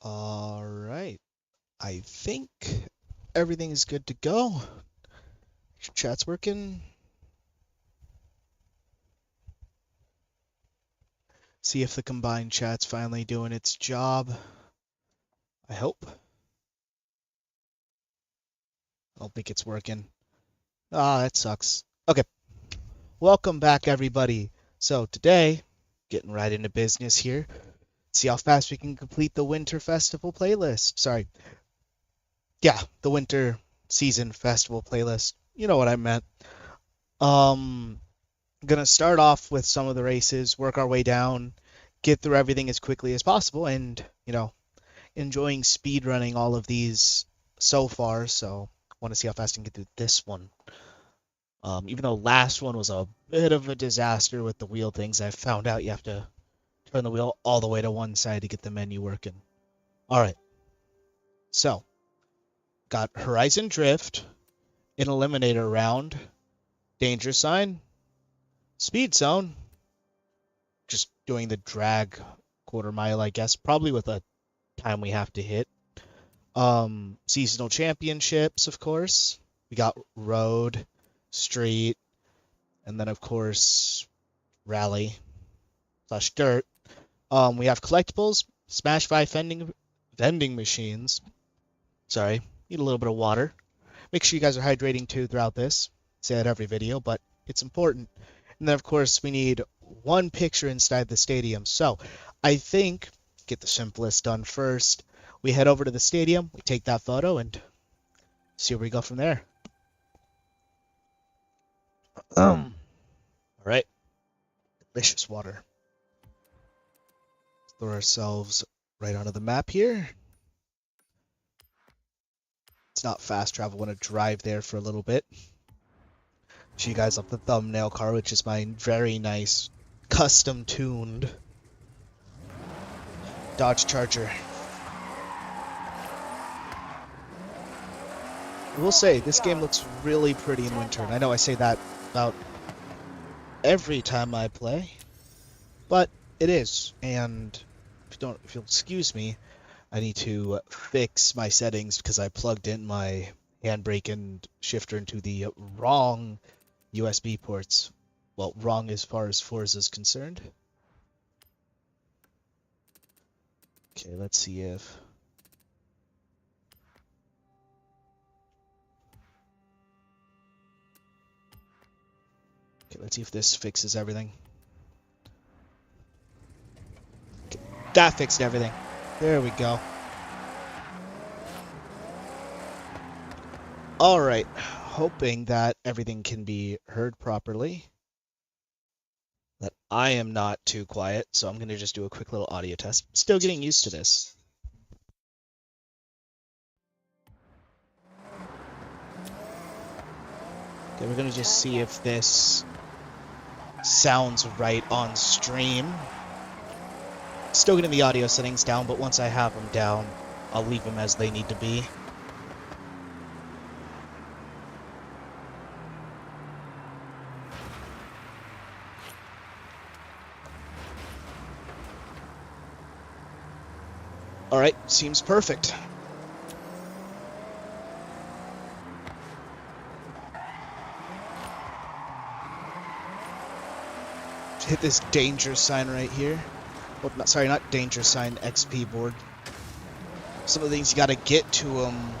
All right. I think everything is good to go. Chat's working. See if the combined chat's finally doing its job. I hope. I don't think it's working. Ah, that sucks. Okay. Welcome back, everybody. So today, getting right into business here. See how fast we can complete the Winter Festival playlist. Sorry. Yeah, the Winter Season Festival playlist. You know what I meant. Gonna start off with some of the races, work our way down, get through everything as quickly as possible, and enjoying speed running all of these so far. So want to see how fast I can get through this one. Even though last one was a bit of a disaster with the wheel things, I found out you have to turn the wheel all the way to one side to get the menu working. All right, so got Horizon Drift, an Eliminator round, Danger Sign, Speed Zone, just doing the drag quarter mile, I guess, probably with a time we have to hit. Seasonal championships, of course. We got road, street, and then of course rally / dirt. We have collectibles, Smash 5 vending machines. Sorry, need a little bit of water. Make sure you guys are hydrating too throughout this. Say that every video, but it's important. And then of course we need one picture inside the stadium. So I think get the simplest done first. We head over to the stadium, we take that photo, and see where we go from there. All right. Delicious water. Throw ourselves right onto the map here. It's not fast travel. I want to drive there for a little bit. Show you guys up the thumbnail car, which is my very nice, custom-tuned Dodge Charger. I will say, this game looks really pretty in winter, and I know I say that about every time I play, but it is, and if you'll excuse me, I need to fix my settings because I plugged in my handbrake and shifter into the wrong USB ports. Well, wrong as far as Forza is concerned. Okay, let's see if... Okay, let's see if this fixes everything. Okay, that fixed everything. There we go. Alright, hoping that everything can be heard properly. That I am not too quiet, so I'm going to just do a quick little audio test. Still getting used to this. Okay, we're going to just see if this sounds right on stream. Still getting the audio settings down, but once I have them down, I'll leave them as they need to be. Alright, seems perfect. Hit this danger sign right here. Well, not danger sign, XP board. Some of the things you gotta get to them.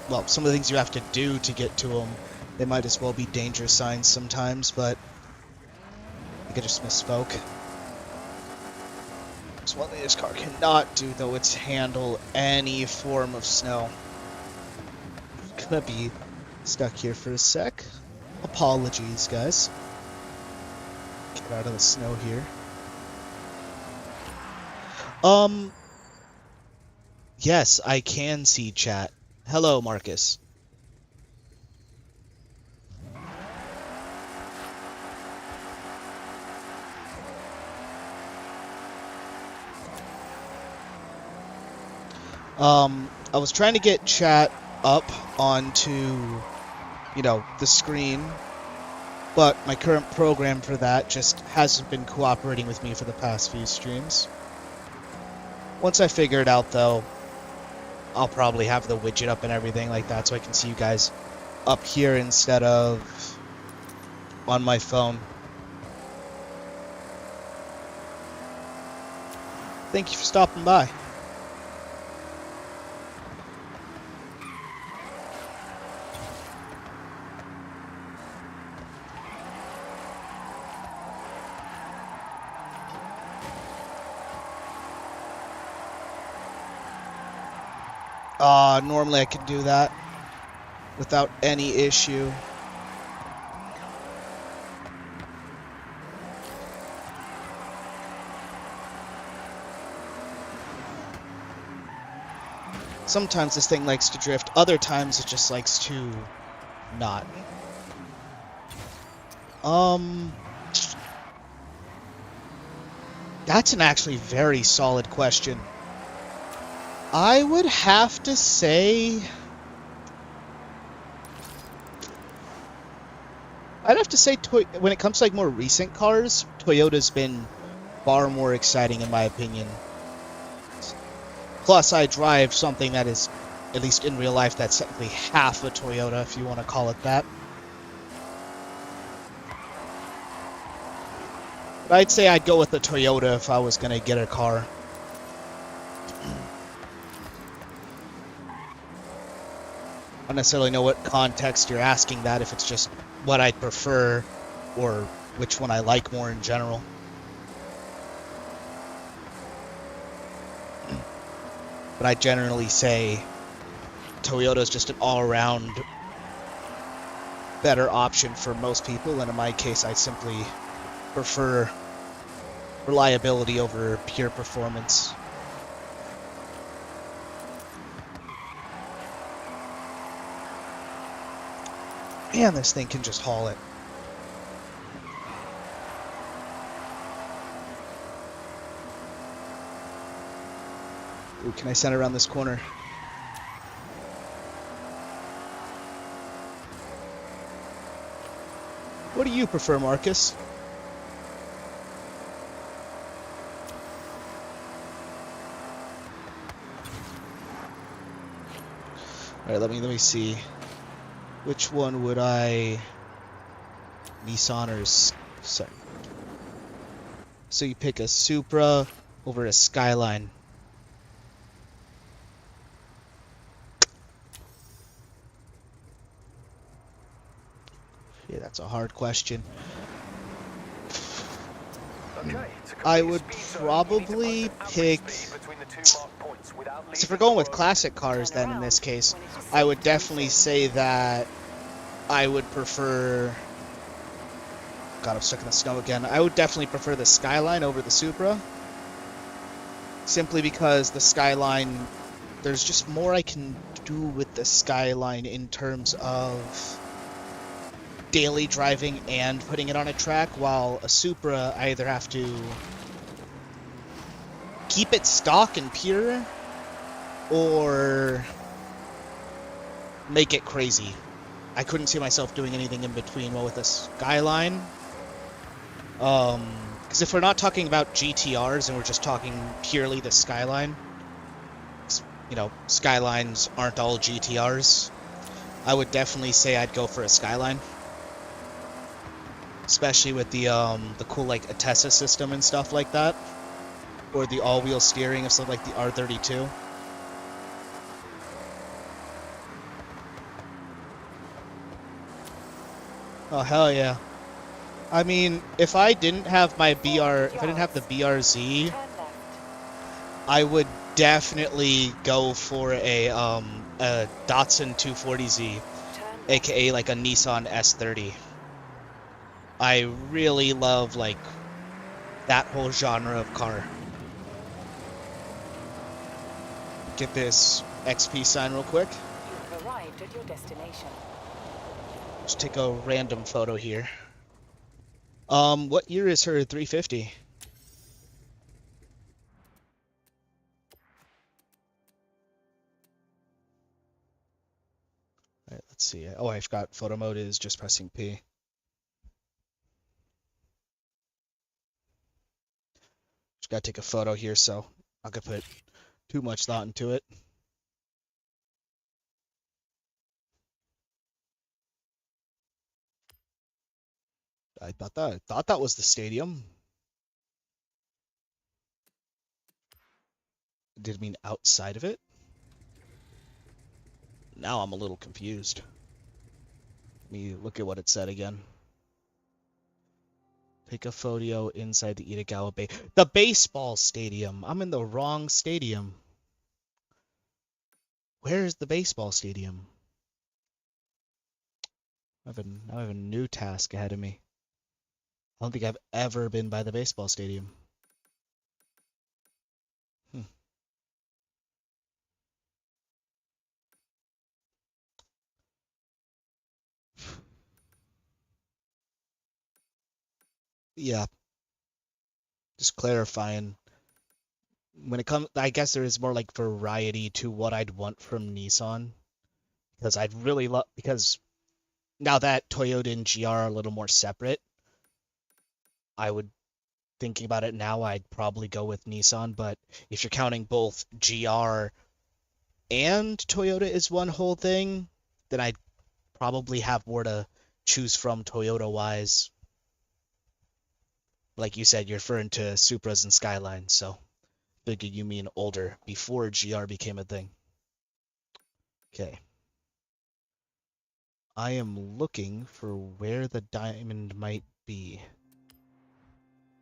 Well, some of the things you have to do to get to them, they might as well be danger signs sometimes, but I think I just misspoke. So one thing this car cannot do, though, it's handle any form of snow. Gonna be stuck here for a sec. Apologies, guys. Get out of the snow here. Yes, I can see chat. Hello, Marcus. I was trying to get chat up onto, the screen, but my current program for that just hasn't been cooperating with me for the past few streams. Once I figure it out, though, I'll probably have the widget up and everything like that so I can see you guys up here instead of on my phone. Thank you for stopping by. Normally I could do that without any issue. Sometimes this thing likes to drift, other times it just likes to not. That's an actually very solid question. I would have to say... I'd have to say when it comes to like more recent cars, Toyota's been far more exciting in my opinion. Plus, I drive something that is, at least in real life, that's technically half a Toyota, if you want to call it that. But I'd say I'd go with the Toyota if I was going to get a car. I don't necessarily know what context you're asking that, if it's just what I'd prefer or which one I like more in general. But I generally say Toyota is just an all-around better option for most people, and in my case I simply prefer reliability over pure performance. Man, this thing can just haul it. Ooh, can I send it around this corner? What do you prefer, Marcus? Alright, let me see. Which one would I... Nissan or... Sorry. So you pick a Supra over a Skyline. Yeah, that's a hard question. Okay, I would probably pick... So if we're going with classic cars, then in this case, I would definitely say that I would prefer... God, I'm stuck in the snow again. I would definitely prefer the Skyline over the Supra. Simply because the Skyline, there's just more I can do with the Skyline in terms of daily driving and putting it on a track, while a Supra, I either have to keep it stock and pure or make it crazy. I couldn't see myself doing anything in between. Well, with a Skyline, because if we're not talking about GTRs and we're just talking purely the Skyline, you know, Skylines aren't all GTRs, I would definitely say I'd go for a Skyline. Especially with the cool like Atessa system and stuff like that, or the all-wheel steering of something like the R32. Oh hell yeah! I mean, if I didn't have my if I didn't have the BRZ, I would definitely go for a Datsun 240Z, aka like a Nissan S30. I really love, like, that whole genre of car. Get this XP sign real quick. You've arrived at your destination. Just take a random photo here. What year is her 350? Alright, let's see. Oh, I've got photo mode is just pressing P. Just gotta take a photo here, so not gonna put too much thought into it. I thought that was the stadium. Did it mean outside of it? Now I'm a little confused. Let me look at what it said again. Take a photo inside the Itagawa Bay. The baseball stadium. I'm in the wrong stadium. Where is the baseball stadium? I have a new task ahead of me. I don't think I've ever been by the baseball stadium. Hmm. Yeah, just clarifying. When it comes, I guess there is more like variety to what I'd want from Nissan because I'd really love because now that Toyota and GR are a little more separate, I would thinking about it now, I'd probably go with Nissan. But if you're counting both GR and Toyota as one whole thing, then I'd probably have more to choose from Toyota wise. Like you said, you're referring to Supras and Skylines, so figured you mean older, before GR became a thing. Okay. I am looking for where the diamond might be.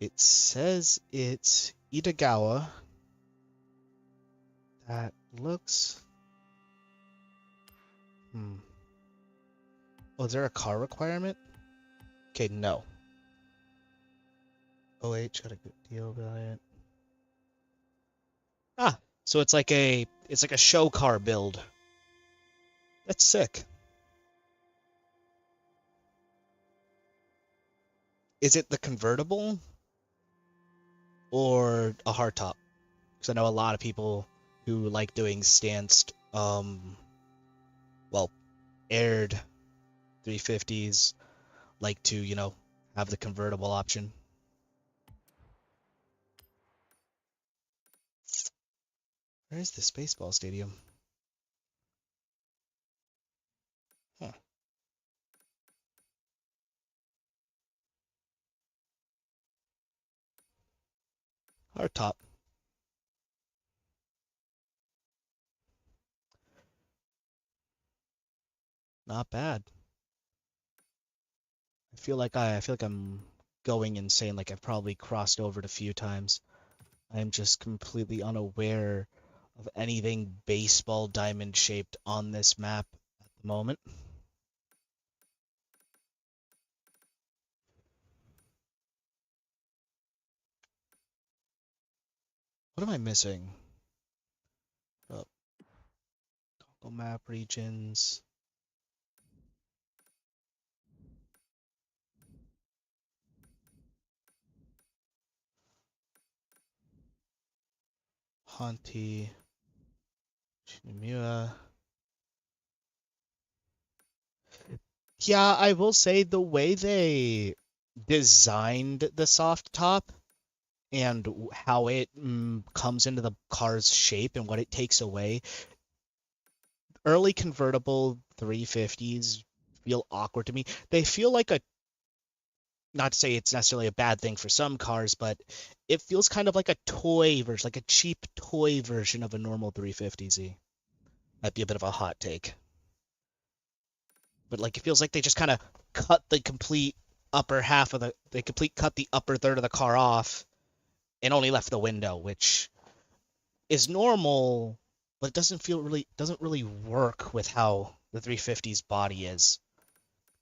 It says it's Itagawa. That looks... Oh, is there a car requirement? Okay, no. OH got a good deal valiant. Ah, so it's like a show car build. That's sick. Is it the convertible or a hardtop? Because I know a lot of people who like doing stanced, well, aired 350s like to, have the convertible option. Where is this baseball stadium? Huh. Hardtop. Not bad. I feel like I'm going insane. Like I've probably crossed over it a few times. I am just completely unaware of anything baseball diamond shaped on this map at the moment. What am I missing? Oh, Google map regions. Hanti. Shinamura. Yeah, I will say the way they designed the soft top and how it comes into the car's shape and what it takes away. Early convertible 350s feel awkward to me. They feel like not to say it's necessarily a bad thing for some cars, but it feels kind of like a toy version, like a cheap toy version of a normal 350Z. Might be a bit of a hot take. But like it feels like they just kind of cut the complete upper half of cut the upper third of the car off and only left the window, which is normal, but it doesn't really work with how the 350's body is.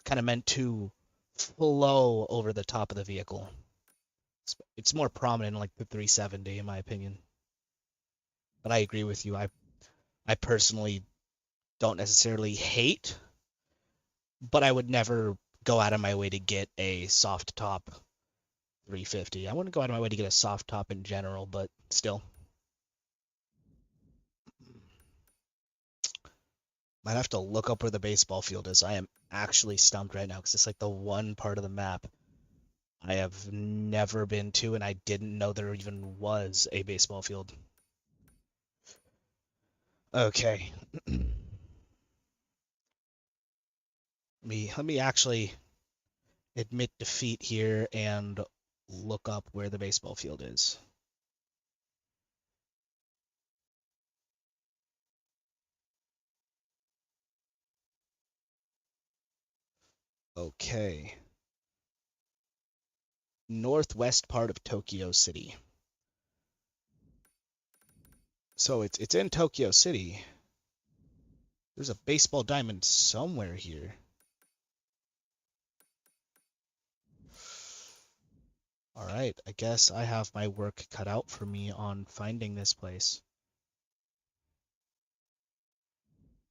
Kind of meant to flow over the top of the vehicle. It's more prominent in like the 370 in my opinion. But I agree with you. I personally don't necessarily hate, but I would never go out of my way to get a soft top 350. I wouldn't go out of my way to get a soft top in general, but still. Might have to look up where the baseball field is. I am actually stumped right now because it's like the one part of the map I have never been to, and I didn't know there even was a baseball field. Okay. Let me actually admit defeat here and look up where the baseball field is. Okay. Northwest part of Tokyo City. So it's in Tokyo City. There's a baseball diamond somewhere here. All right, I guess I have my work cut out for me on finding this place.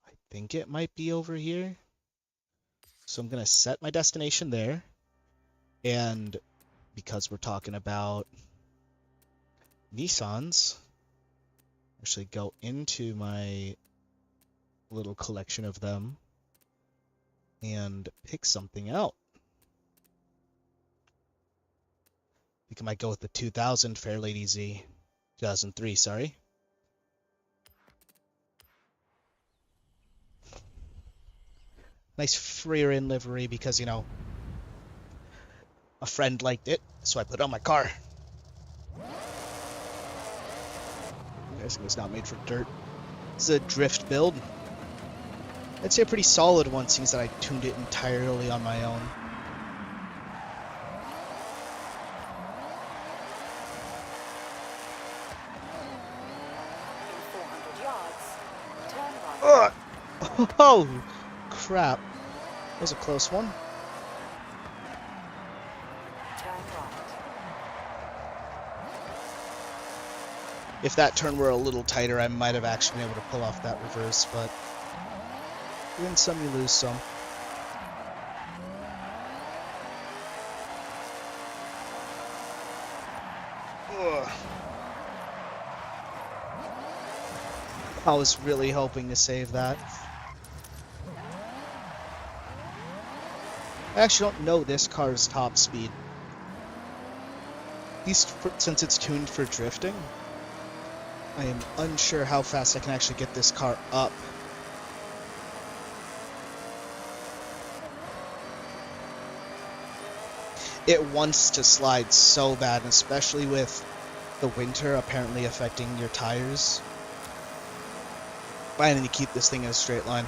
I think it might be over here. So I'm gonna set my destination there. And because we're talking about Nissans, actually go into my little collection of them and pick something out. I think I might go with the 2000 Fairlady Z. 2003, sorry. Nice rear end livery because, a friend liked it, so I put it on my car. I guess it was not made for dirt. This is a drift build. I'd say a pretty solid one, since that I tuned it entirely on my own. In 400 yards, turn Ugh! right. Oh, crap. That was a close one. Turn right. If that turn were a little tighter, I might have actually been able to pull off that reverse, but you win some, you lose some. Ugh. I was really hoping to save that. I actually don't know this car's top speed. At least since it's tuned for drifting, I am unsure how fast I can actually get this car up. It wants to slide so bad, and especially with the winter apparently affecting your tires. I need to keep this thing in a straight line.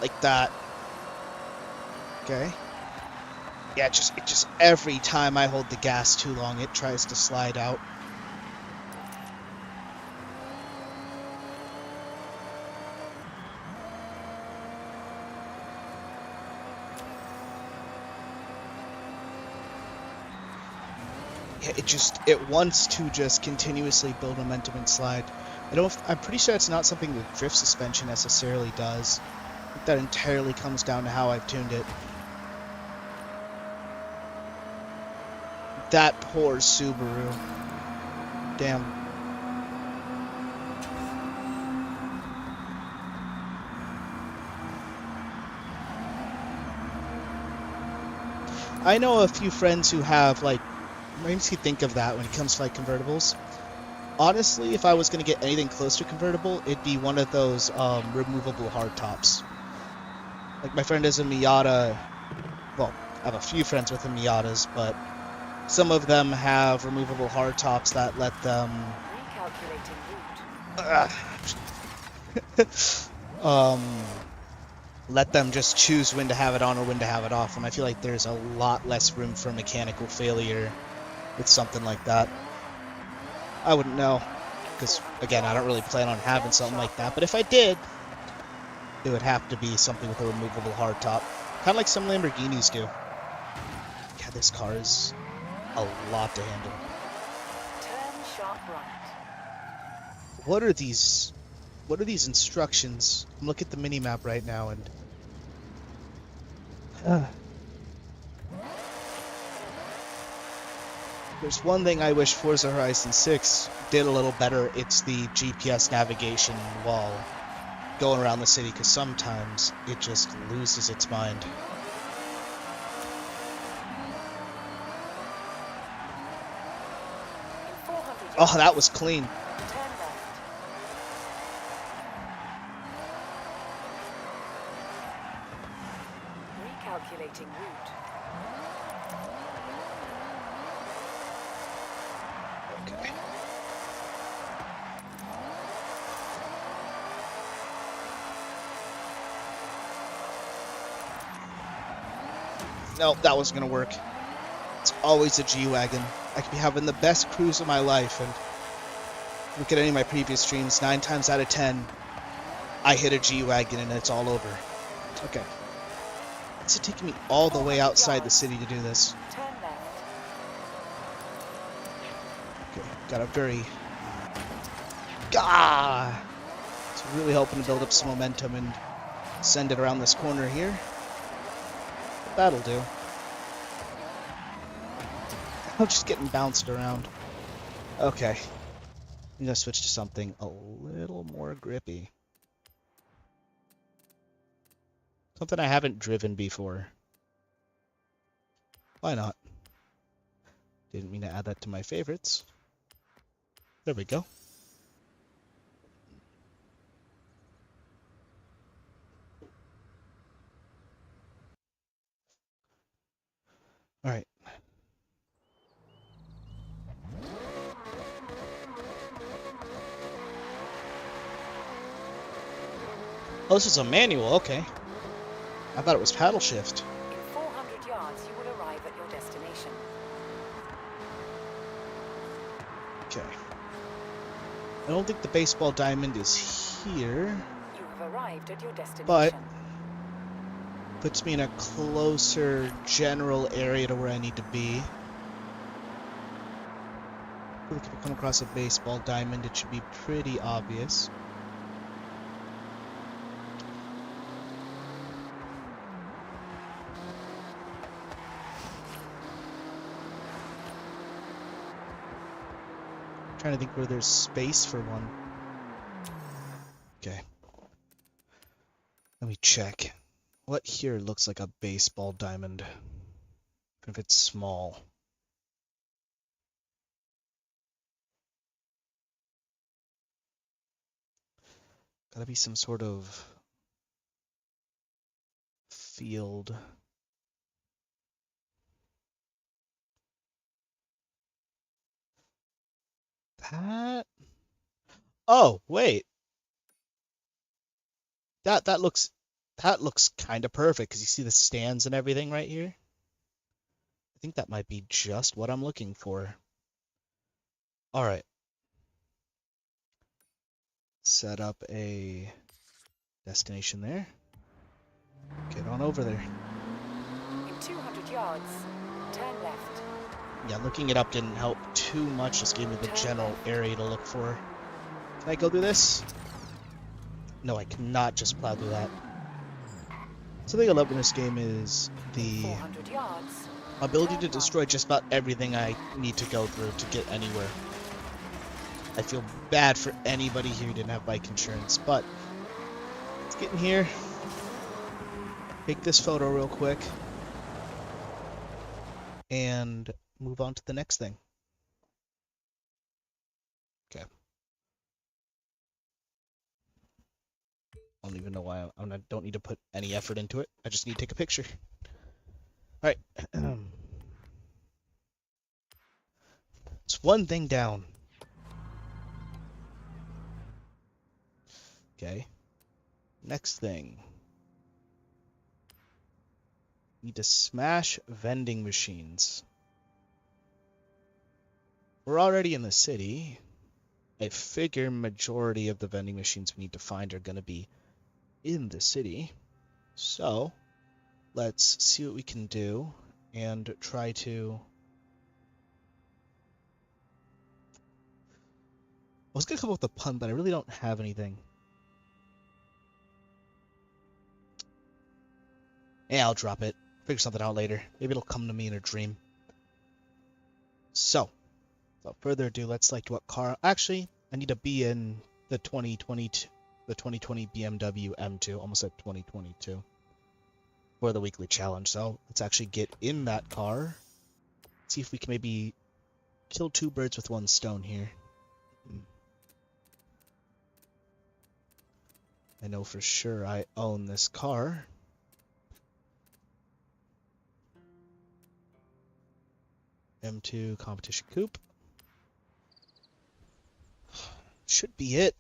Like that. Okay. Yeah, it just every time I hold the gas too long, it tries to slide out. Yeah, it wants to just continuously build momentum and slide. I'm pretty sure it's not something the drift suspension necessarily does. I think that entirely comes down to how I've tuned it. That poor Subaru. Damn. I know a few friends who have, like, makes you think of that when it comes to, like, convertibles. Honestly, if I was going to get anything close to convertible, it'd be one of those removable hardtops. Like, my friend has a Miata. Well, I have a few friends with the Miatas, but some of them have removable hardtops that let them let them just choose when to have it on or when to have it off, and I feel like there's a lot less room for mechanical failure with something like that. I wouldn't know, because again, I don't really plan on having something like that, but if I did, it would have to be something with a removable hardtop, kind of like some Lamborghinis do. God, this car is a lot to handle. Turn sharp right. What are these instructions? I'm looking at the mini-map right now, and there's one thing I wish Forza Horizon 6 did a little better. It's the GPS navigation while going around the city, because sometimes it just loses its mind. Oh, that yards. was clean. Turn left. Recalculating route. Okay. No, that wasn't gonna work. It's always a G-Wagon. I could be having the best cruise of my life, and look at any of my previous streams, 9 times out of 10, I hit a G-Wagon and it's all over. Okay. It's taking me all the way 400 outside the yards. city to do this. Turn left. Okay, got a very... Gah! It's really hoping to build up some momentum and send it around this corner here. That'll do. I'm just getting bounced around. Okay. I'm gonna switch to something a little more grippy. Something I haven't driven before. Why not? Didn't mean to add that to my favorites. There we go. All right. Oh, this is a manual. Okay. I thought it was paddle shift. In 400 yards, you will arrive at your destination. Okay. I don't think the baseball diamond is here, You have arrived at your destination. but puts me in a closer general area to where I need to be. I feel like if I come across a baseball diamond, it should be pretty obvious. Trying to think where there's space for one. Okay. Let me check. What here looks like a baseball diamond? If it's small. Gotta be some sort of field. That? Oh, wait. That looks kind of perfect because you see the stands and everything right here. I think that might be just what I'm looking for. All right. Set up a destination there. Get on over there. In 200 yards, turn left. Yeah, looking it up didn't help too much. Just gave me the general area to look for. Can I go through this? No, I cannot just plow through that. Something I love in this game is the 400 yards. ability to destroy just about everything I need to go through to get anywhere. I feel bad for anybody here who didn't have bike insurance, but let's get in here. Take this photo real quick. And move on to the next thing. Okay. I don't even know why I don't need to put any effort into it. I just need to take a picture. All right. It's one thing down. Okay. Next thing. Need to smash vending machines. We're already in the city. I figure majority of the vending machines we need to find are going to be in the city. So, let's see what we can do and try to... I was going to come up with a pun, but I really don't have anything. Yeah, I'll drop it. Figure something out later. Maybe it'll come to me in a dream. So, without further ado, let's select what car. Actually, I need to be in the 2020 BMW M2. Almost at 2022 for the weekly challenge. So let's actually get in that car. See if we can maybe kill two birds with one stone here. I know for sure I own this car. M2 competition coupe. Should be it.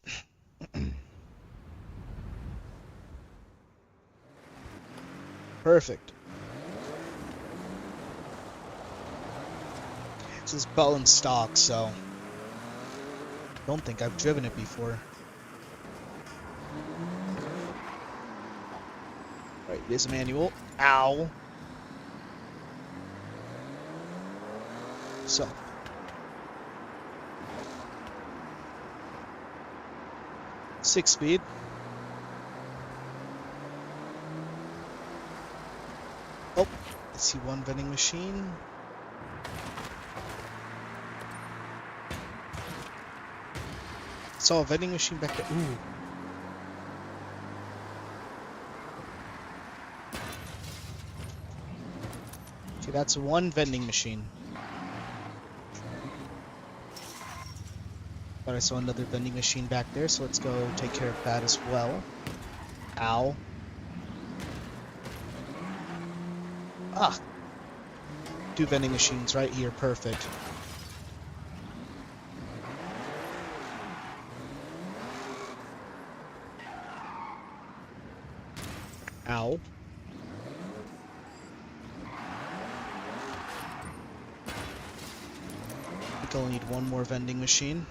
Perfect. This is bell and stock, so don't think I've driven it before. Right, it is a manual. Ow. So. Six speed. Oh, I see one vending machine. Saw a vending machine back there. Ooh. Okay, that's one vending machine. But I saw another vending machine back there, so let's go take care of that as well. Ow. Ah. Two vending machines right here. Perfect. Ow. I think I'll need one more vending machine.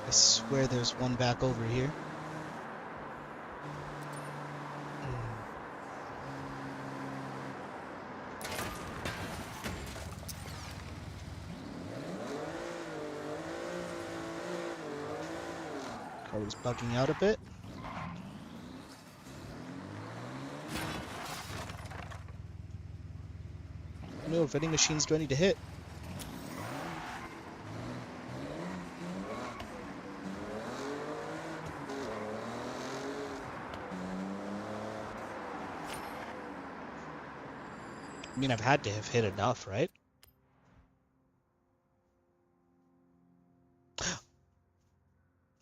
I swear there's one back over here. Car was bugging out a bit. How many vending machines do I need to hit? I mean, I've had to have hit enough, right?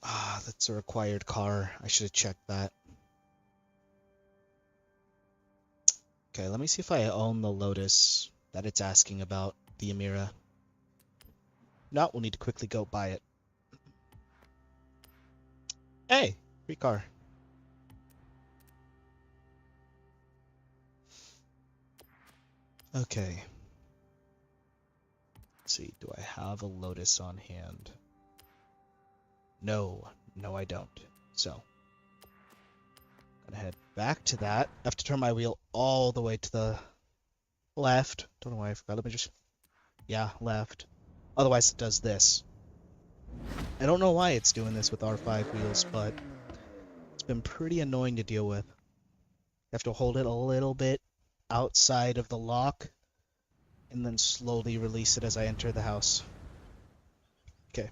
Ah, that's a required car. I should have checked that. Okay, let me see if I own the Lotus that it's asking about, the Amira. No, we'll need to quickly go buy it. Hey, free car. Okay. Let's see, do I have a Lotus on hand? No, I don't. So, gonna head back to that. I have to turn my wheel all the way to the left. Don't know why I forgot. Let me just... Yeah, left. Otherwise it does this. I don't know why it's doing this with R5 wheels, but it's been pretty annoying to deal with. You have to hold it a little bit outside of the lock and then slowly release it as I enter the house. Okay.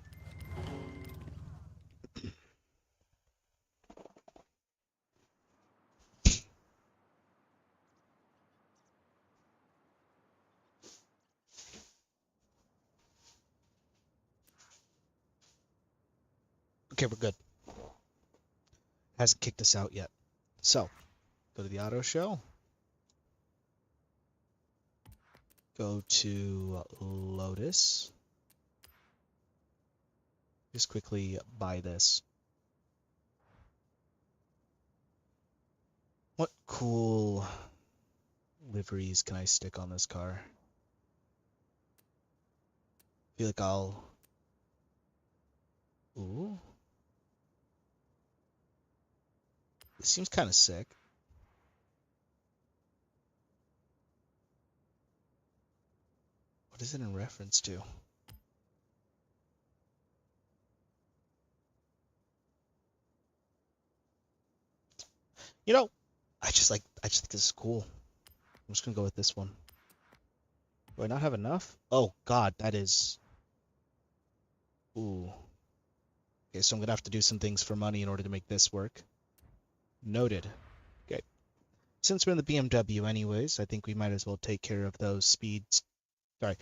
Okay, we're good. Hasn't kicked us out yet. So, go to the auto show. Go to Lotus. Just quickly buy this. What cool liveries can I stick on this car? I feel like I'll... Ooh. This seems kind of sick. What is it in reference to? You know, I just think this is cool. I'm just gonna go with this one. Do I not have enough? Oh God, that is... Ooh. Okay, so I'm gonna have to do some things for money in order to make this work. Noted. Okay. Since we're in the BMW anyways, I think we might as well take care of those speeds Sorry.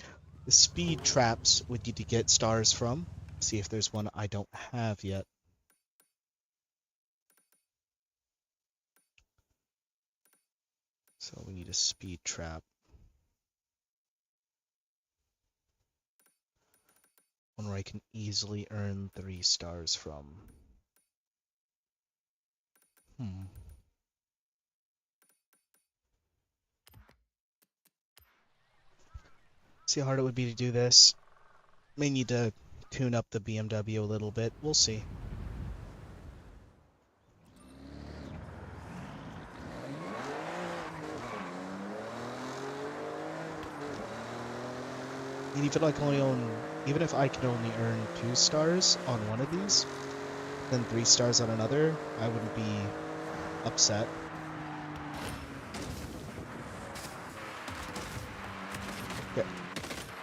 The speed traps we need to get stars from. See if there's one I don't have yet. So we need a speed trap. One where I can easily earn 3 stars from. See how hard it would be to do this. May need to tune up the BMW a little bit. We'll see. And even if I could only earn 2 stars on one of these, then 3 stars on another, I wouldn't be upset. Okay.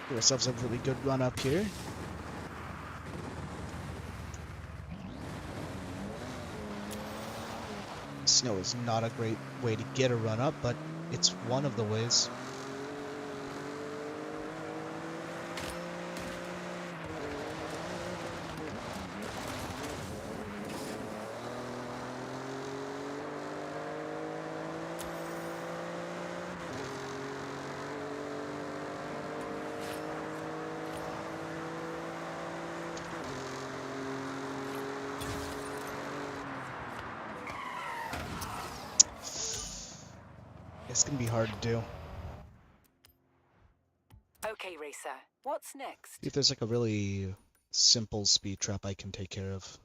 Give ourselves a really good run up here. Snow is not a great way to get a run up, but it's one of the ways. It's gonna be hard to do. Okay, racer. What's next? See if there's like a really simple speed trap I can take care of.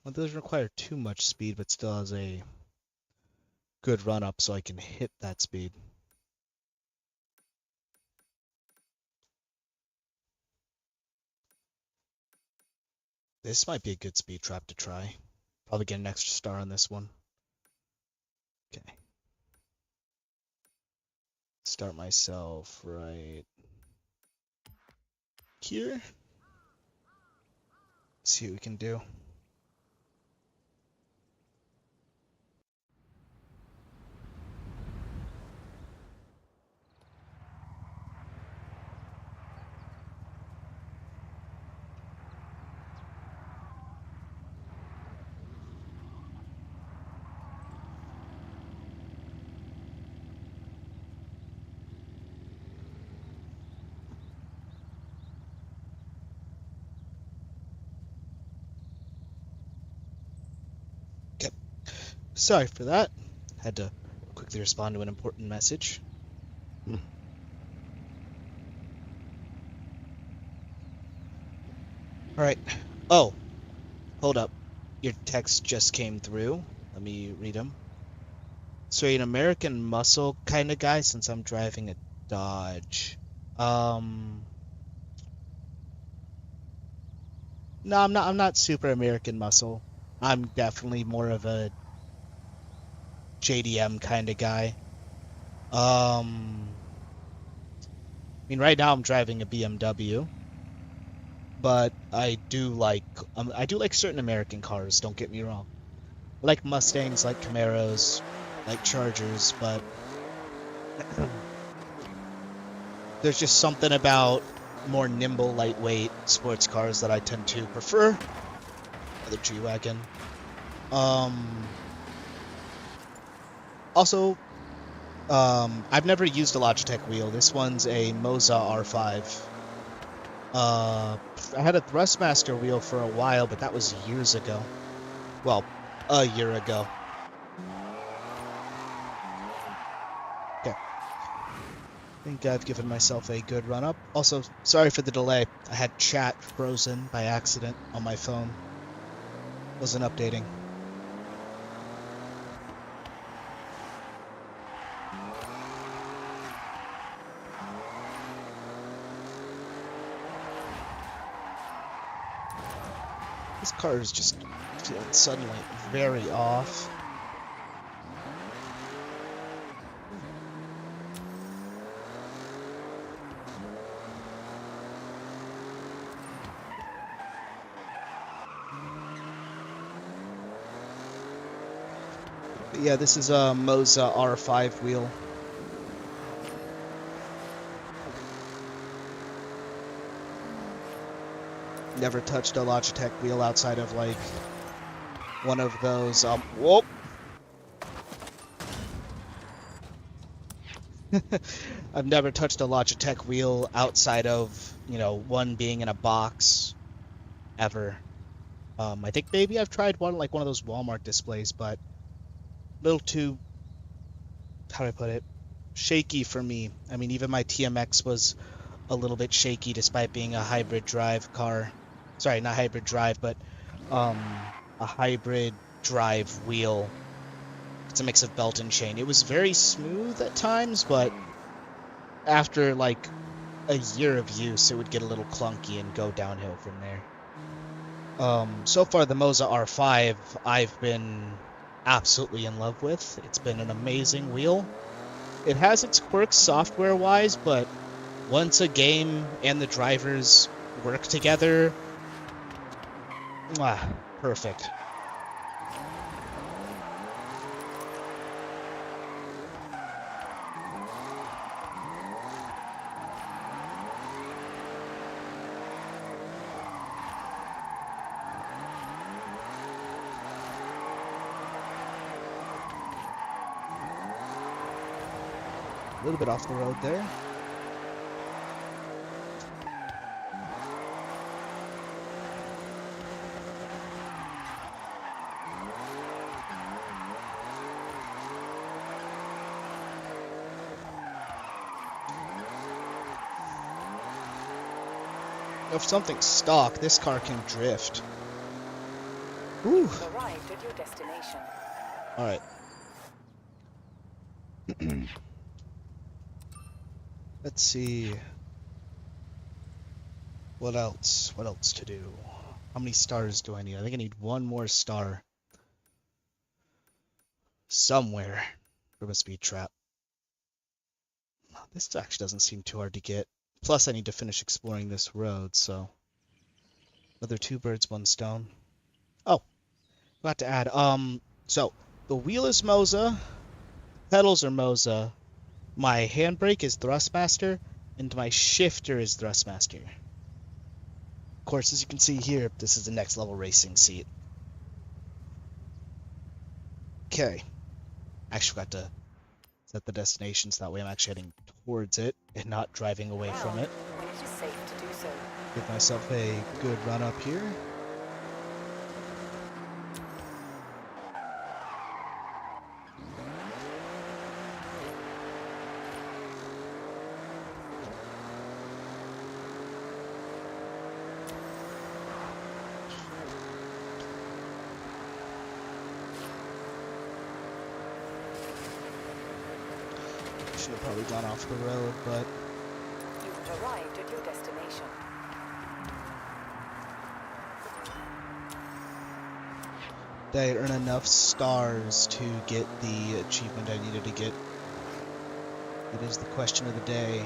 Well, it doesn't require too much speed, but still has a good run up so I can hit that speed. This might be a good speed trap to try. Probably get an extra star on this one. Okay. Start myself right here. See what we can do. Okay. Sorry for that. Had to quickly respond to an important message. Alright. Oh, hold up. Your text just came through. Let me read them. So you're an American muscle kind of guy since I'm driving a Dodge. No, I'm not super American muscle. I'm definitely more of a JDM kind of guy. I mean, right now I'm driving a BMW, but I do like certain American cars. Don't get me wrong. I like Mustangs, like Camaros, like Chargers, but there's just something about more nimble, lightweight sports cars that I tend to prefer. The G-Wagon. Also, I've never used a Logitech wheel. This one's a Moza R5. I had a Thrustmaster wheel for a while, but that was years ago. Well, a year ago. Okay. I think I've given myself a good run up. Also, sorry for the delay. I had chat frozen by accident on my phone. Wasn't updating. This car is just feeling suddenly very off. But yeah, this is a Moza R5 wheel. never touched a Logitech wheel outside of like one of those. Whoa! I've never touched a Logitech wheel outside of, one being in a box ever. I think maybe I've tried one like one of those Walmart displays, but a little too, how do I put it, shaky for me. I mean, even my TMX was a little bit shaky despite being a hybrid drive car. Sorry, not hybrid drive, but a hybrid drive wheel. It's a mix of belt and chain. It was very smooth at times, but after like a year of use, it would get a little clunky and go downhill from there. So far the Moza R5 I've been absolutely in love with. It's been an amazing wheel. It has its quirks software-wise, but once a game and the drivers work together, perfect. A little bit off the road there. If something's stock, this car can drift. Whew. You've arrived at your destination. All right. Let's see. What else? What else to do? How many stars do I need? I think I need one more star. Somewhere from a speed trap. This actually doesn't seem too hard to get. Plus, I need to finish exploring this road, so... Another 2 birds, 1 stone. Oh, forgot to add. So, the wheel is Moza. Pedals are Moza. My handbrake is Thrustmaster, and my shifter is Thrustmaster. Of course, as you can see here, this is the next level racing seat. Okay. Actually forgot to set the destination so that way I'm actually heading towards it and not driving away from it. It is safe to do so. Give myself a good run up here. Should have probably gone off the road, but You've arrived at your destination. did I earn enough stars to get the achievement I needed to get? It is the question of the day.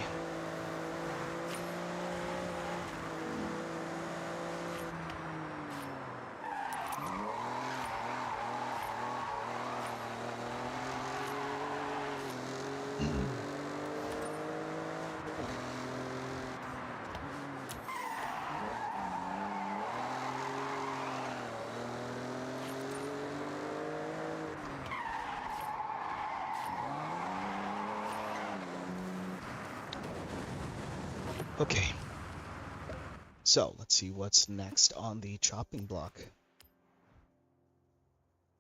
Okay. So, let's see what's next on the chopping block.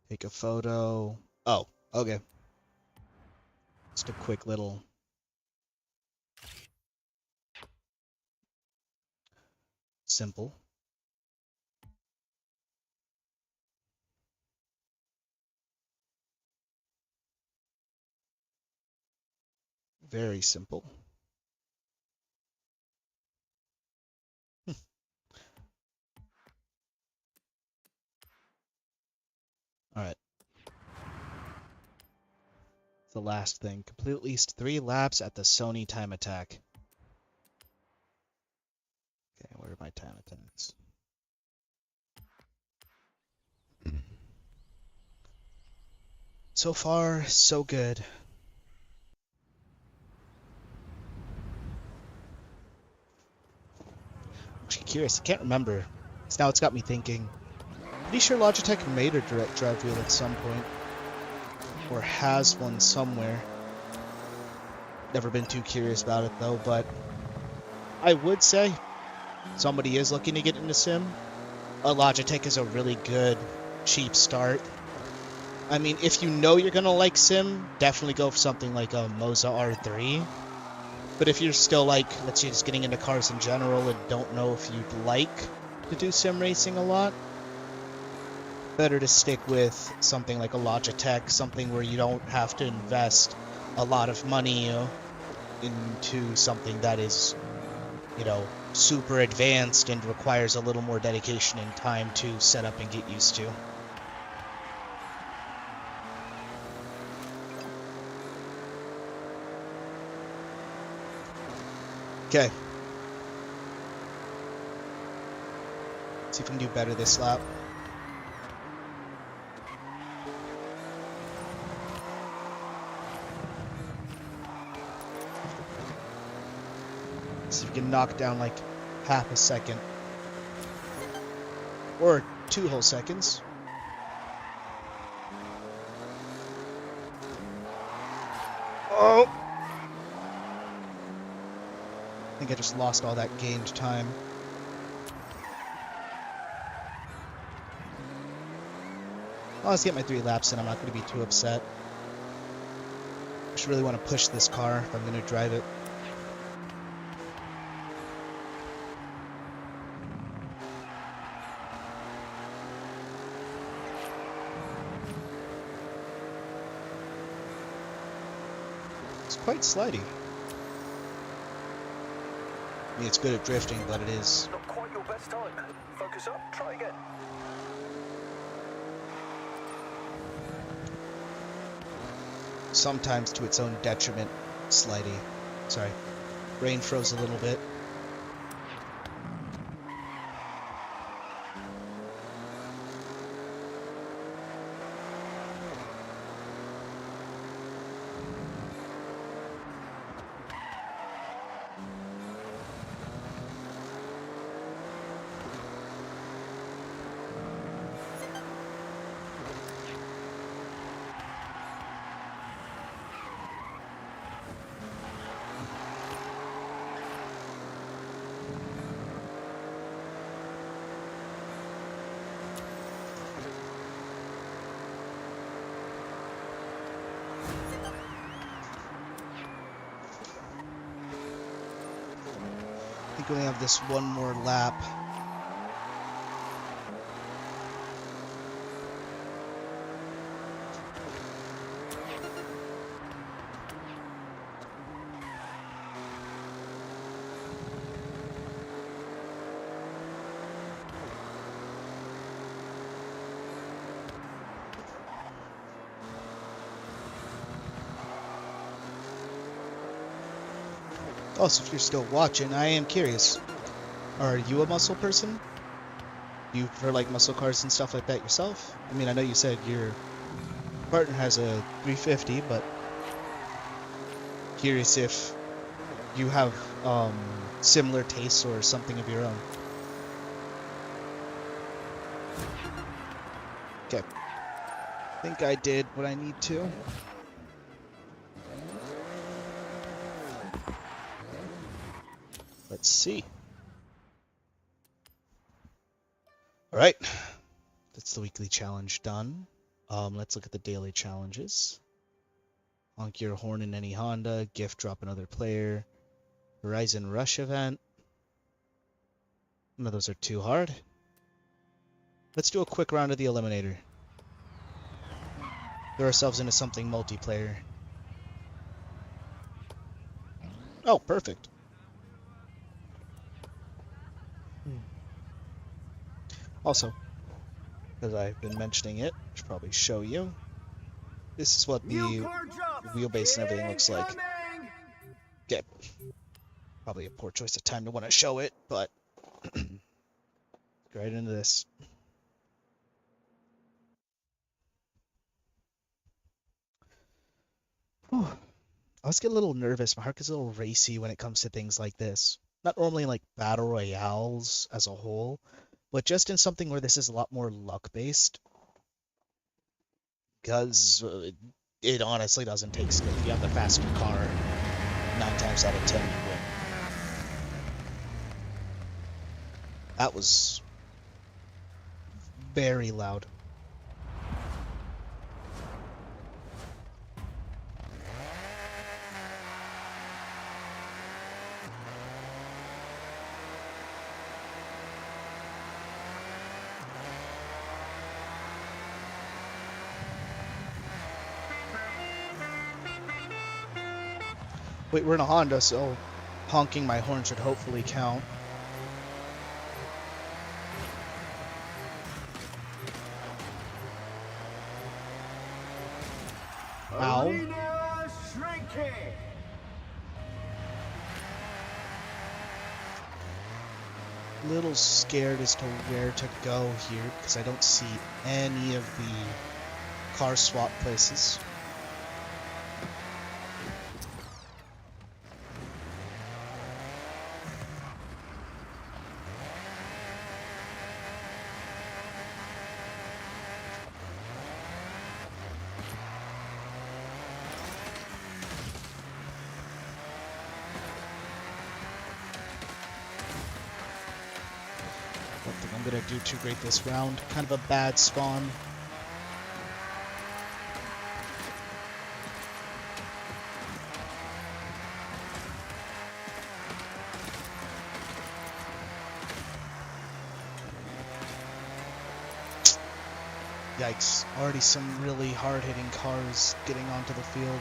Take a photo. Oh, okay. Just a quick little... Simple. Very simple. Alright. The last thing. Complete at least 3 laps at the Sony time attack. Okay, where are my time attacks? So far, so good. I'm actually curious. I can't remember So now it's got me thinking. Pretty sure Logitech made a direct drive wheel at some point, or has one somewhere. Never been too curious about it though, but I would say somebody is looking to get into sim. A Logitech is a really good, cheap start. I mean, if you know you're gonna like sim, definitely go for something like a Moza R3. But if you're still like, let's say, just getting into cars in general and don't know if you'd like to do sim racing a lot, better to stick with something like a Logitech, something where you don't have to invest a lot of money into something that is, super advanced and requires a little more dedication and time to set up and get used to. Okay. See if we can do better this lap. See if we can knock down like half a second. Or 2 whole seconds. Oh! I think I just lost all that gained time. Well, let's get my 3 laps in. I'm not going to be too upset. I just really want to push this car if I'm going to drive it. It's quite slidey. I mean, it's good at drifting, but it is. Not quite your best time. Focus up, try again. Sometimes to its own detriment, slidey. Sorry. Brain froze a little bit. I think we only have this one more lap. Also, if you're still watching, I am curious. Are you a muscle person? Do you prefer like muscle cars and stuff like that yourself? I mean, I know you said your partner has a 350, but curious if you have similar tastes or something of your own. Okay. I think I did what I need to. Let's see. All right. That's the weekly challenge done. Let's look at the daily challenges. Honk your horn in any Honda. Gift drop another player. Horizon Rush event. None of those are too hard. Let's do a quick round of the Eliminator. Throw ourselves into something multiplayer. Oh, perfect. Also, because I've been mentioning it, I should probably show you. This is what the wheelbase and everything looks like. Okay. Probably a poor choice of time to want to show it, but right into this. Whew. I always get a little nervous. My heart gets a little racy when it comes to things like this. Not normally like battle royales as a whole, but just in something where this is a lot more luck-based, because it honestly doesn't take skill. If you have the faster car, 9 times out of 10 you win. That was very loud. Wait, we're in a Honda, so honking my horn should hopefully count. Ow. Arena shrinking. Little scared as to where to go here because I don't see any of the car swap places. Don't think I'm gonna do too great this round. Kind of a bad spawn. Yikes, already some really hard-hitting cars getting onto the field.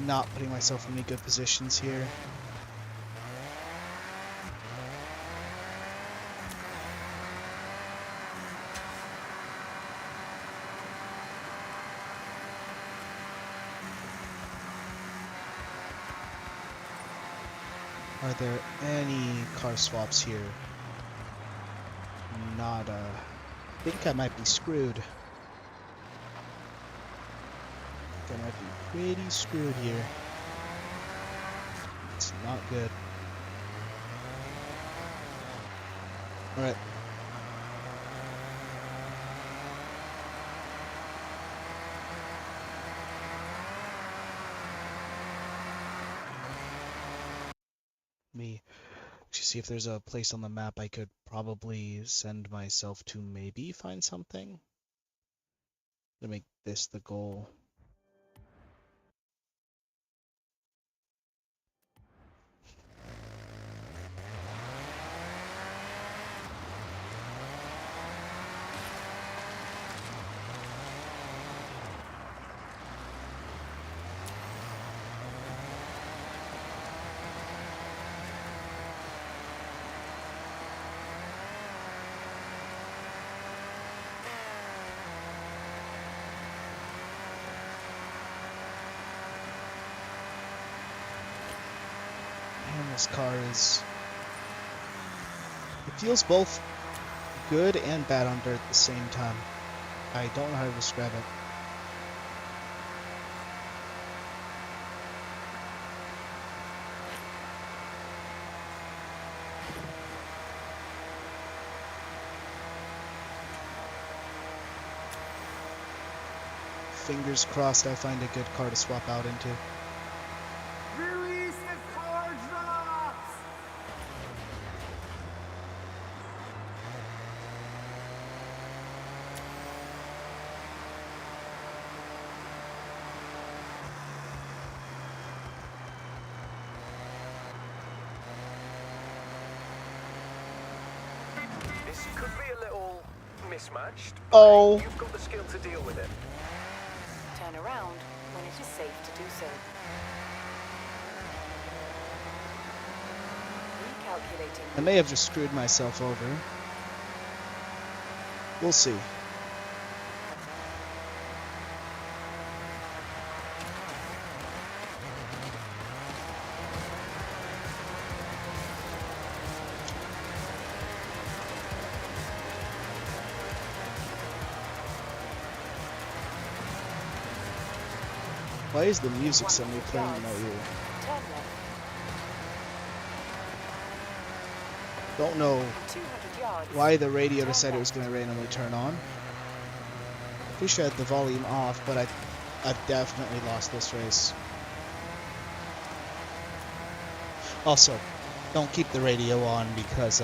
Not putting myself in any good positions here. Are there any car swaps here? Nada. I think I might be screwed. I might be pretty screwed here. It's not good. Alright. Me. Actually, see if there's a place on the map I could probably send myself to maybe find something. To make this the goal. Man, this car is... It feels both good and bad on dirt at the same time. I don't know how to describe it. Fingers crossed I find a good car to swap out into. Release the car drops. This could be a little mismatched. but Oh. You've got the skill to deal with it. Turn around when it is safe to do so. Recalculating. I may have just screwed myself over. We'll see. Why is the music suddenly 100 playing in my yards. ear? Turn left. Don't know 200 yards. why the radio Turn decided it was left. going to randomly turn on. Pretty sure I had the volume off, but I've definitely lost this race. Also, don't keep the radio on because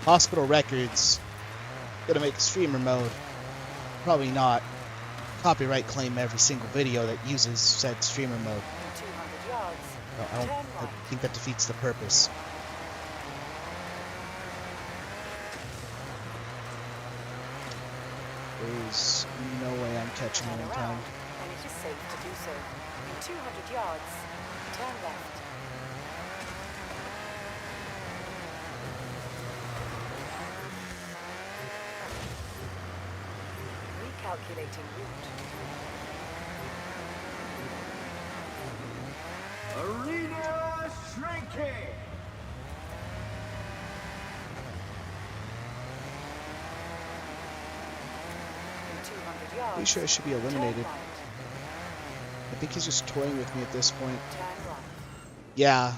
Hospital Records gonna make a streamer mode. Probably not copyright claim every single video that uses said streamer mode. 200 yards. No, Turn I right. think that defeats the purpose. There's no way I'm catching Turn him in around time. when it is safe to do so. In 200 yards. Turn left. Recalculating route. Arena shrinking. In 200 yards. Pretty sure I should be eliminated. Turn right. I think he's just toying with me at this point. Turn right. Yeah.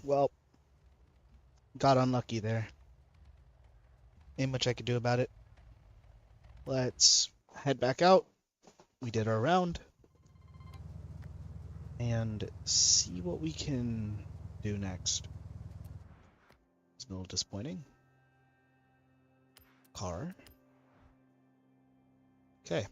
Well, got unlucky there. Ain't much I could do about it. Let's head back out. We did our round. And see what we can do next. It's a little disappointing. Car. Okay.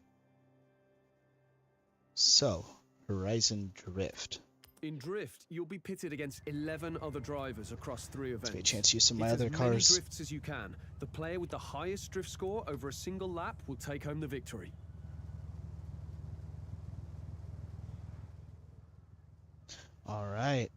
So, Horizon Drift. In Drift, you'll be pitted against 11 other drivers across 3 events. Give me a chance to use some of my Hit other as cars. many drifts as you can. The player with the highest drift score over a single lap will take home the victory. All right.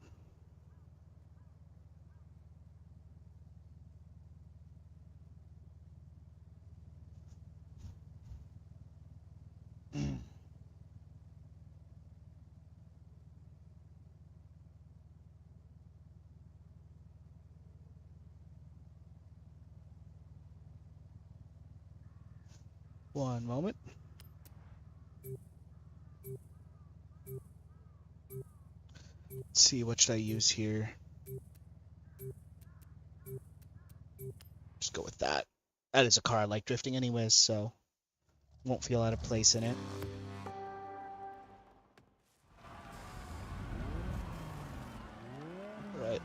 One moment. Let's see, what should I use here? Just go with that. That is a car I like drifting anyways, so won't feel out of place in it. All right.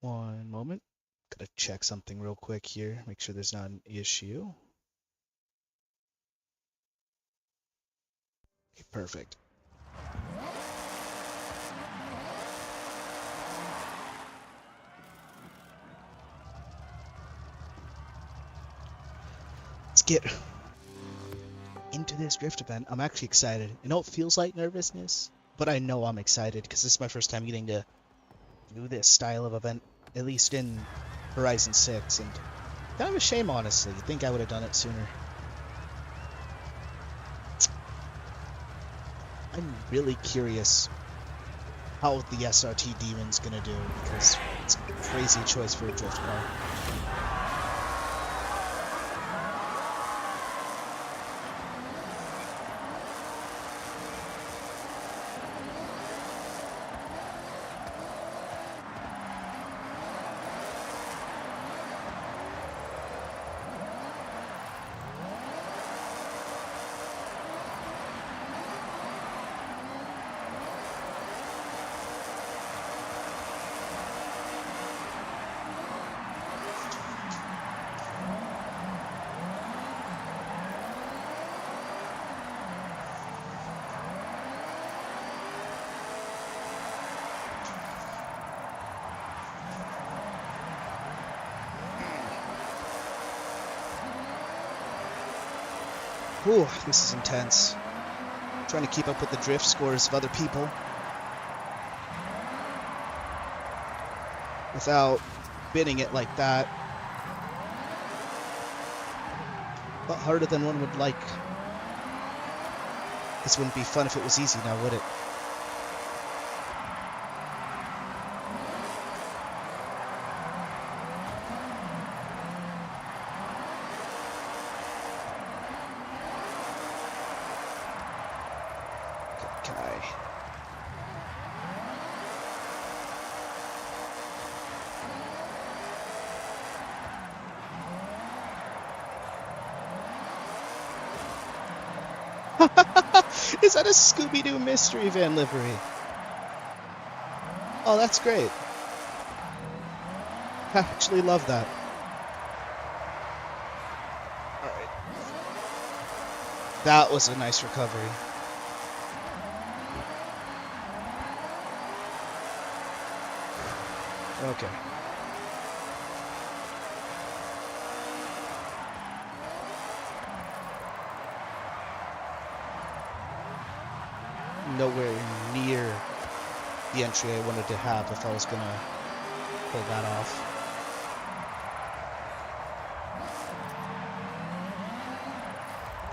One moment. Gotta check something real quick here. Make sure there's not an issue. Okay, perfect. Let's get into this drift event. I'm actually excited. I know it feels like nervousness, but I know I'm excited because this is my first time getting to do this style of event, at least in Horizon 6, and kind of a shame, honestly. You'd think I would have done it sooner. I'm really curious how the SRT Demon's gonna do, because it's a crazy choice for a drift car. Whew, this is intense. Trying to keep up with the drift scores of other people without bidding it like that. A lot harder than one would like. This wouldn't be fun if it was easy now, would it? Okay. Is that a Scooby-Doo mystery van livery? Oh, that's great. I actually love that. All right. That was a nice recovery. Okay. Nowhere near the entry I wanted to have if I was gonna pull that off.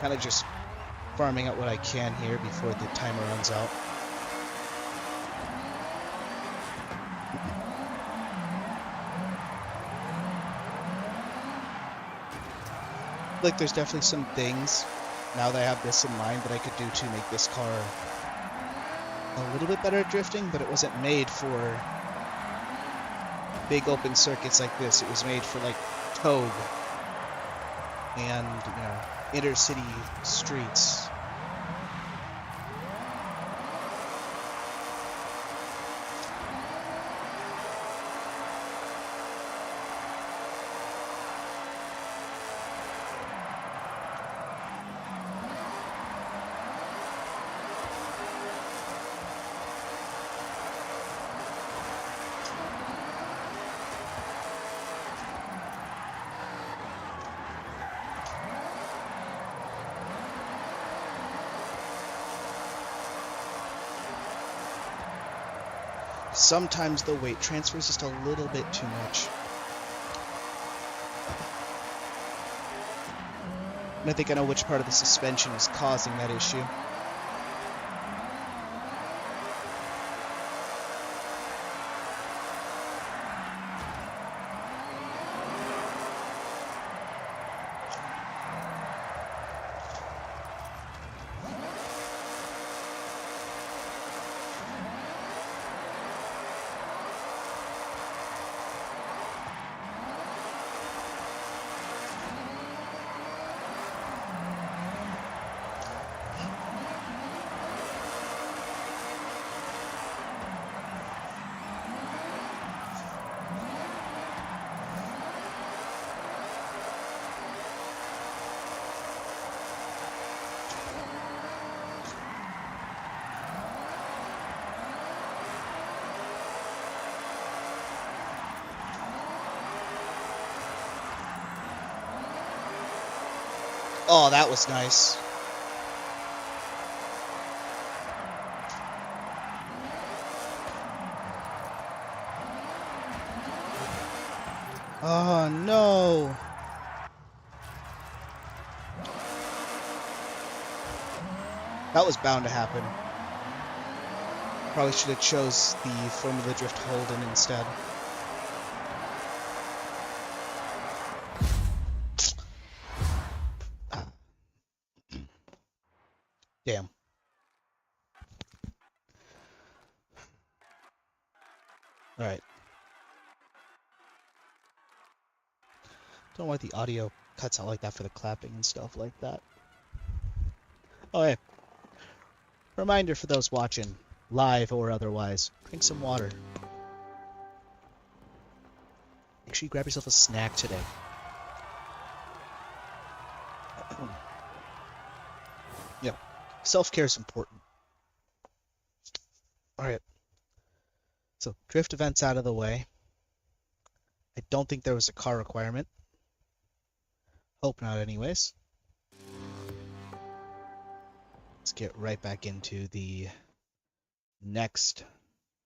Kind of just farming out what I can here before the timer runs out. Like, there's definitely some things, now that I have this in mind, that I could do to make this car a little bit better at drifting, but it wasn't made for big open circuits like this. It was made for, like, Togue and, inner-city streets. Sometimes the weight transfer is just a little bit too much. And I think I know which part of the suspension is causing that issue. Oh, that was nice. Oh, no. That was bound to happen. Probably should have chose the Formula Drift Holden instead. Damn. Alright. Don't know why the audio cuts out like that for the clapping and stuff like that. Oh, hey. Reminder for those watching, live or otherwise, drink some water. Make sure you grab yourself a snack today. Yeah, self-care is important. Alright. So, drift events out of the way. I don't think there was a car requirement. Hope not anyways. Let's get right back into the next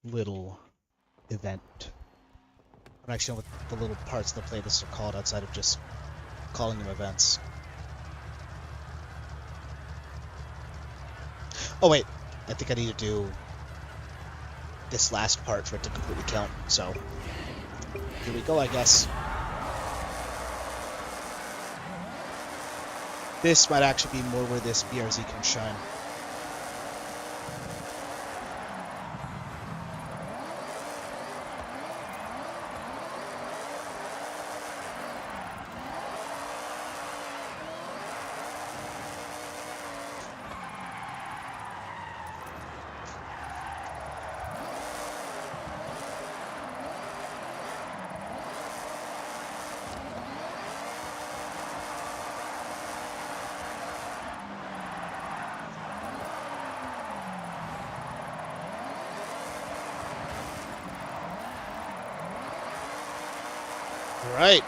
little event. I don't actually know what the little parts of the playlist are called outside of just calling them events. Oh wait, I think I need to do this last part for it to completely count, so here we go, I guess. This might actually be more where this BRZ can shine. Right.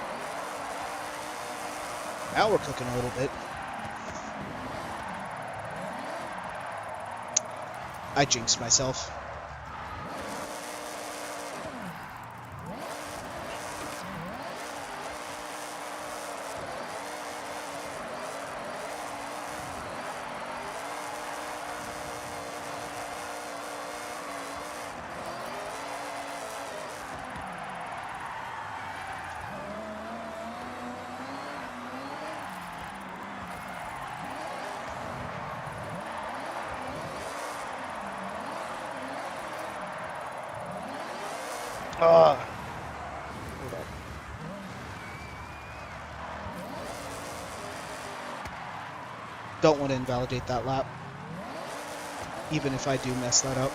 Now we're cooking a little bit. I jinxed myself. Ugh. Hold on. Don't want to invalidate that lap, even if I do mess that up.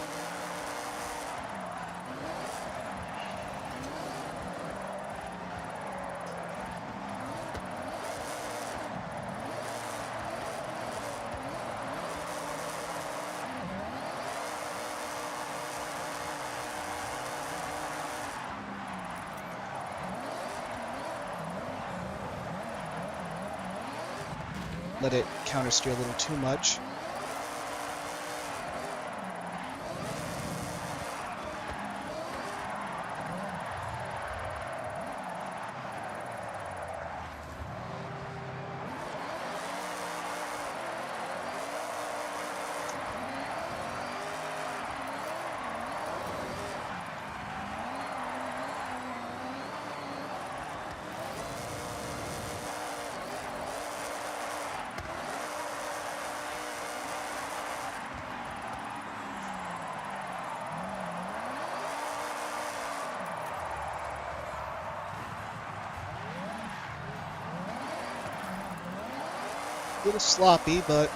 Let it counter steer a little too much. A little sloppy, but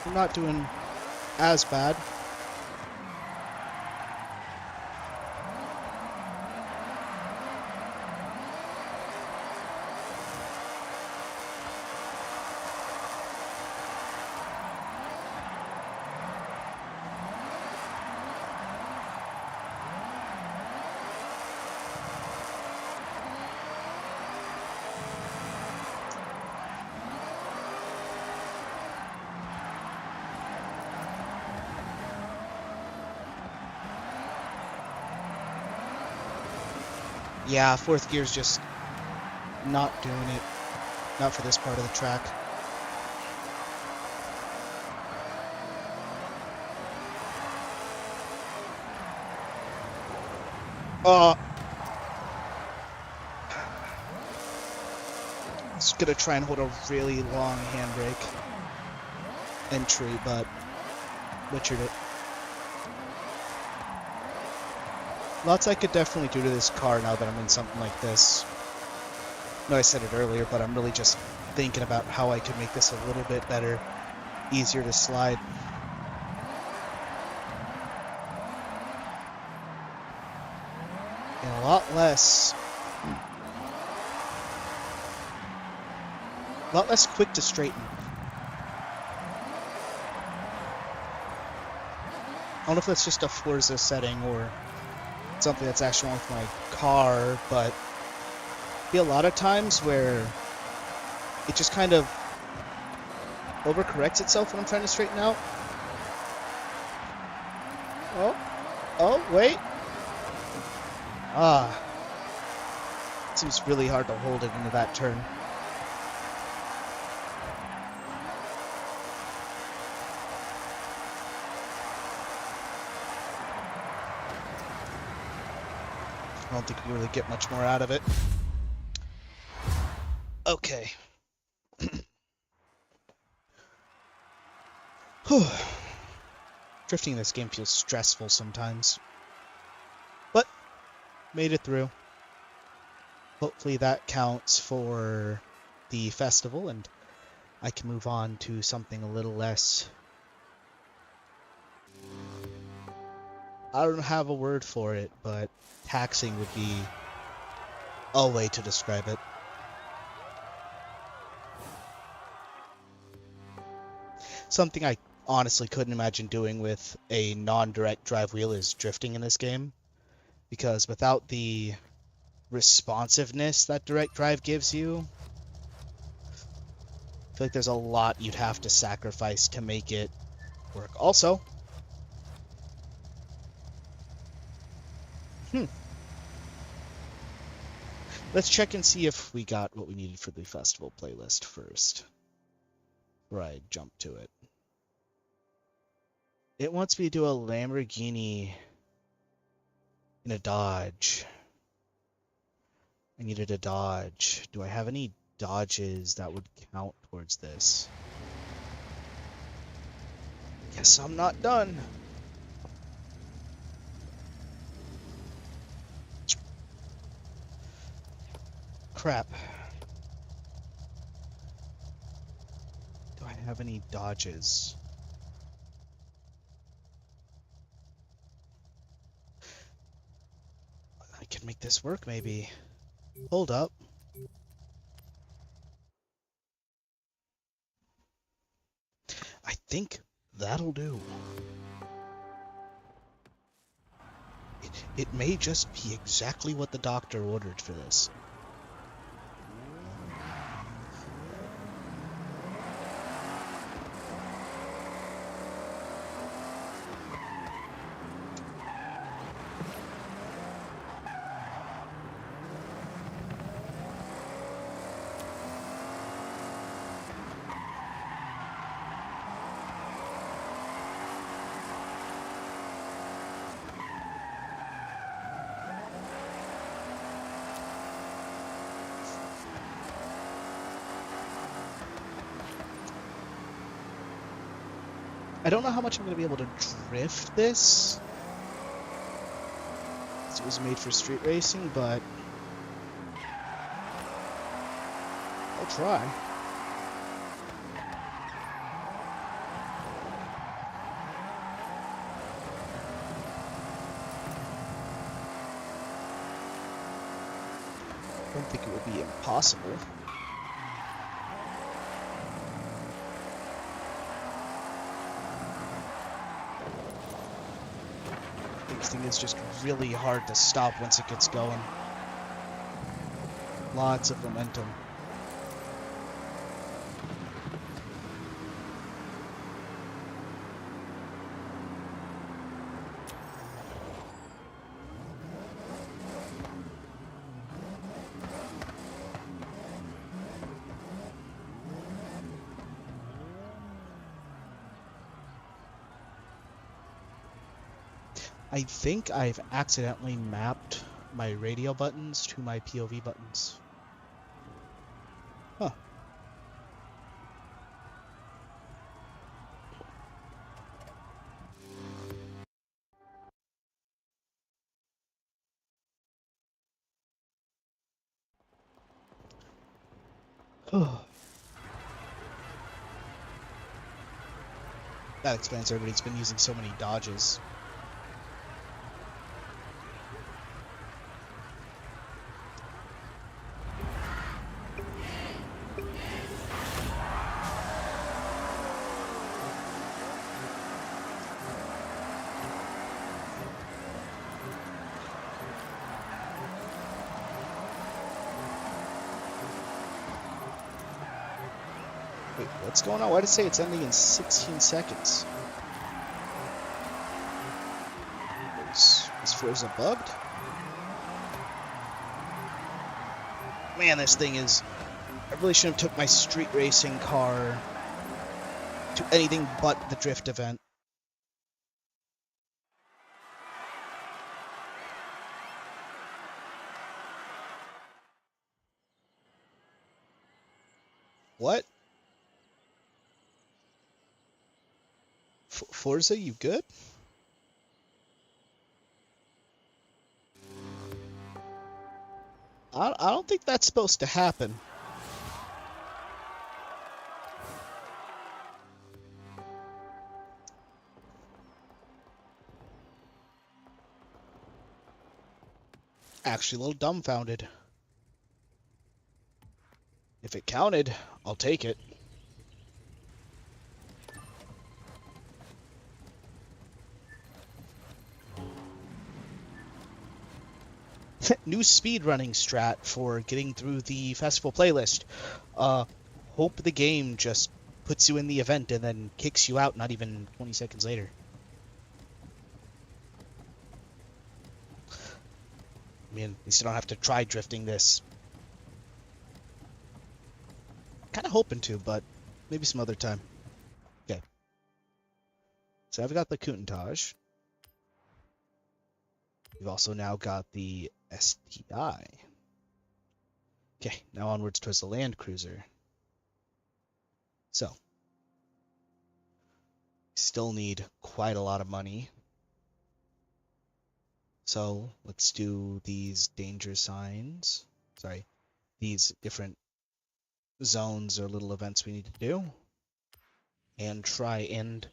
we're not doing as bad. Yeah, fourth gear's just not doing it. Not for this part of the track. I was gonna try and hold a really long handbrake entry, but butchered it. Lots I could definitely do to this car now that I'm in something like this. I know I said it earlier, but I'm really just thinking about how I could make this a little bit better, easier to slide. And a lot less quick to straighten. I don't know if that's just a Forza setting or something that's actually wrong with my car, but be a lot of times where it just kind of overcorrects itself when I'm trying to straighten out. Oh, wait. It seems really hard to hold it into that turn. I don't think we really get much more out of it. Okay. Drifting in this game feels stressful sometimes. But, made it through. Hopefully that counts for the festival, and I can move on to something a little less... I don't have a word for it, but taxing would be a way to describe it. Something I honestly couldn't imagine doing with a non-direct drive wheel is drifting in this game, because without the responsiveness that direct drive gives you. I feel like there's a lot you'd have to sacrifice to make it work. Also, let's check and see if we got what we needed for the festival playlist first. Before I jump to it. It wants me to do a Lamborghini in a Dodge. I needed a Dodge. Do I have any Dodges that would count towards this? Guess I'm not done. Crap. Do I have any Dodges? I can make this work, maybe. Hold up. I think that'll do. It may just be exactly what the doctor ordered for this. I don't know how much I'm going to be able to drift this. It was made for street racing, but I'll try. I don't think it would be impossible. This thing is just really hard to stop once it gets going. Lots of momentum. I think I've accidentally mapped my radio buttons to my POV buttons. Huh. That explains everybody's been using so many dodges. Wait, what's going on? Why did it say it's ending in 16 seconds? Is Forza bugged? Man, this thing is... I really shouldn't have took my street racing car to anything but the drift event. What? Forza, you good? I don't think that's supposed to happen. Actually, a little dumbfounded. If it counted, I'll take it. New speedrunning strat for getting through the festival playlist. Uh, hope the game just puts you in the event and then kicks you out not even 20 seconds later. I mean, at least you don't have to try drifting this. Kind of hoping to, but maybe some other time. Okay. So I've got the Countach. We've also now got the STI. Okay, now onwards towards the Land Cruiser. So, still need quite a lot of money. So, let's do these danger signs. Sorry, these different zones or little events we need to do. And try and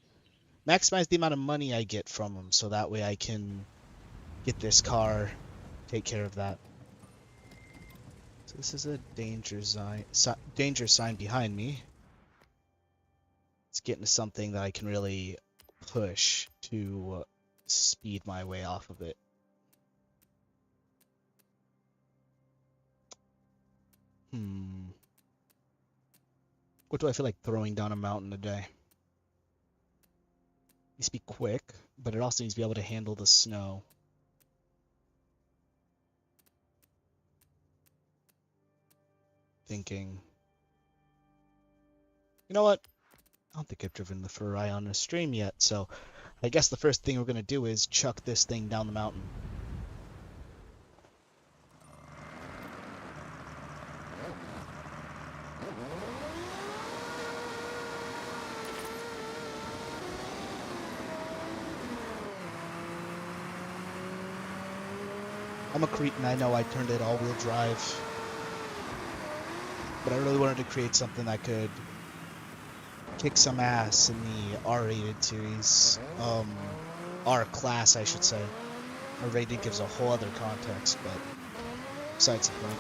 maximize the amount of money I get from them, so that way I can get this car, take care of that. So this is a danger sign behind me. Let's get into something that I can really push to speed my way off of it. What do I feel like throwing down a mountain today? It needs to be quick, but it also needs to be able to handle the snow. Thinking, you know what? I don't think I've driven the Ferrari on a stream yet, so I guess the first thing we're going to do is chuck this thing down the mountain. I'm a cretin, I know I turned it all-wheel drive, but I really wanted to create something that could kick some ass in the R-rated series, R-class, I should say. R-rated gives a whole other context, but besides the point.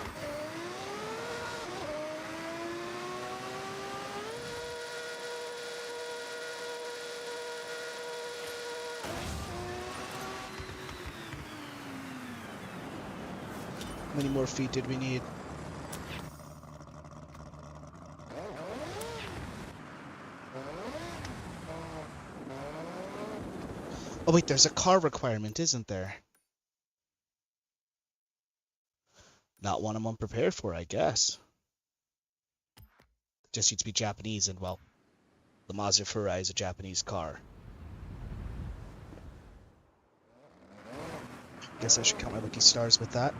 How many more feet did we need? Oh wait, there's a car requirement, isn't there? Not one I'm unprepared for, I guess. It just needs to be Japanese, and well, the Mazda Ferrari is a Japanese car. Guess I should count my lucky stars with that.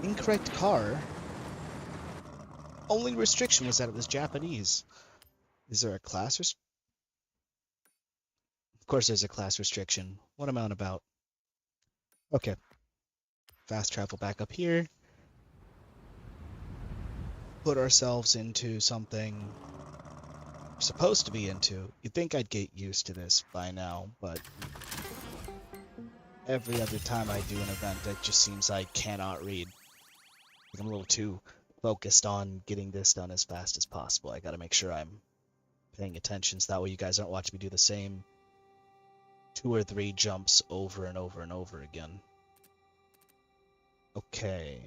Incorrect car. Only restriction was that it was Japanese. Is there a class Of course there's a class restriction. What am I on about? Okay. Fast travel back up here. Put ourselves into something we're supposed to be into. You'd think I'd get used to this by now, but every other time I do an event, it just seems I cannot read. I'm a little too focused on getting this done as fast as possible. I gotta make sure I'm paying attention so that way you guys aren't watching me do the same 2 or 3 jumps over and over and over again. Okay.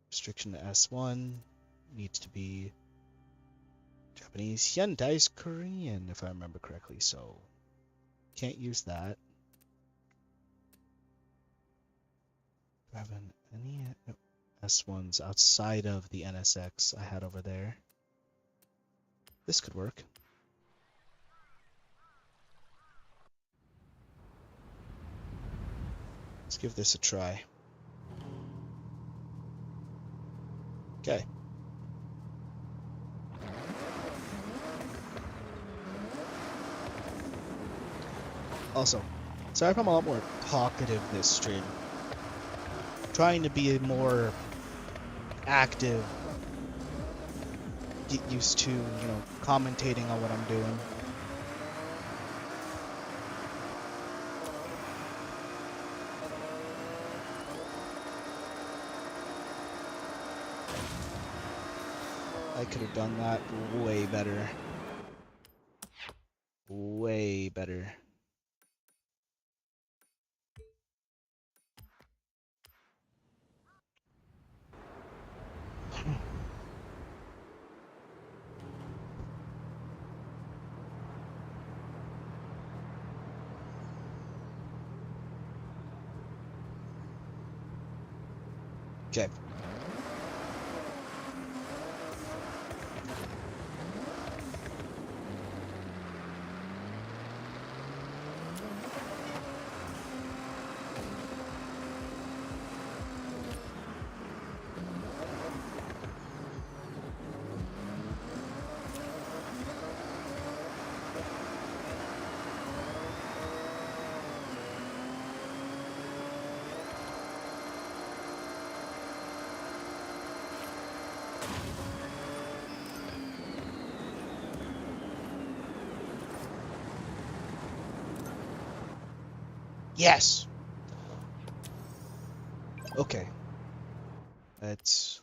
Restriction to S1 needs to be Japanese. Hyundai's Korean, if I remember correctly, so can't use that. Do I have any S1s outside of the NSX I had over there? This could work. Let's give this a try. Okay. Also, sorry if I'm a lot more talkative this stream. Trying to be more active, get used to, commentating on what I'm doing. I could have done that way better. Way better. Okay. Yes! Okay. Let's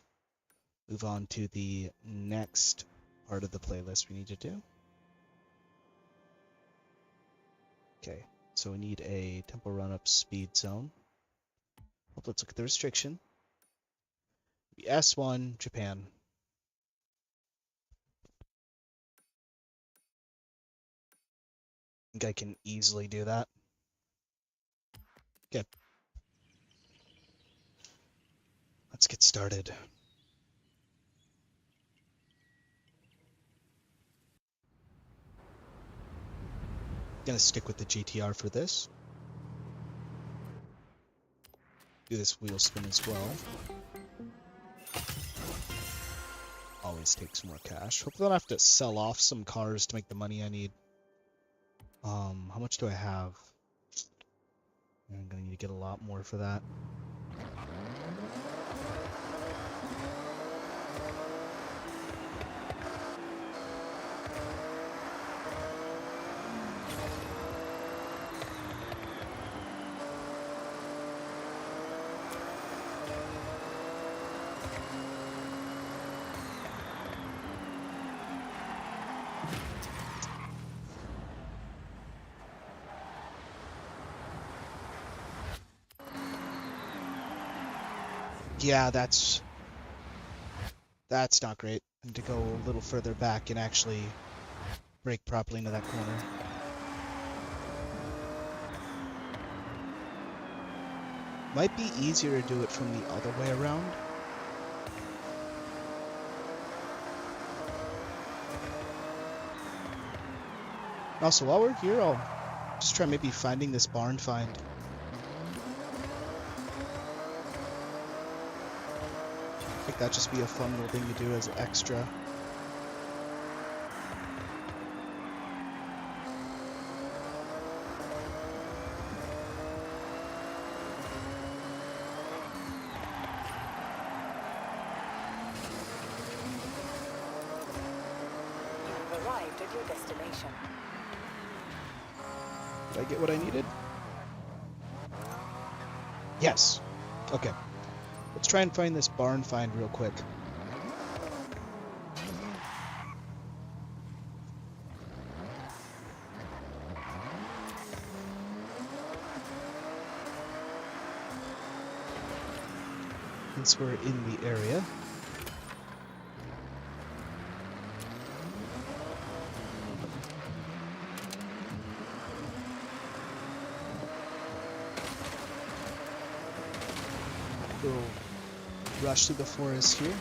move on to the next part of the playlist we need to do. Okay, so we need a tempo run-up speed zone. Let's look at the restriction. S1, Japan. I think I can easily do that. Okay. Let's get started. Gonna stick with the GTR for this. Do this wheel spin as well. Always takes more cash. Hopefully I don't have to sell off some cars to make the money I need. How much do I have? I'm gonna need to get a lot more for that. Yeah, that's not great. I need to go a little further back and actually brake properly into that corner. Might be easier to do it from the other way around. Also, while we're here, I'll just try maybe finding this barn find. I think that'd just be a fun little thing to do as an extra. You've arrived at your destination. Did I get what I needed? Yes. Okay. Let's try and find this barn find real quick. Since we're in the area. We'll rush through the forest here.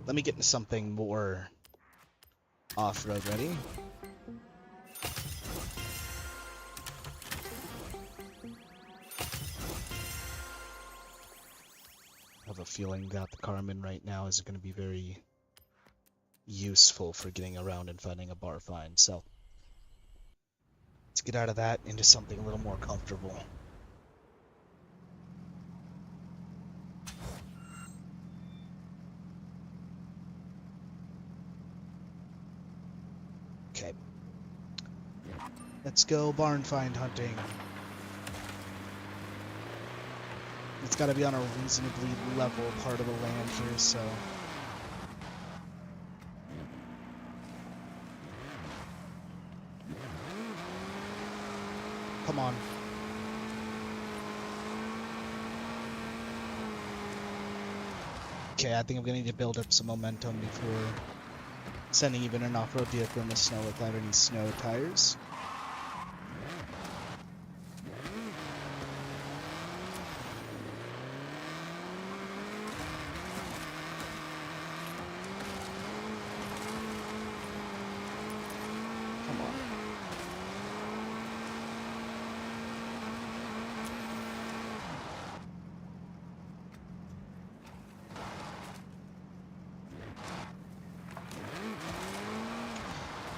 Let me get into something more off-road ready. Have a feeling that the car I'm in right now is going to be very useful for getting around and finding a bar find. So let's get out of that into something a little more comfortable. Okay. Let's go barn find hunting. It's got to be on a reasonably level part of the land here, so... Come on. Okay, I think I'm gonna need to build up some momentum before sending even an off-road vehicle in the snow without any snow tires. Come on.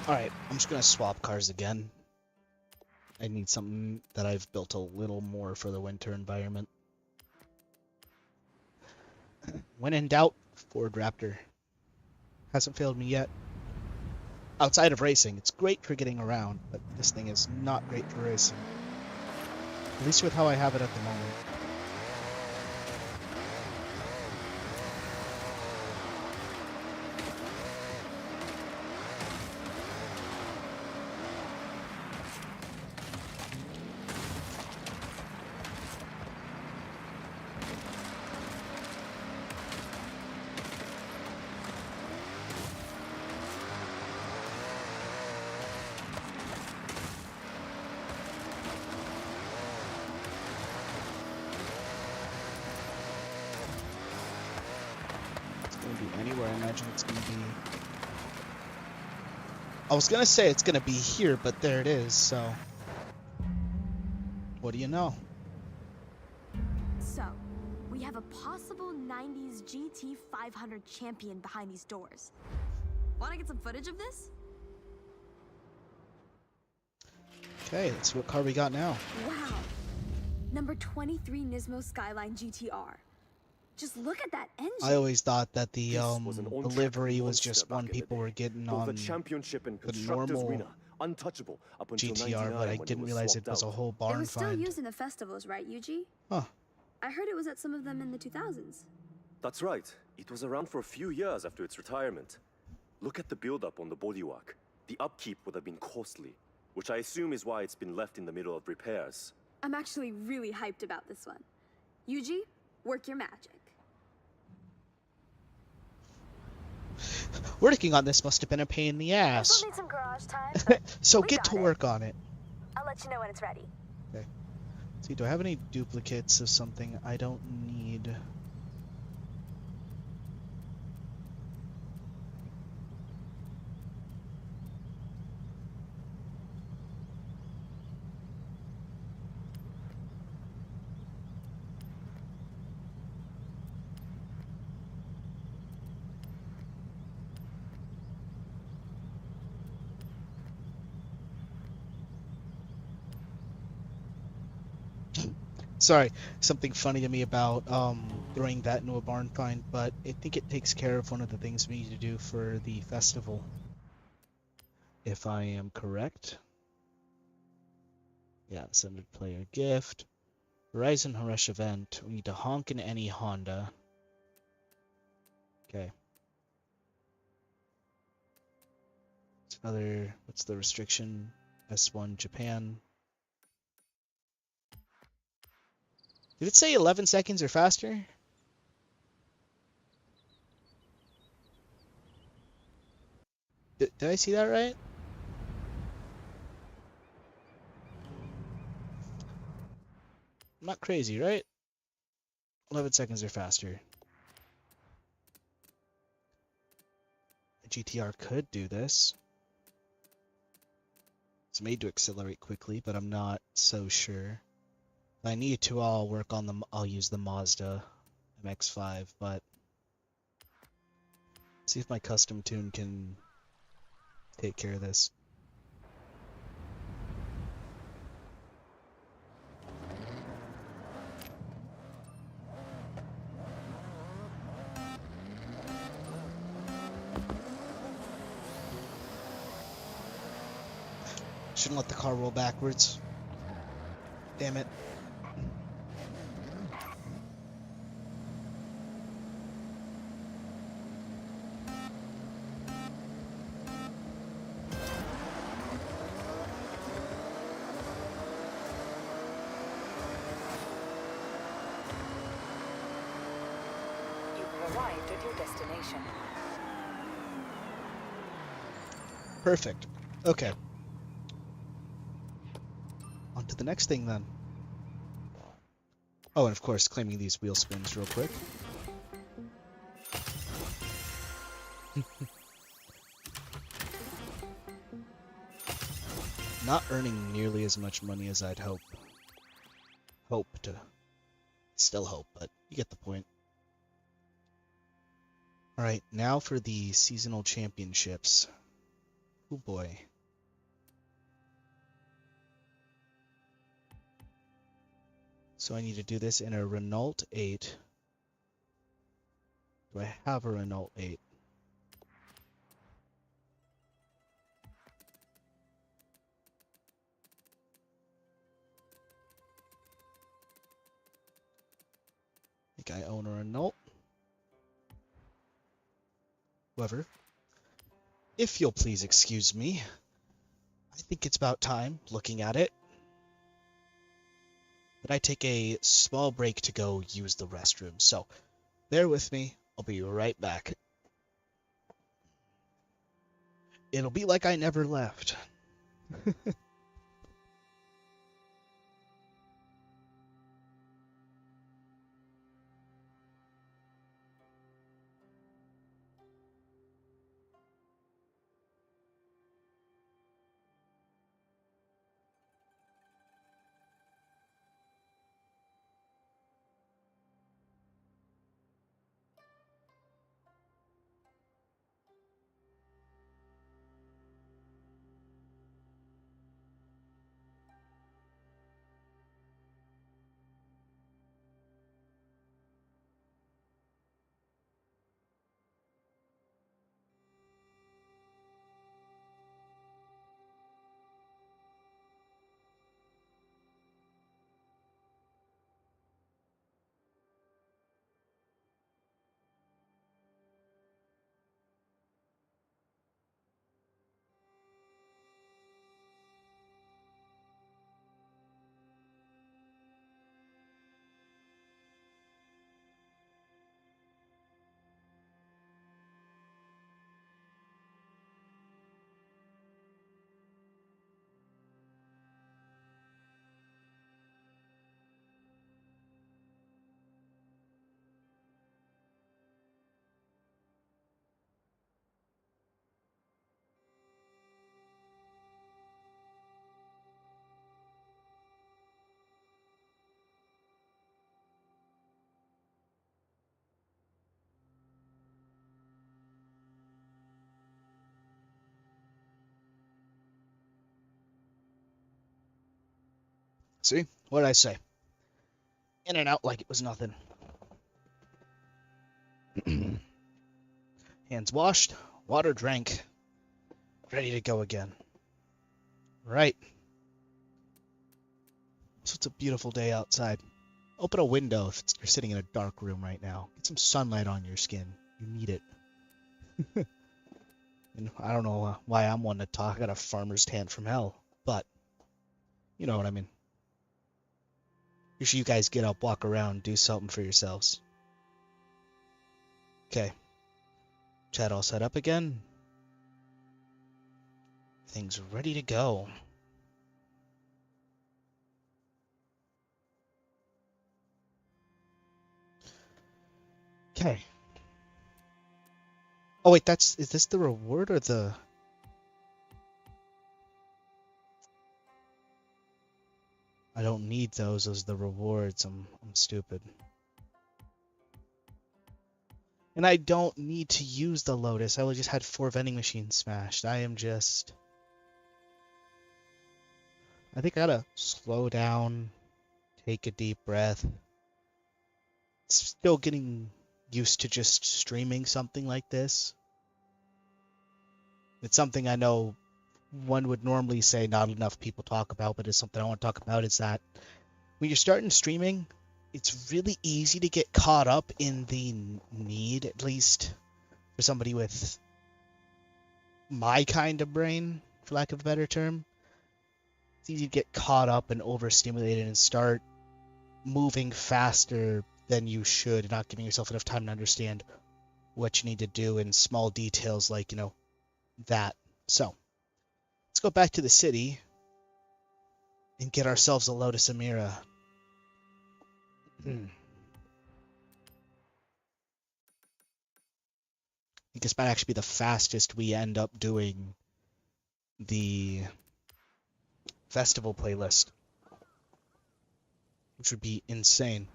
Alright, I'm just gonna swap cars again. I need something that I've built a little more for the winter environment. When in doubt, Ford Raptor. Hasn't failed me yet. Outside of racing, it's great for getting around, but this thing is not great for racing. At least with how I have it at the moment. Anywhere, I imagine it's going to be... I was going to say it's going to be here, but there it is, so... What do you know? So, we have a possible 90s GT 500 champion behind these doors. Wanna get some footage of this? Okay, let's see what car we got now. Wow! Number 23 Nismo Skyline GTR. Just look at that engine. I always thought that the was an on-track livery was monster just back one in the people day. were getting Both on the championship and the constructors normal winner, untouchable up until GTR, 99 but I when it didn't was realize it swapped was a out. whole It barn was still find. used in the festivals, right, Yuji? Huh. I heard it was at some of them in the 2000s. That's right. It was around for a few years after its retirement. Look at the build-up on the bodywork. The upkeep would have been costly, which I assume is why it's been left in the middle of repairs. I'm actually really hyped about this one. Yuji, work your magic. Working on this must have been a pain in the This ass. will need some garage time, but So we get got to it. work on it. I'll let you know when it's ready. Okay. See, do I have any duplicates of something I don't need? Sorry, something funny to me about throwing that into a barn find, but I think it takes care of one of the things we need to do for the festival. If I am correct. Yeah, send a player gift. Horizon Rush event. We need to honk in any Honda. Okay. What's the restriction? S1 Japan. Did it say 11 seconds or faster? Did I see that right? I'm not crazy, right? 11 seconds or faster. A GTR could do this. It's made to accelerate quickly, but I'm not so sure. If I need to, I'll work on them. I'll use the Mazda MX-5, but see if my custom tune can take care of this. Shouldn't let the car roll backwards. Damn it. You've arrived at your destination. Perfect. Okay. On to the next thing then. Oh, and of course, claiming these wheel spins real quick. Not earning nearly as much money as I'd hope. Still hope, but you get the point. Alright, now for the seasonal championships. Oh boy. So I need to do this in a Renault 8. Do I have a Renault 8? I think I own a Renault. However, if you'll please excuse me, I think it's about time, looking at it, that I take a small break to go use the restroom. So, bear with me. I'll be right back. It'll be like I never left. See? What did I say? In and out like it was nothing. Hands washed, water drank, ready to go again. Right. So it's a beautiful day outside. Open a window if you're sitting in a dark room right now. Get some sunlight on your skin. You need it. And I don't know why I'm one to talk. I got a farmer's tan from hell, but you know what I mean. Usually you guys get up, walk around, do something for yourselves. Okay. Chat all set up again. Things ready to go. Okay. Oh wait, is this the reward or the... I don't need those as the rewards. I'm stupid. And I don't need to use the Lotus. I just had 4 vending machines smashed. I think I gotta slow down, take a deep breath. Still getting used to just streaming something like this. It's something I know one would normally say not enough people talk about, but it's something I want to talk about, is that when you're starting streaming, it's really easy to get caught up in the need, at least for somebody with my kind of brain, for lack of a better term. It's easy to get caught up and overstimulated and start moving faster than you should, and not giving yourself enough time to understand what you need to do in small details like, that. So, let's go back to the city and get ourselves a Lotus Amira. I think this might actually be the fastest we end up doing the festival playlist, which would be insane.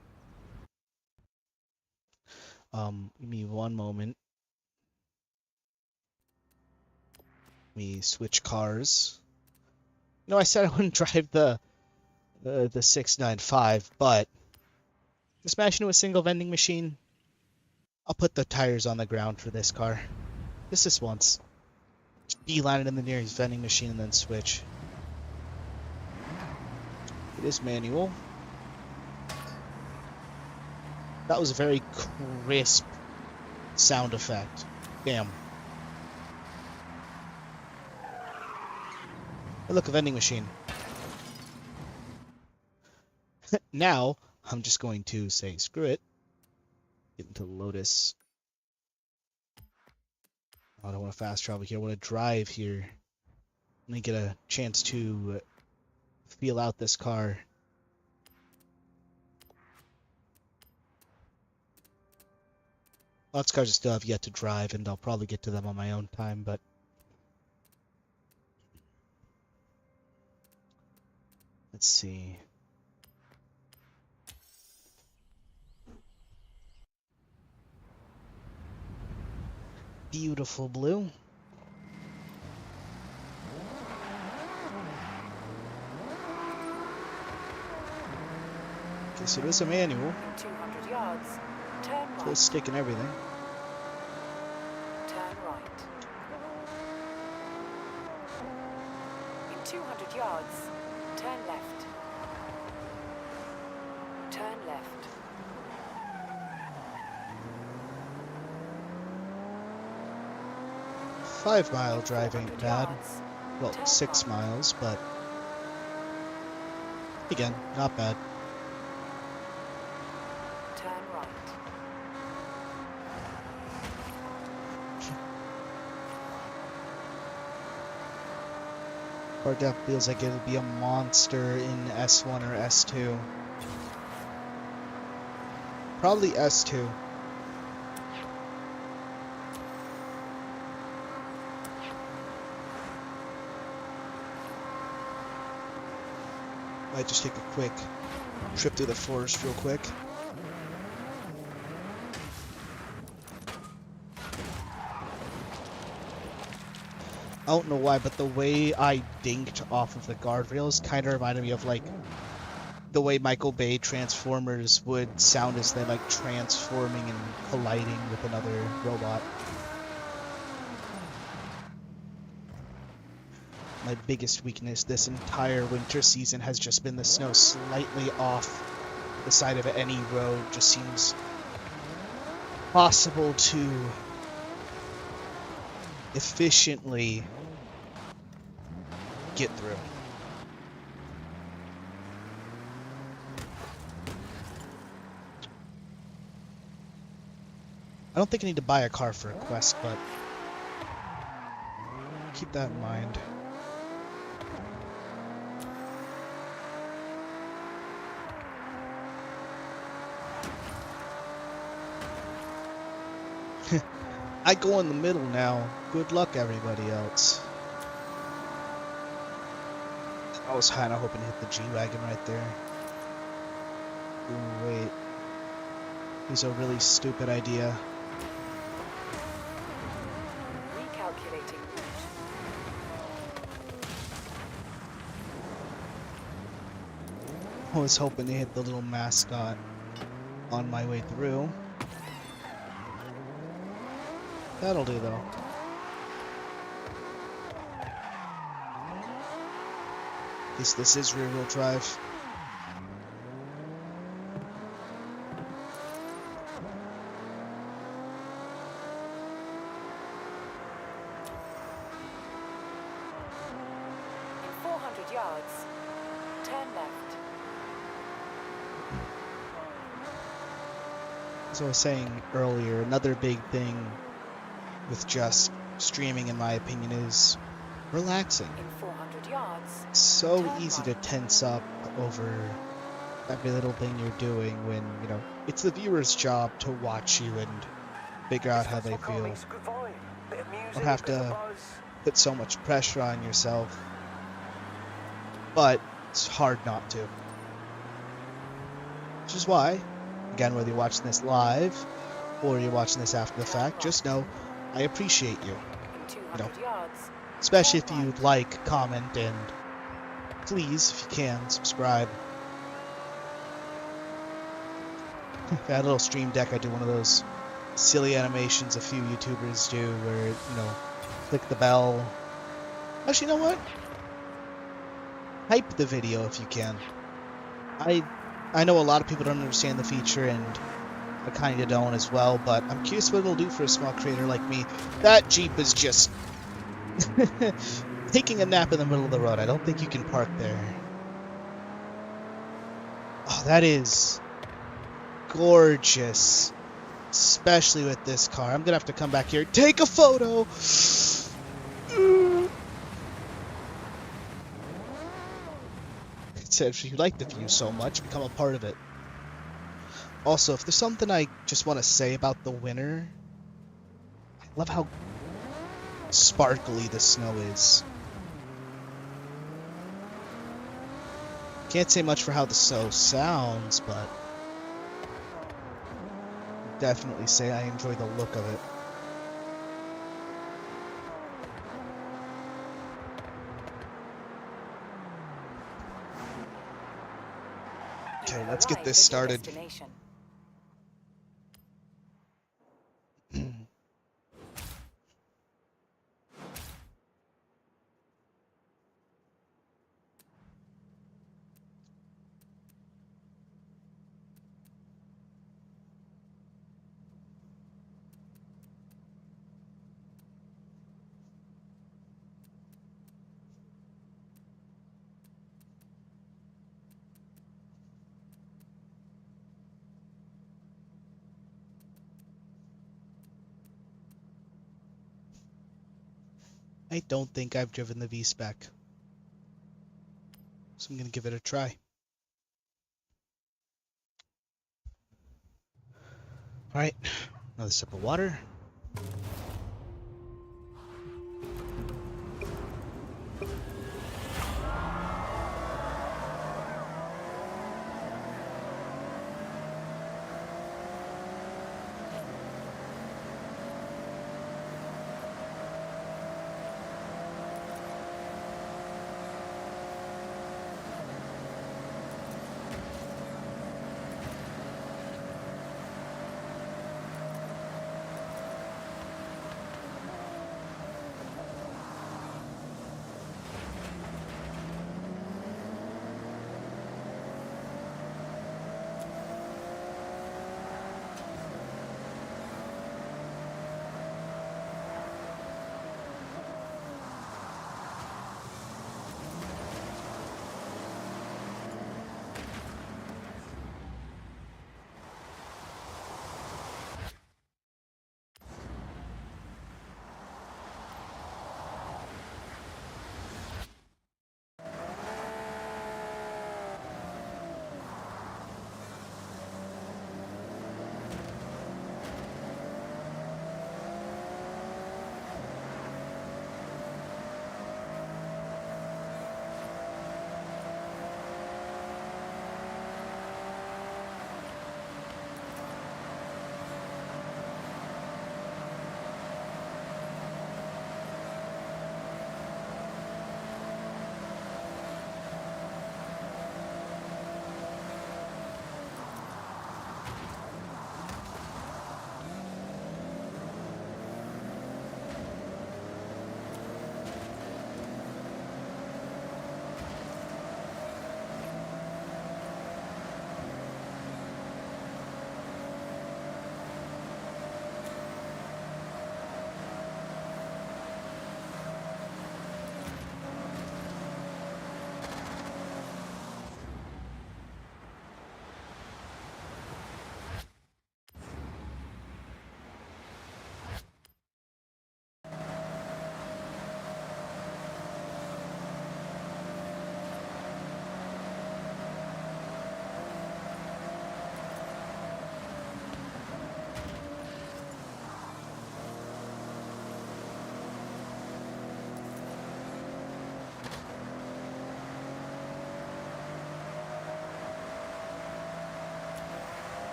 Give me one moment. Let me switch cars. I said I wouldn't drive the 695, but just smash into a single vending machine. I'll put the tires on the ground for this car. Just this once. Just beeline it in the nearest vending machine and then switch. It is manual. That was a very crisp sound effect. Damn. Hey, look, a vending machine. Now, I'm just going to say screw it. Get into Lotus. I don't want to fast travel here. I want to drive here. Let me get a chance to feel out this car. Lots of cars I still have yet to drive, and I'll probably get to them on my own time, but let's see. Beautiful blue. Okay, so it is a manual. In 200 yards, turn Full right. stick and everything. Turn right. In 200 yards, turn left. Turn left. 5 mile drive ain't 400 bad. yards, Well, turn 6 right. miles, but again, not bad. Turn right. Car depth feels like it'll be a monster in S1 or S2. Probably S2. Might just take a quick trip through the forest real quick. I don't know why, but the way I dinked off of the guardrails kind of reminded me of like the way Michael Bay Transformers would sound as they like transforming and colliding with another robot. My biggest weakness this entire winter season has just been the snow slightly off the side of any road. Just seems possible to efficiently get through. I don't think I need to buy a car for a quest, but keep that in mind. I go in the middle now. Good luck, everybody else. I was kind of hoping to hit the G-Wagon right there. Ooh, wait. Here's a really stupid idea. Activating route. I was hoping to hit the little mascot on my way through. That'll do, though. At least this is rear-wheel drive. In 400 yards, turn left. As I was saying earlier, another big thing with just streaming, in my opinion, is relaxing. In 400 yards, It's so turn easy to right. tense up over every little thing you're doing when, you know, it's the viewer's job to watch you and figure out how they feel. Don't have to put so much pressure on yourself, but it's hard not to. Which is why, again, whether you're watching this live or you're watching this after the fact, just know I appreciate you. In 200 yards, Especially if turn you right. like, comment, and please, if you can, subscribe. If I had a little stream deck, I do one of those silly animations a few YouTubers do where, you know, click the bell. Actually, you know what? Hype the video if you can. I know a lot of people don't understand the feature, and I kind of don't as well, but I'm curious what it'll do for a small creator like me. That Jeep is just taking a nap in the middle of the road. I don't think you can park there. Oh, that is gorgeous. Especially with this car. I'm gonna have to come back here. Take a photo! It said if you like the view so much, become a part of it. Also, if there's something I just want to say about the winter, I love how sparkly the snow is. Can't say much for how the snow sounds, but definitely say I enjoy the look of it. Okay, let's get this started. Destination. I don't think I've driven the V-Spec, so I'm gonna give it a try. Alright, another sip of water.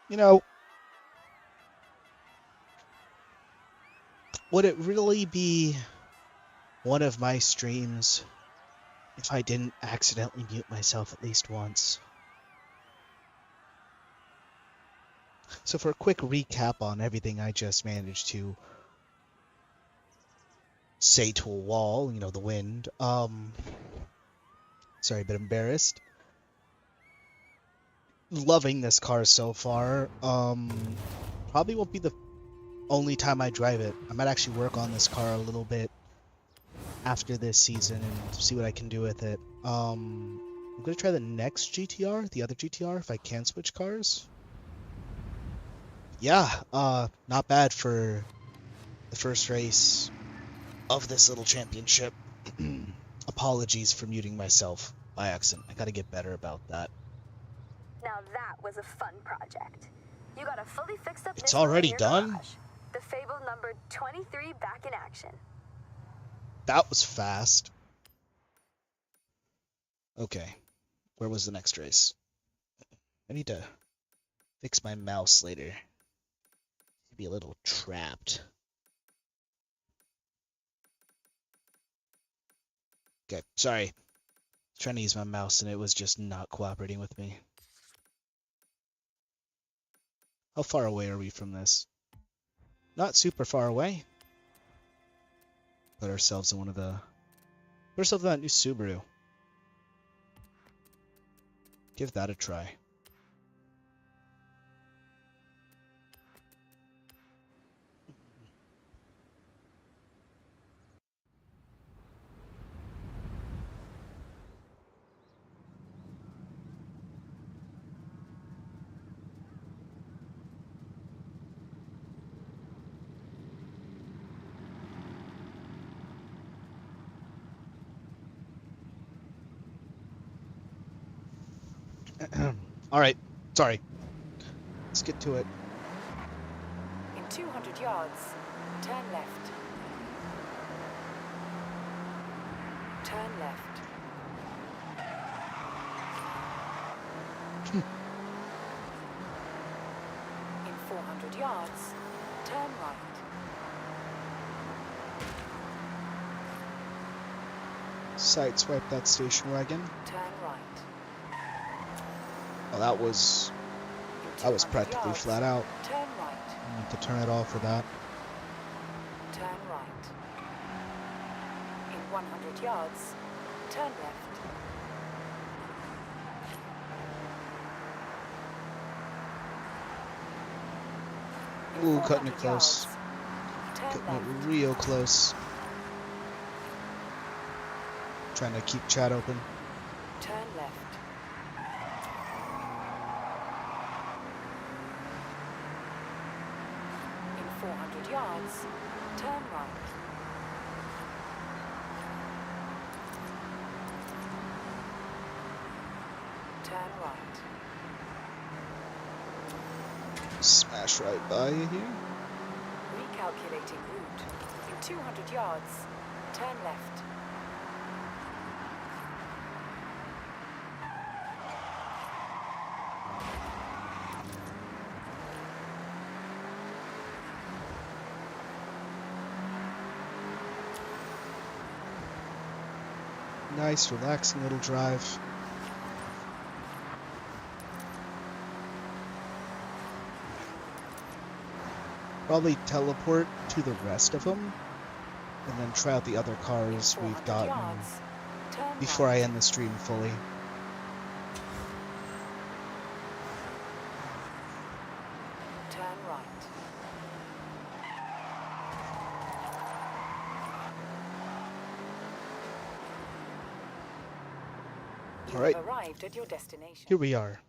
You know, would it really be one of my streams if I didn't accidentally mute myself at least once? So for a quick recap on everything I just managed to say to a wall, you know, the wind, sorry, a bit embarrassed. Loving this car so far. Probably won't be the only time I drive it. I might actually work on this car a little bit after this season and see what I can do with it. I'm gonna try the next GTR, the other GTR, if I can switch cars. Yeah, not bad for the first race of this little championship. Apologies for muting myself by accident. I gotta get better about that. Now that was a fun project. You got a fully fixed up It's Nismo in already your done? garage. The fabled number 23 back in action. That was fast. Okay, where was the next race? I need to fix my mouse later. Be a little trapped. Okay, sorry. Trying to use my mouse and it was just not cooperating with me. How far away are we from this? Not super far away. Put ourselves in one of the... Put ourselves in that new Subaru. Give that a try. Alright, sorry. Let's get to it. In 200 yards, turn left. Turn left. In 400 yards, turn right. Sideswipe that station wagon. Turn right. Oh, that was In practically 200 yards, flat out. Turn right. I need to turn it off for that. Turn right. In 100 yards, turn left. In Ooh, cutting it 400 close. yards, turn Cutting left. it real close. Trying to keep chat open. Turn left. In 400 yards, turn right. Turn right. Smash right by you here. Recalculating route. In 200 yards, turn left. Nice, relaxing little drive. Probably teleport to the rest of them, and then try out the other cars we've 400 gotten yards, turn before right. I end the stream fully. Turn right. You All right. have arrived at your destination. Here we are.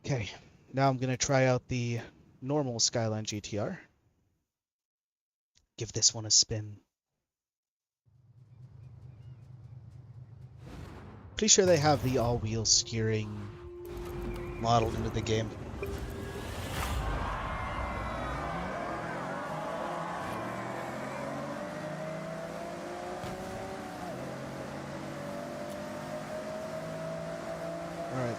Okay, now I'm going to try out the normal Skyline GTR. Give this one a spin. Pretty sure they have the all-wheel steering modeled into the game. Alright.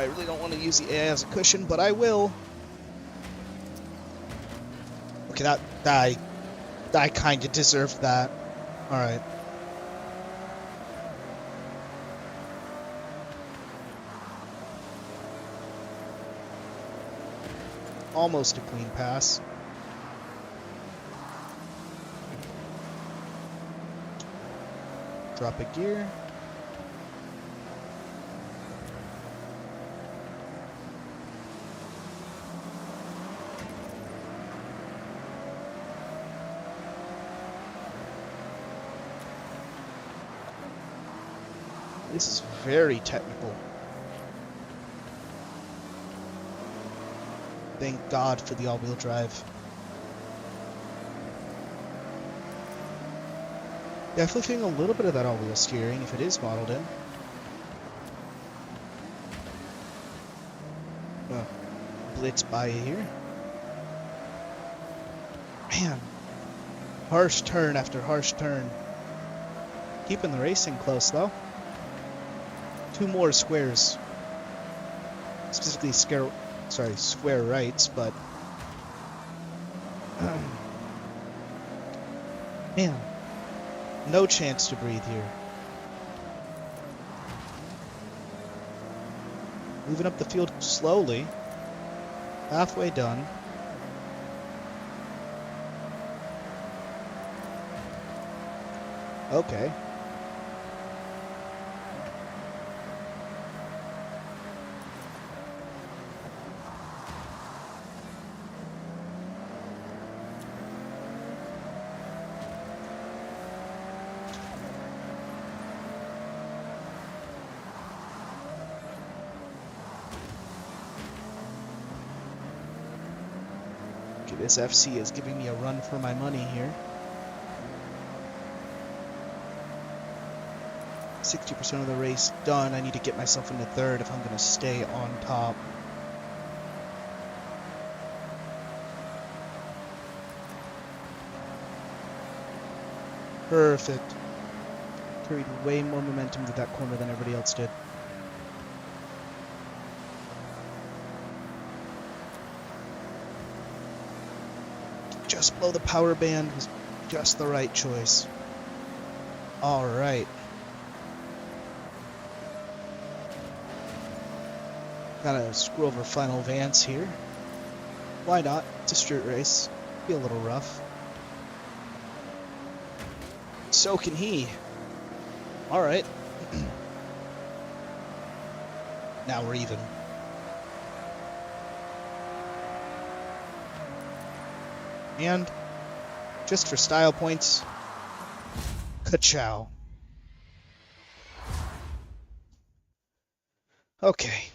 I really don't want to use the AI as a cushion, but I will. Okay, I kind of deserved that. All right. Almost a clean pass. Drop a gear. This is very technical. Thank God for the all-wheel drive. Definitely feeling a little bit of that all-wheel steering if it is modeled in. Blitz by here. Man, harsh turn after harsh turn. Keeping the racing close though. 2 more squares. Specifically square rights, but man, no chance to breathe here. Moving up the field slowly. Halfway done. Okay. Okay, this FC is giving me a run for my money here. 60% of the race done. I need to get myself into third if I'm going to stay on top. Perfect. Carried way more momentum to that corner than everybody else did. Just below the power band was just the right choice. All right. Gotta screw over final Vance here. Why not? It's a street race. Be a little rough. So can he. All right. Now we're even. And just for style points, ka-chow. Okay.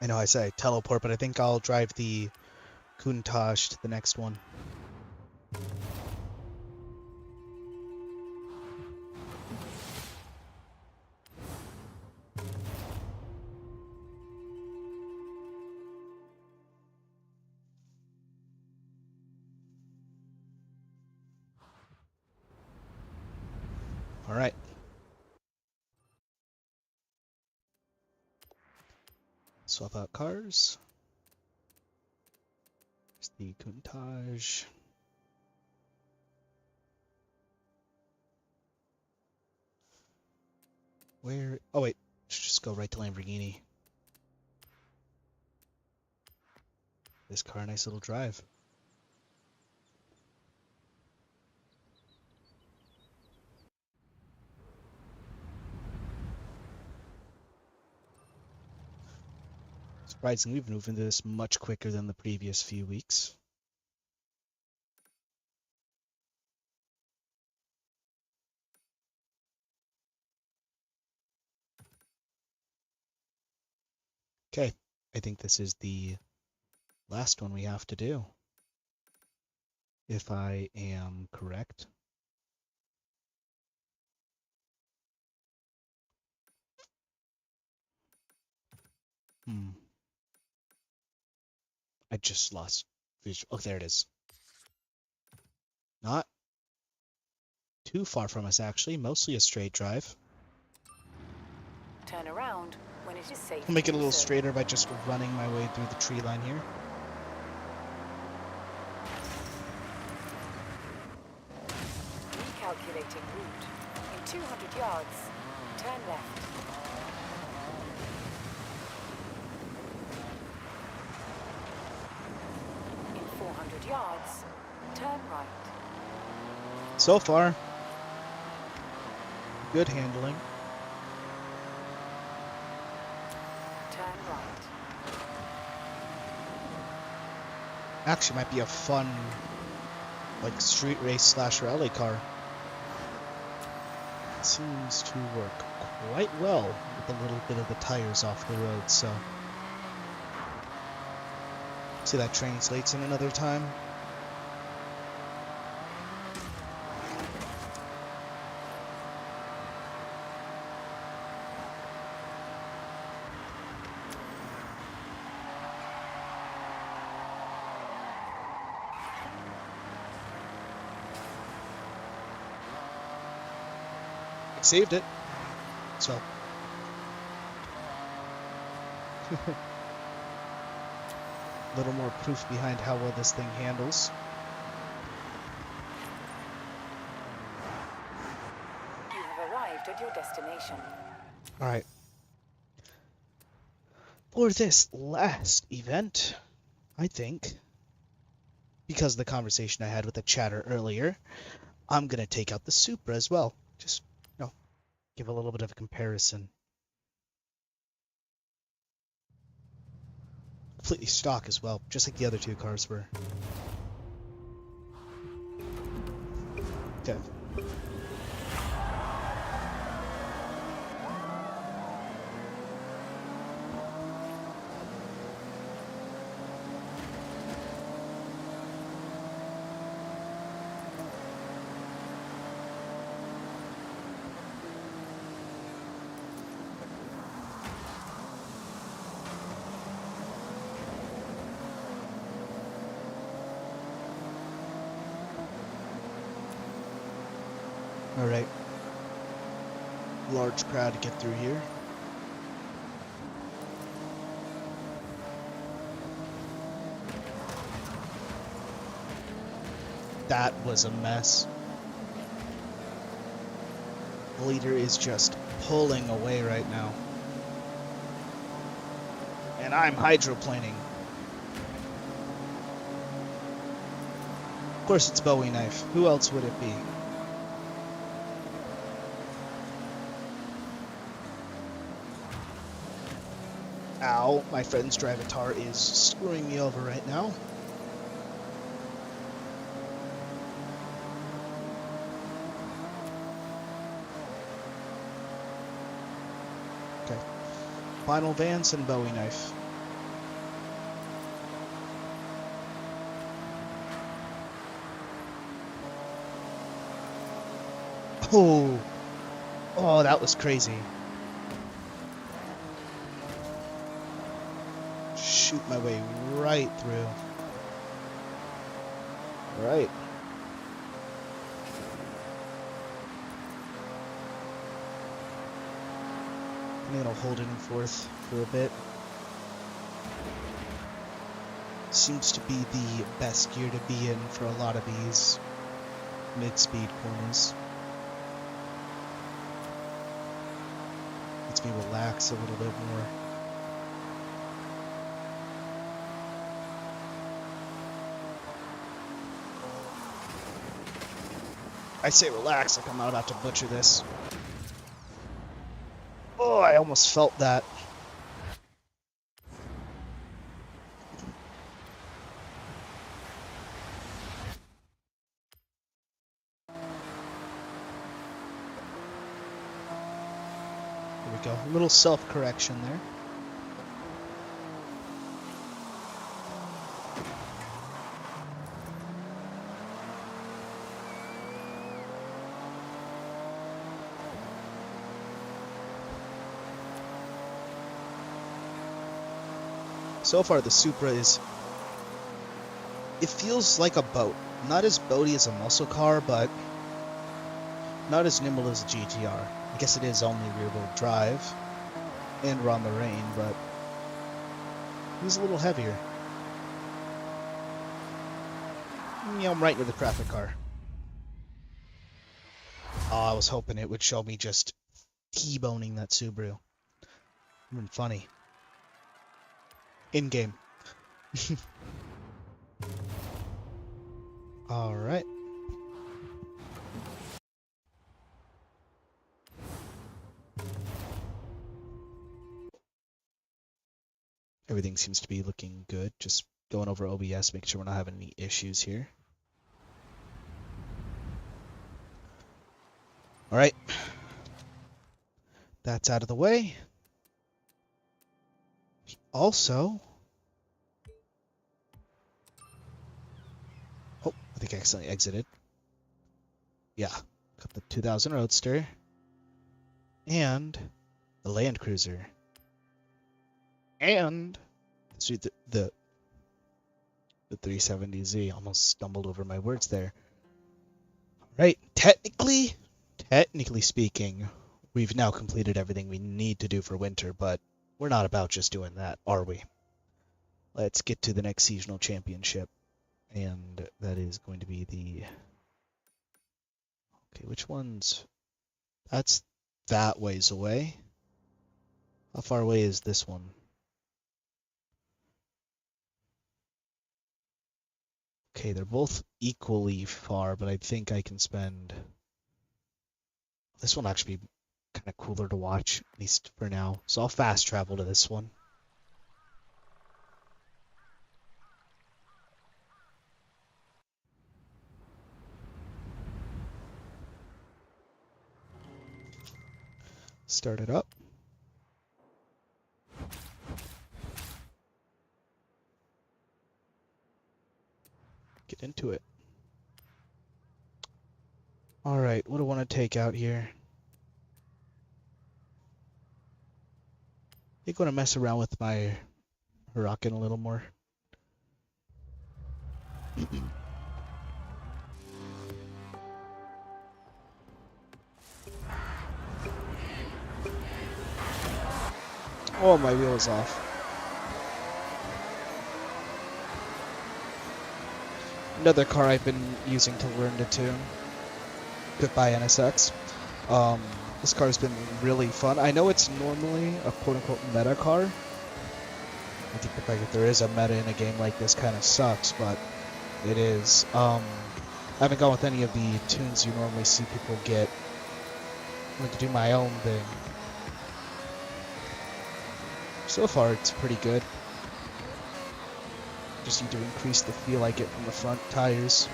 I know I say teleport, but I think I'll drive the Countach to the next one. All right. Swap out cars. There's the Countach. Where? Oh wait, should just go right to Lamborghini. This car, nice little drive. Surprisingly, we've moved into this much quicker than the previous few weeks. Okay, I think this is the last one we have to do. If I am correct. I just lost visual. Oh, there it is. Not too far from us, actually. Mostly a straight drive. Turn around when it is safe I'll make to it a do little so. straighter by just running my way through the tree line here. Recalculating route. In 200 yards, turn left. In 400 yards, turn right. So far, good handling. Turn right. Actually, might be a fun, like, street race slash rally car. It seems to work quite well with a little bit of the tires off the road, so. See, that translates in another time. I saved it, so. A little more proof behind how well this thing handles. You have arrived at your destination. Alright. For this last event, I think, because of the conversation I had with the chatter earlier, I'm going to take out the Supra as well. Just, give a little bit of a comparison. Completely stock as well, just like the other two cars were. Okay. Alright. Large crowd to get through here. That was a mess. The leader is just pulling away right now. And I'm hydroplaning. Of course it's Bowie Knife. Who else would it be? Ow, my friend's Drivatar is screwing me over right now. Okay. Final Vance and Bowie Knife. Oh! Oh, that was crazy. Shoot my way right through. Right. I think I'll hold it in fourth for a bit. Seems to be the best gear to be in for a lot of these mid-speed corners. Lets me relax a little bit more. I say relax like I'm not about to butcher this. Oh, I almost felt that. There we go. A little self-correction there. So far, the Supra is... It feels like a boat. Not as boaty as a muscle car, but not as nimble as a GTR. I guess it is only rear-wheel drive, and we're on the rain, but he's a little heavier. I'm right into the traffic car. Oh, I was hoping it would show me just T-boning that Subaru. Been funny. In-game. All right. Everything seems to be looking good. Just going over OBS, making sure we're not having any issues here. All right. That's out of the way. Also, oh, I think I accidentally exited. Yeah, got the 2000 Roadster and the Land Cruiser and the 370Z. Almost stumbled over my words there. Right, technically speaking, we've now completed everything we need to do for winter, but we're not about just doing that, are we? Let's get to the next seasonal championship, and that is going to be the... Okay, which one's... That's that ways away. How far away is this one? Okay, they're both equally far, but I think I can spend... This one actually be kind of cooler to watch, at least for now. So I'll fast travel to this one. Start it up. Get into it. All right, what do I want to take out here? I think I want to mess around with my Huracan a little more. Oh, my wheel is off. Another car I've been using to learn to tune. Goodbye NSX. This car's been really fun. I know it's normally a quote-unquote meta car. I think the fact that there is a meta in a game like this kind of sucks, but it is. I haven't gone with any of the tunes you normally see people get. I'm going to do my own thing. So far, it's pretty good. Just need to increase the feel I get from the front tires.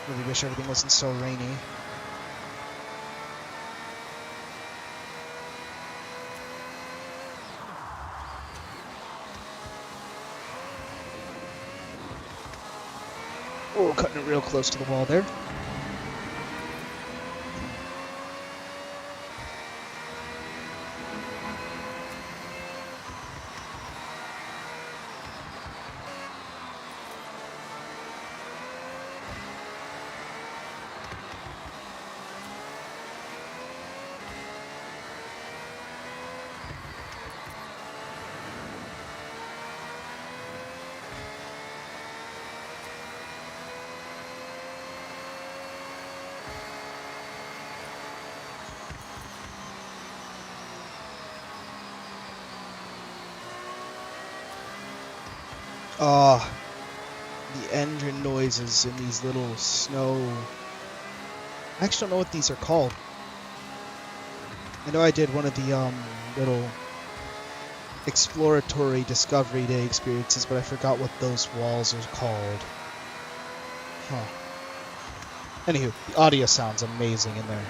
Really wish everything wasn't so rainy. Oh, cutting it real close to the wall there. Ah, the engine noises in these little snow... I actually don't know what these are called. I know I did one of the little exploratory Discovery Day experiences, but I forgot what those walls are called. Huh. Anywho, the audio sounds amazing in there.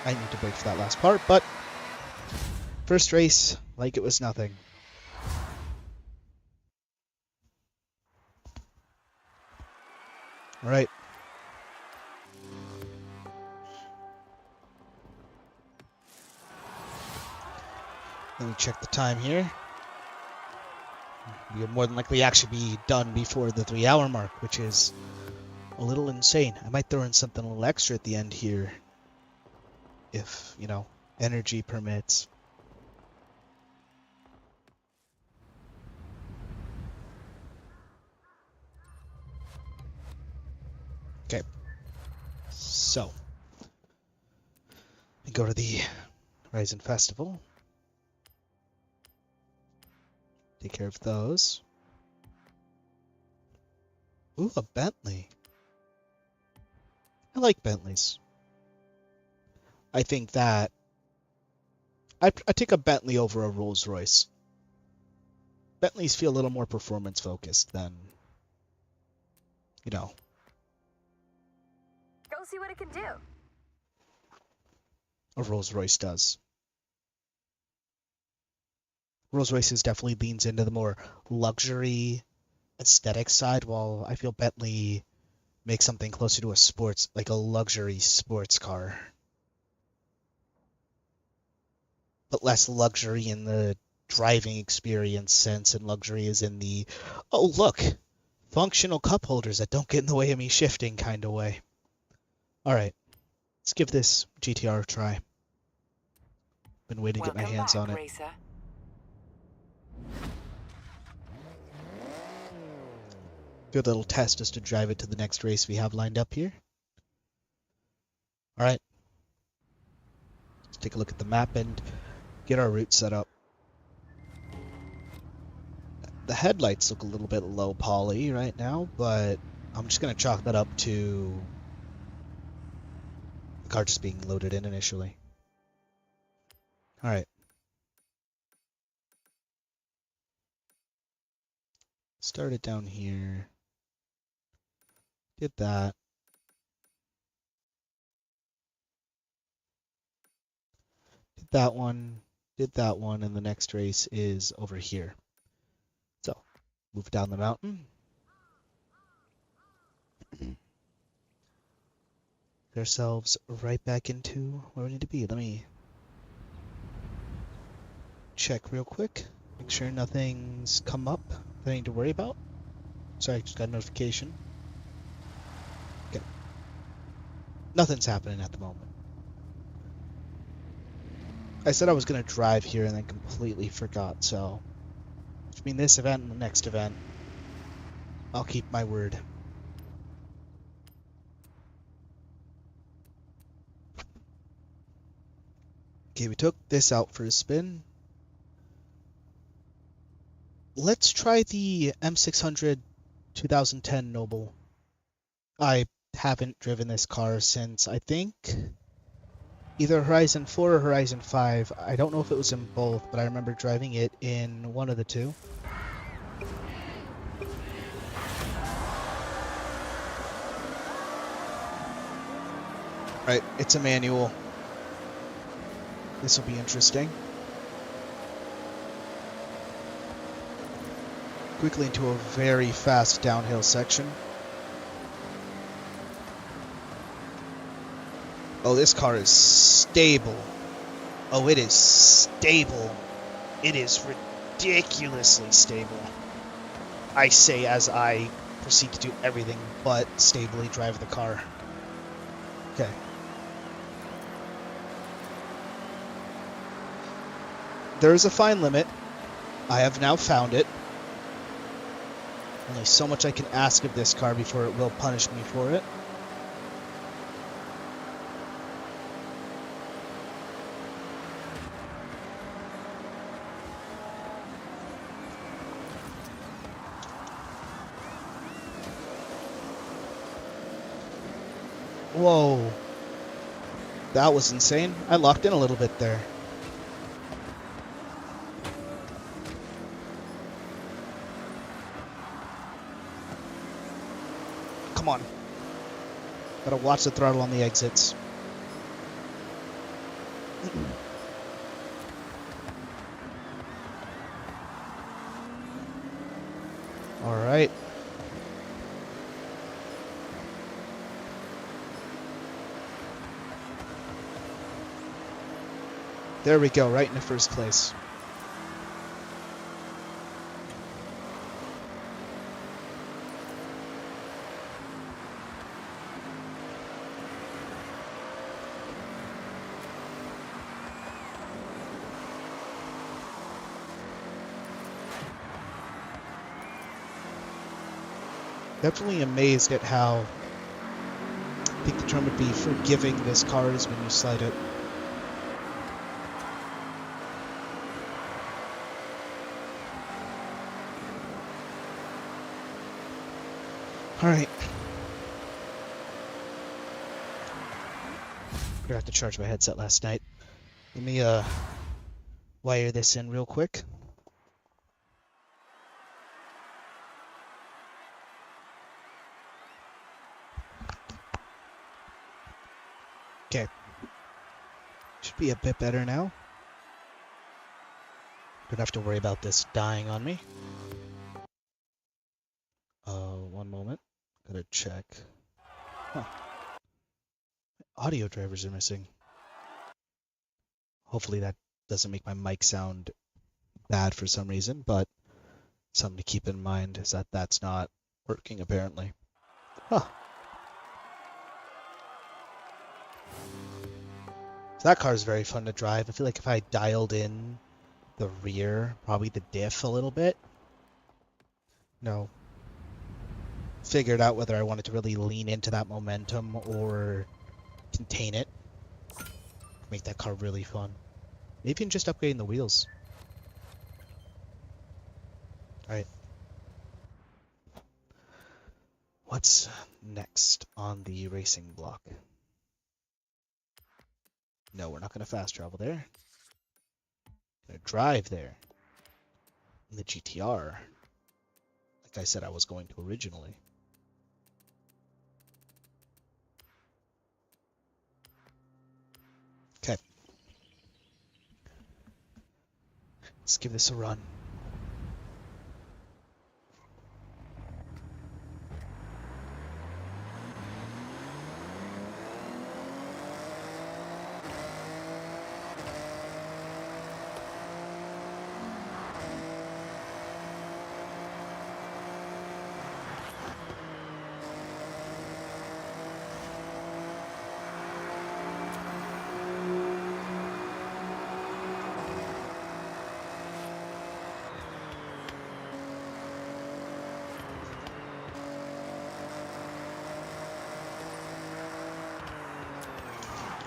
I need to break for that last part, but first race, like it was nothing. All right. Let me check the time here. We'll more than likely actually be done before the 3-hour mark, which is a little insane. I might throw in something a little extra at the end here, if, energy permits. Okay. So, we go to the Horizon Festival. Take care of those. Ooh, a Bentley. I like Bentleys. I think that I take a Bentley over a Rolls Royce. Bentleys feel a little more performance focused than, Go see what it can do. a Rolls Royce does. Rolls Royce definitely leans into the more luxury aesthetic side, while I feel Bentley makes something closer to a sports, like a luxury sports car. But less luxury in the driving experience sense, and luxury is in the, oh look, functional cup holders that don't get in the way of me shifting kind of way. Alright, let's give this GTR a try. Been waiting to get my hands on it. Racer. Do a little test just to drive it to the next race we have lined up here. Alright. Let's take a look at the map and get our route set up. The headlights look a little bit low poly right now, but I'm just going to chalk that up to the car just being loaded in initially. Alright. Start it down here. Did that. Did that one. Did that one, and the next race is over here. So, move down the mountain. Get ourselves right back into where we need to be. Let me check real quick. Make sure nothing's come up that I need to worry about. Sorry, I just got a notification. Okay. Nothing's happening at the moment. I said I was going to drive here and then completely forgot, so between this event and the next event, I'll keep my word. Okay, we took this out for a spin. Let's try the M600 2010 Noble. I haven't driven this car since, I think, either Horizon 4 or Horizon 5. I don't know if it was in both, but I remember driving it in one of the two. Right, it's a manual. This will be interesting. Quickly into a very fast downhill section. Oh, this car is stable. Oh, it is stable. It is ridiculously stable. I say as I proceed to do everything but stably drive the car. Okay. There is a fine limit. I have now found it. Only so much I can ask of this car before it will punish me for it. Whoa. That was insane. I locked in a little bit there. Come on. Gotta watch the throttle on the exits. All right. There we go, right into first place. Definitely amazed at how big the term would be forgiving this car is when you slide it. Alright. Forgot to charge my headset last night. Let me wire this in real quick. Okay. Should be a bit better now. Don't have to worry about this dying on me. One moment. Gotta check. Huh. Audio drivers are missing. Hopefully that doesn't make my mic sound bad for some reason, but something to keep in mind is that that's not working apparently. Huh. So that car is very fun to drive. I feel like if I dialed in the rear, probably the diff a little bit, no, figured out whether I wanted to really lean into that momentum or contain it, make that car really fun. Maybe even just upgrading the wheels. Alright. What's next on the racing block? No, we're not going to fast travel there. Going to drive there. In the GTR. Like I said I was going to originally. Okay. Let's give this a run.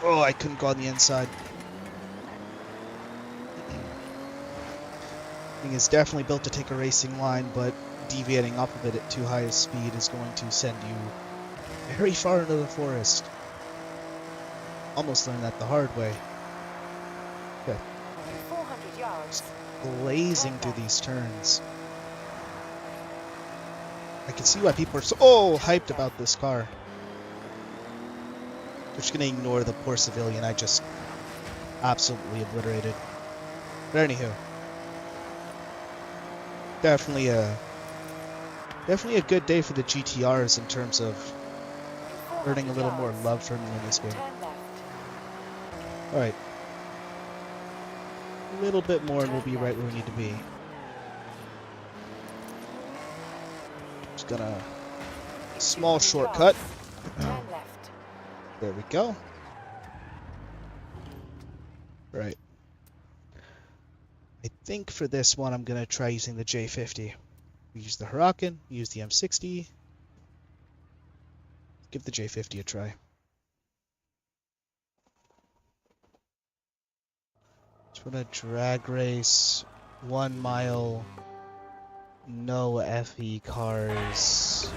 Oh, I couldn't go on the inside. Thing is definitely built to take a racing line, but deviating off of it at too high a speed is going to send you very far into the forest. Almost learned that the hard way. Okay. 400 yards. Blazing through these turns. I can see why people are so hyped about this car. We're just gonna ignore the poor civilian I just absolutely obliterated. But anywho, definitely a good day for the GTRs in terms of earning a little more love from me in this game. All right, a little bit more and we'll be right where we need to be. Just gonna small shortcut. There we go. Right. I think for this one I'm gonna try using the J50. We use the Huracan, use the M60. Give the J50 a try. Just want to drag race 1 mile, no FE cars.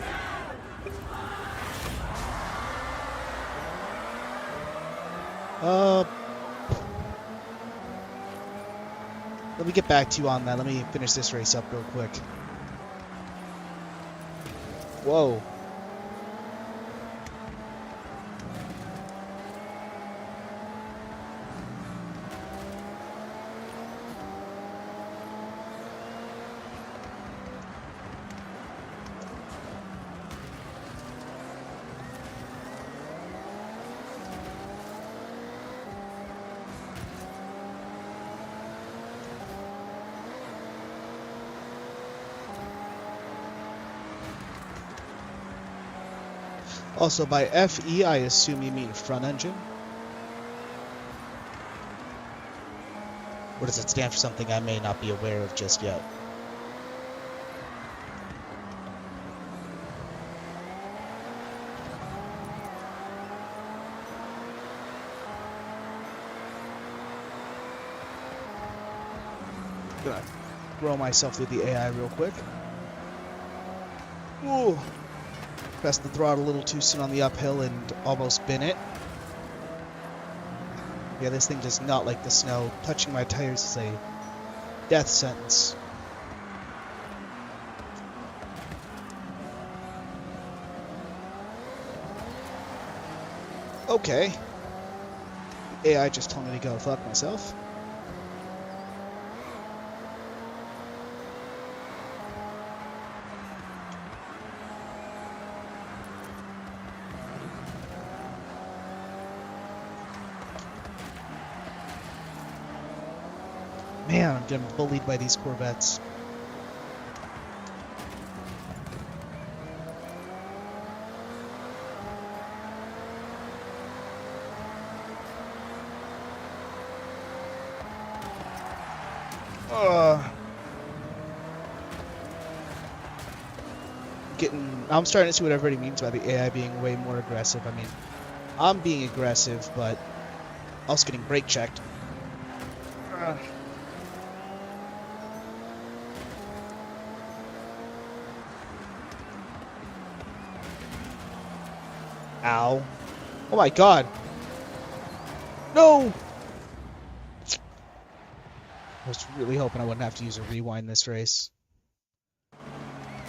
Let me get back to you on that. Let me finish this race up real quick. Whoa. Also, by FE, I assume you mean front engine? Or does it stand for something I may not be aware of just yet? Gonna throw myself through the AI real quick. Ooh. Pressed the throttle a little too soon on the uphill and almost bin it. Yeah, this thing does not like the snow. Touching my tires is a death sentence. Okay. AI just told me to go fuck myself. Man, I'm getting bullied by these Corvettes. I'm starting to see what everybody means by the AI being way more aggressive. I mean, I'm being aggressive, but also getting brake checked. Ow. Oh my god. No! I was really hoping I wouldn't have to use a rewind this race.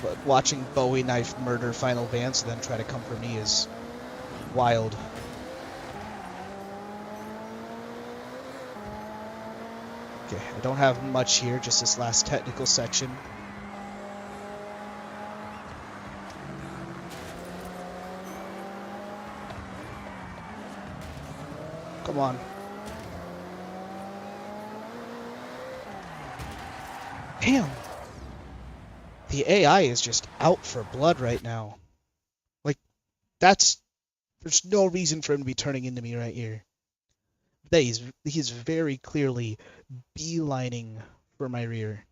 But watching Bowie knife murder Final Vance and then try to come for me is wild. Okay, I don't have much here, just this last technical section. Come on. Damn! The AI is just out for blood right now. Like, there's no reason for him to be turning into me right here. He's very clearly beelining for my rear.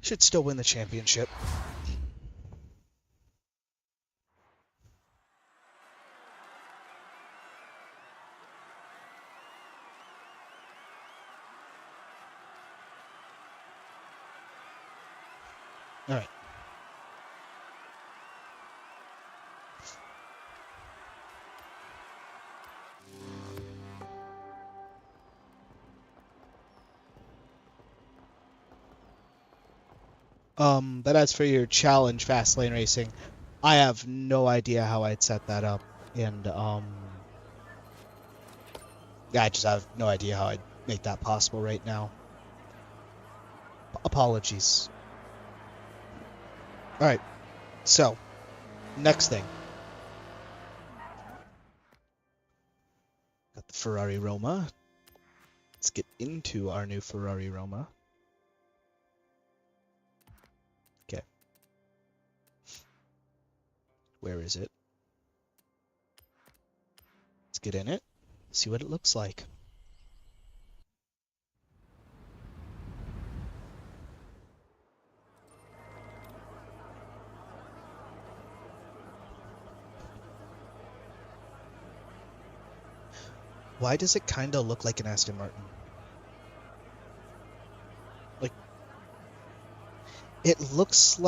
Should still win the championship. All right. But as for your challenge fast lane racing, I have no idea how I'd set that up, and yeah, I just have no idea how I'd make that possible right now. Apologies. All right. So, next thing. Got the Ferrari Roma. Let's get into our new Ferrari Roma. Okay. Where is it? Let's get in it. See what it looks like. Why does it kind of look like an Aston Martin? Like, it looks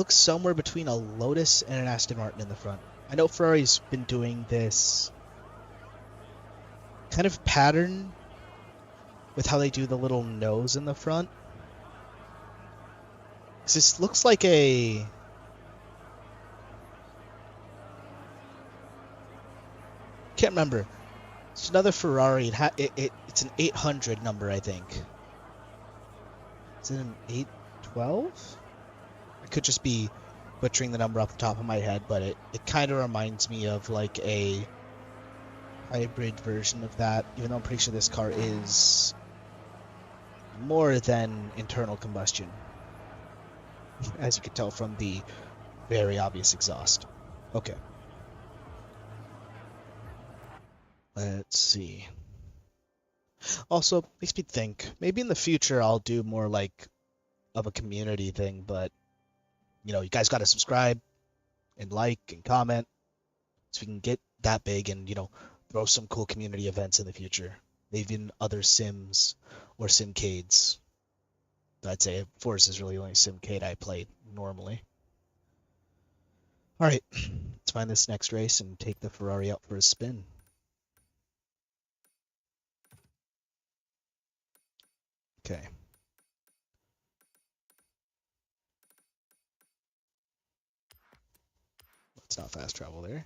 somewhere between a Lotus and an Aston Martin in the front. I know Ferrari's been doing this kind of pattern with how they do the little nose in the front. 'Cause this looks like a... Can't remember. It's another Ferrari. It's an 800 number, I think. Is it an 812? I could just be butchering the number off the top of my head, but it kind of reminds me of like a hybrid version of that, even though I'm pretty sure this car is more than internal combustion, as you can tell from the very obvious exhaust. Okay. Let's see. Also, makes me think, maybe in the future I'll do more like of a community thing, but you guys got to subscribe and like and comment so we can get that big and, throw some cool community events in the future. Maybe in other Sims or Simcades. I'd say Forza is really the only Simcade I play normally. All right, let's find this next race and take the Ferrari out for a spin. Okay. Let's not fast travel there.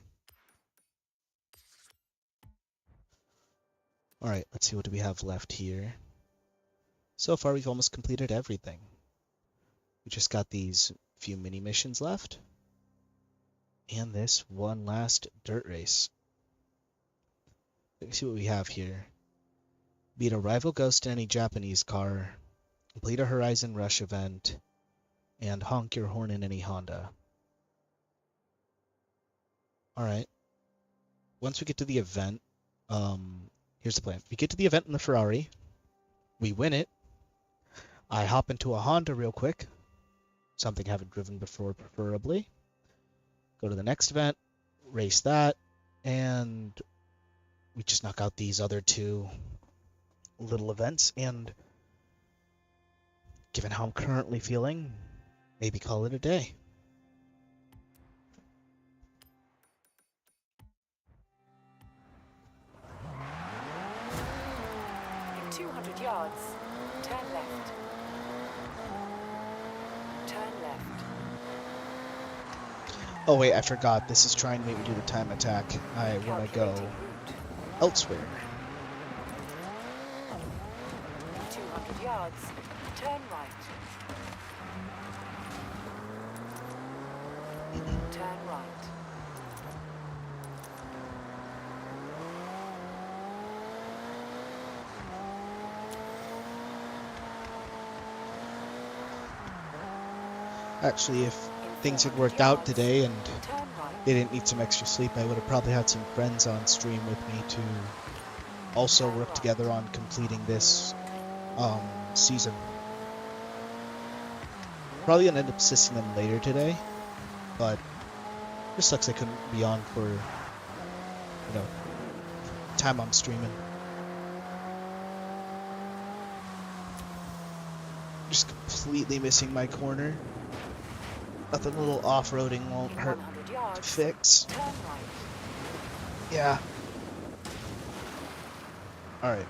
All right, let's see what do we have left here. So far, we've almost completed everything. We just got these few mini missions left. And this one last dirt race. Let's see what we have here. Beat a rival ghost in any Japanese car. Complete a Horizon Rush event. And honk your horn in any Honda. Alright. Once we get to the event, here's the plan. We get to the event in the Ferrari. We win it. I hop into a Honda real quick. Something I haven't driven before, preferably. Go to the next event, race that, and we just knock out these other two little events. And given how I'm currently feeling, maybe call it a day. In 200 yards, turn left. Turn left. Oh wait, I forgot. This is trying to make me do the time attack. I want to go Calculating route. elsewhere. In 200 yards, turn right. Turn right. Actually, if In things had 400 worked out yards, today and turn right. they didn't need some extra sleep, I would have probably had some friends on stream with me to also Turn work right. together on completing this season. Probably gonna end up assisting them later today, but it just sucks I couldn't be on for time I'm streaming. Just completely missing my corner. Nothing a little off-roading won't In hurt 100 to yards, fix. turn right. Yeah. Alright.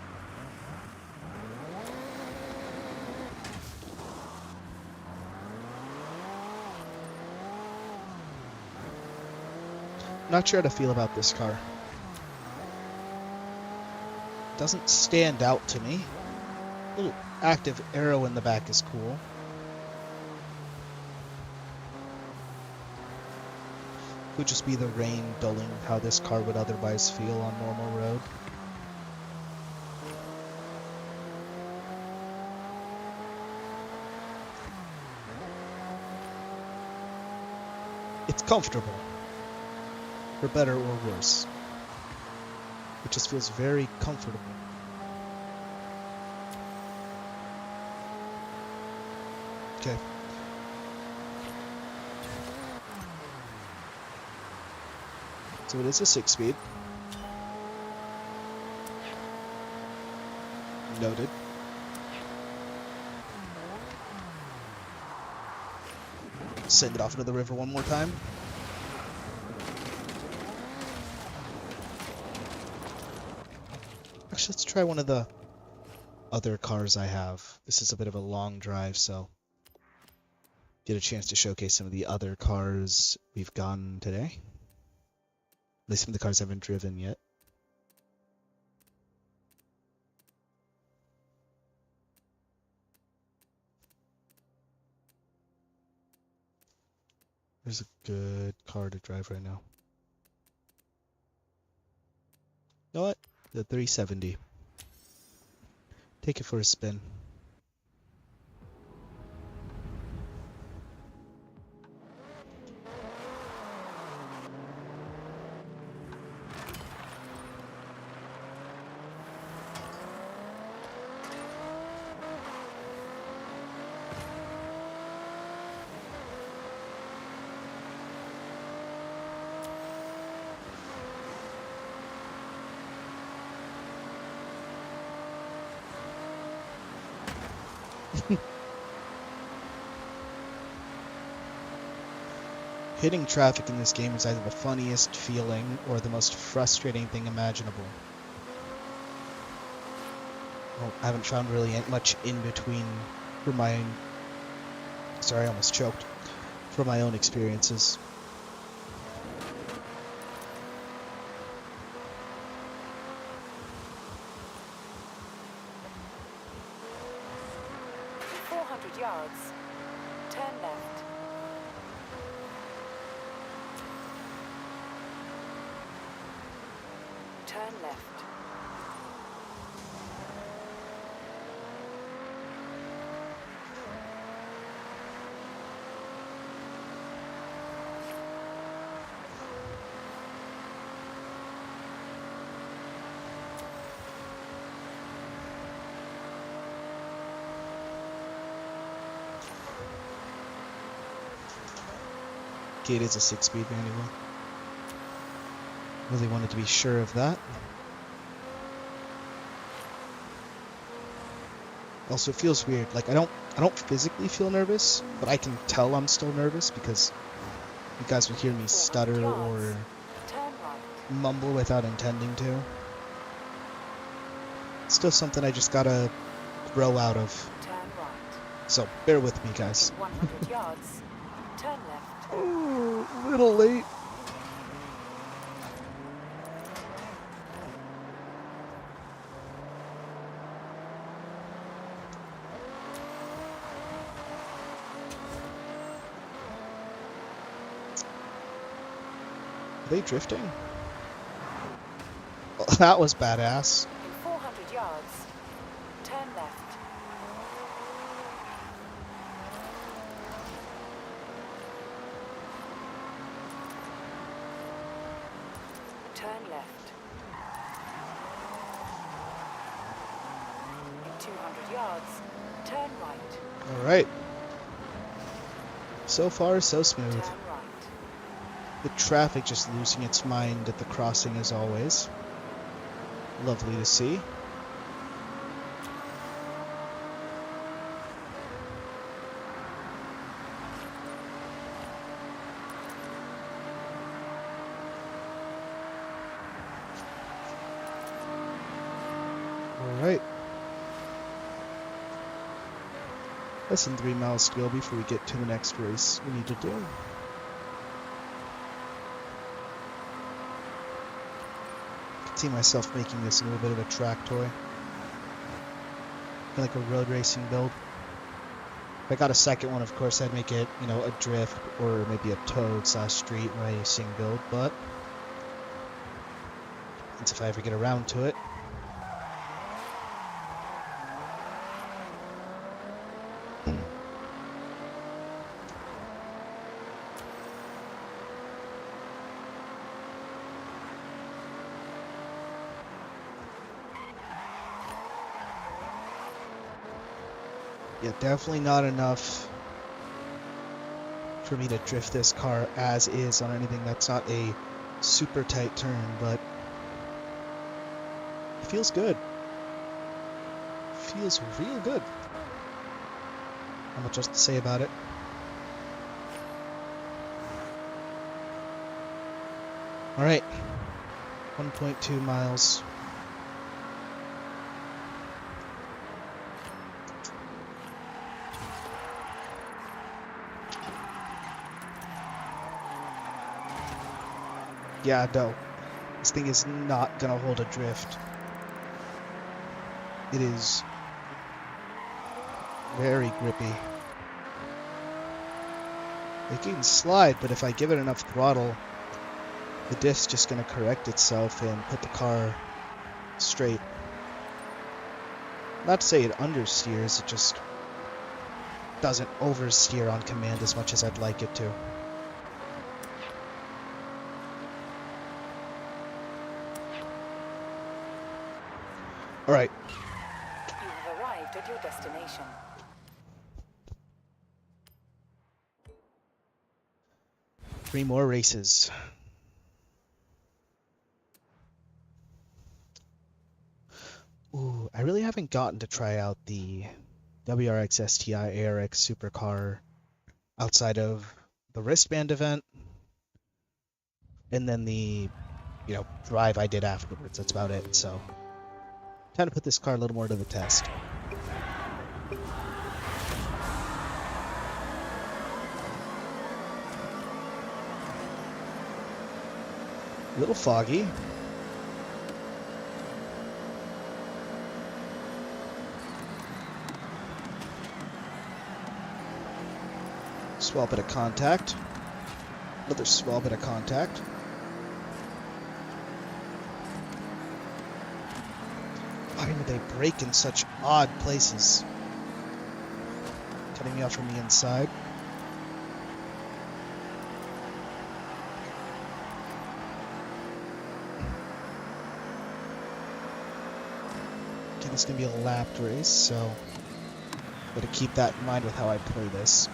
Not sure how to feel about this car. Doesn't stand out to me. Little active arrow in the back is cool. Could just be the rain dulling how this car would otherwise feel on normal road. It's comfortable, for better or worse. It just feels very comfortable. Okay. So it is a 6-speed. Noted. Send it off into the river one more time. Actually, let's try one of the other cars I have. This is a bit of a long drive, so get a chance to showcase some of the other cars we've gotten today. At least some of the cars I haven't driven yet. There's a good car to drive right now. You know what? The 370. Take it for a spin. Hitting traffic in this game is either the funniest feeling or the most frustrating thing imaginable. Well, I haven't found really much in between for my... Sorry, I almost choked. For my own experiences. Yards. Turn left. Turn left. Okay, it is a 6-speed manual. Really wanted to be sure of that. Also, it feels weird. Like I don't physically feel nervous, but I can tell I'm still nervous because you guys will hear me stutter or mumble without intending to. It's still something I just gotta grow out of. Turn right. So bear with me, guys. 100 yards. Turn left. Oh, a little late. Are they drifting? Well, that was badass. In 400 yards. Turn left. Turn left. In 200 yards. Turn right. All right. So far, so smooth. Turn right. The traffic just losing its mind at the crossing as always. Lovely to see. Alright. Less than 3 miles to go before we get to the next race we need to do. See myself making this a little bit of a track toy. Like a road racing build. If I got a second one, of course, I'd make it, you know, a drift or maybe a toad/street racing build, but that's if I ever get around to it. Yeah, definitely not enough for me to drift this car as is on anything that's not a super tight turn, but it feels good. Feels real good. Not much else to say about it. Alright, 1.2 miles. Yeah, no. This thing is not gonna hold a drift. It is very grippy. It can slide, but if I give it enough throttle, the diff's just gonna correct itself and put the car straight. Not to say it understeers, it just doesn't oversteer on command as much as I'd like it to. Alright. You have arrived at your destination. Three more races. Ooh, I really haven't gotten to try out the WRX STI ARX supercar outside of the wristband event, and then the drive I did afterwards. That's about it. So time to put this car a little more to the test. A little foggy. Swell bit of contact. Another swell bit of contact. Why do they break in such odd places? Cutting me off from the inside. Okay, this is going to be a lapped race, so gotta keep that in mind with how I play this.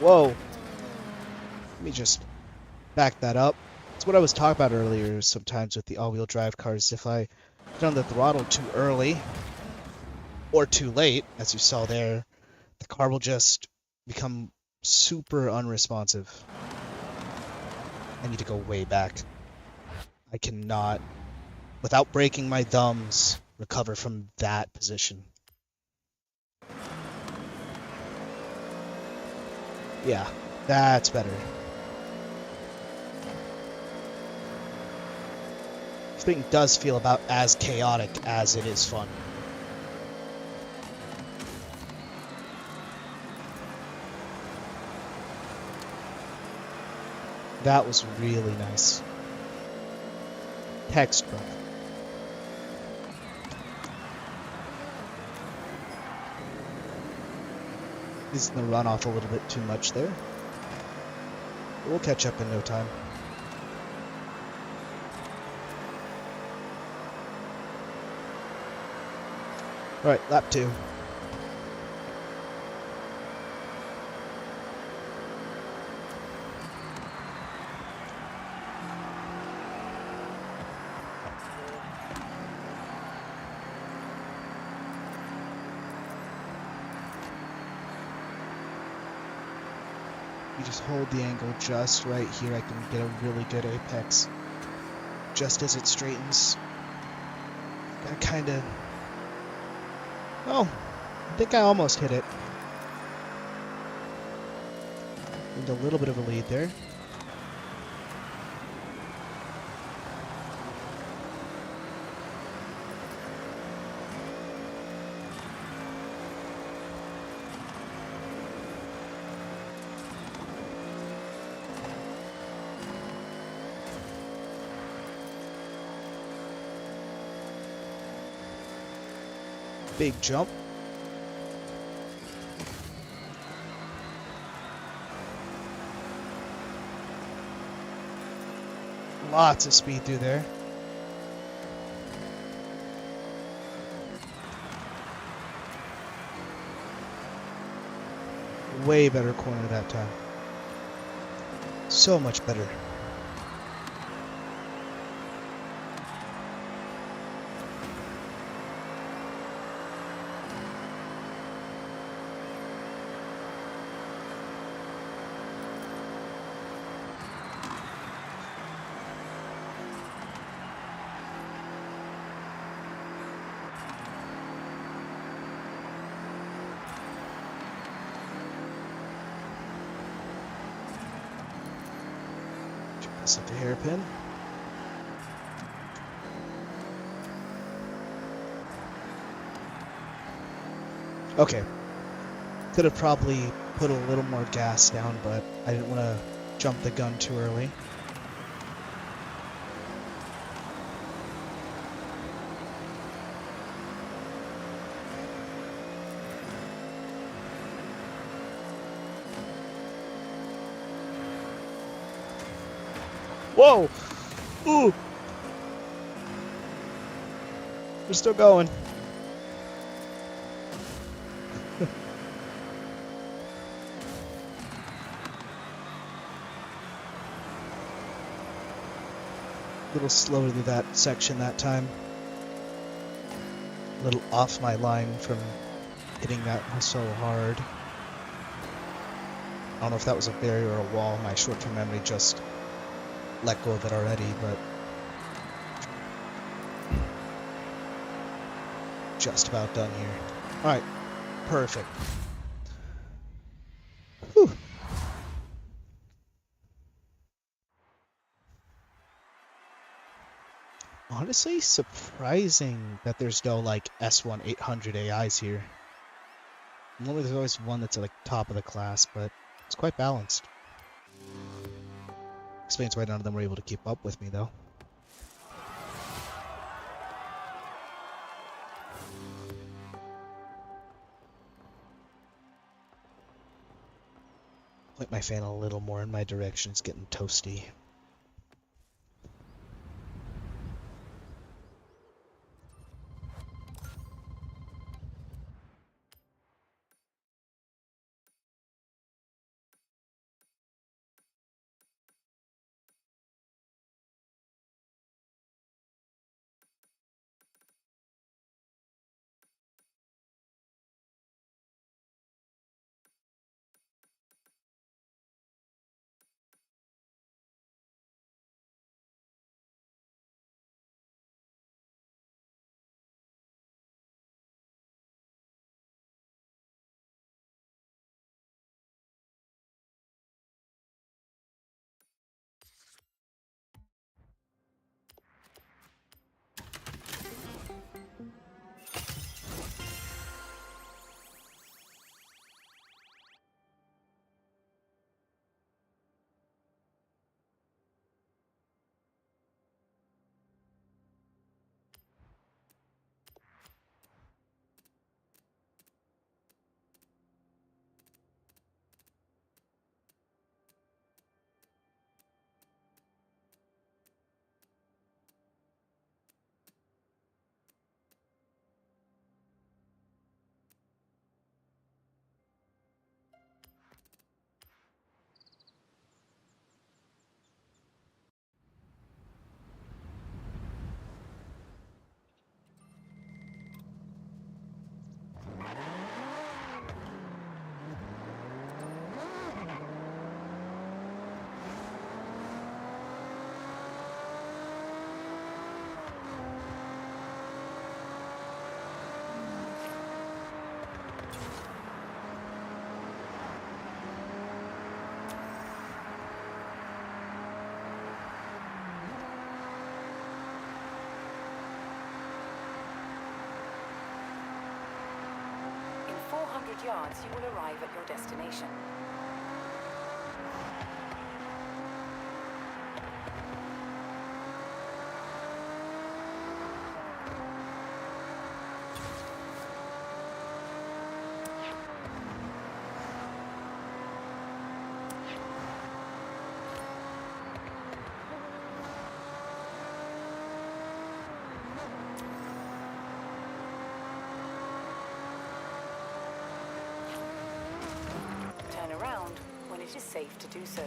Whoa. Let me just back that up. It's what I was talking about earlier sometimes with the all-wheel drive cars. If I put on the throttle too early or too late, as you saw there, the car will just become super unresponsive. I need to go way back. I cannot, without breaking my thumbs, recover from that position. Yeah, that's better. This thing does feel about as chaotic as it is fun. That was really nice. Textbook. Is the runoff a little bit too much there? We'll catch up in no time. Alright, lap 2. You just hold the angle just right here. I can get a really good apex. Just as it straightens. Gotta kind of... Oh, I think I almost hit it. Gained a little bit of a lead there. Big jump. Lots of speed through there. Way better corner that time. So much better. At the hairpin. Okay. Could have probably put a little more gas down, but I didn't want to jump the gun too early. Whoa! Ooh! We're still going. little slow to that section that time. A little off my line from hitting that so hard. I don't know if that was a barrier or a wall. My short-term memory just let go of it already, but just about done here. All right, perfect. Whew. Honestly, surprising that there's no like S1 800 AIs here. Normally there's always one that's at like top of the class, but it's quite balanced. Explains why none of them were able to keep up with me though. Point my fan a little more in my direction. It's getting toasty. In 400 yards, you will arrive at your destination. Turn around when it is safe to do so.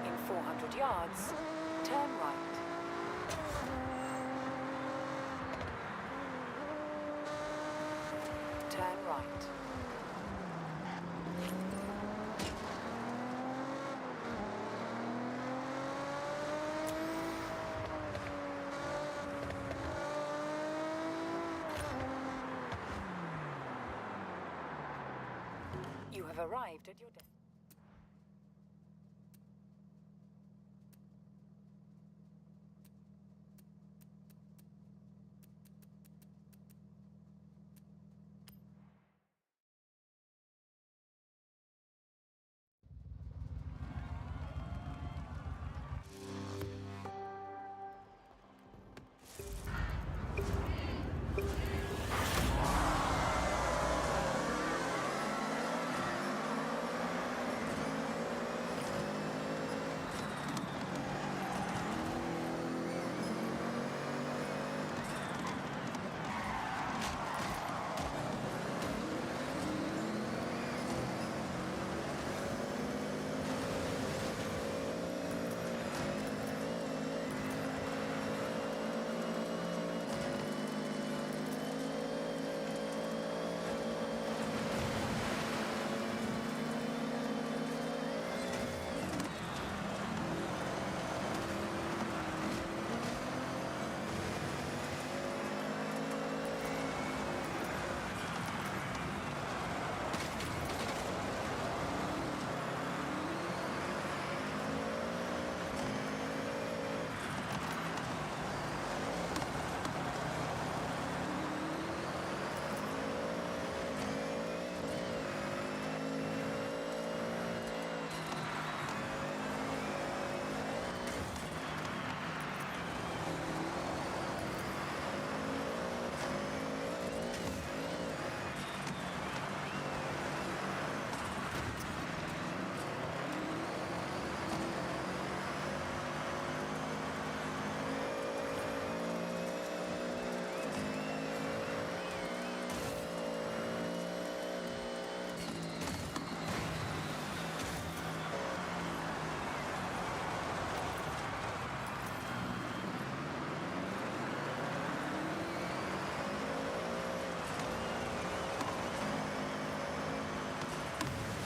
In 400 yards, turn right. Turn right. You have arrived at your destination.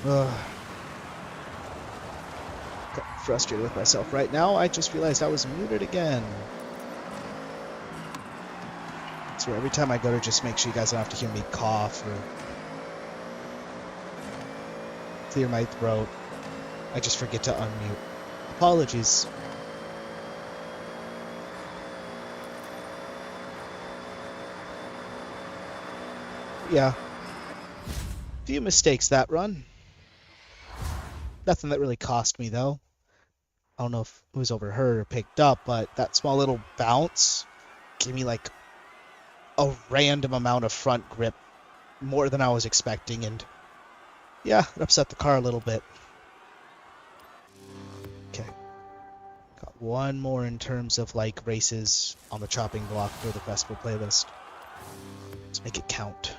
Ugh. Got frustrated with myself right now. I just realized I was muted again. So every time I go to just make sure you guys don't have to hear me cough or clear my throat, I just forget to unmute. Apologies. Yeah. Few mistakes that run. Nothing that really cost me though. I don't know if it was overheard or picked up, but that small little bounce gave me like a random amount of front grip, more than I was expecting, and yeah, it upset the car a little bit. Okay. Got one more in terms of like races on the chopping block for the festival playlist. Let's make it count.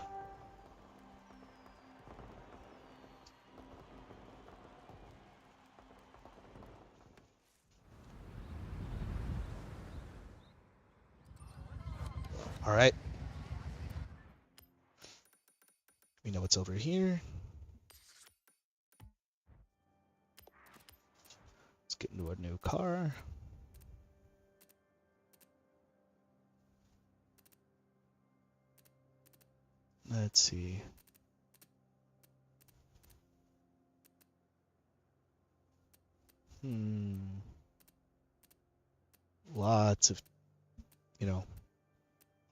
All right. We know what's over here. Let's get into a new car. Let's see. Lots of,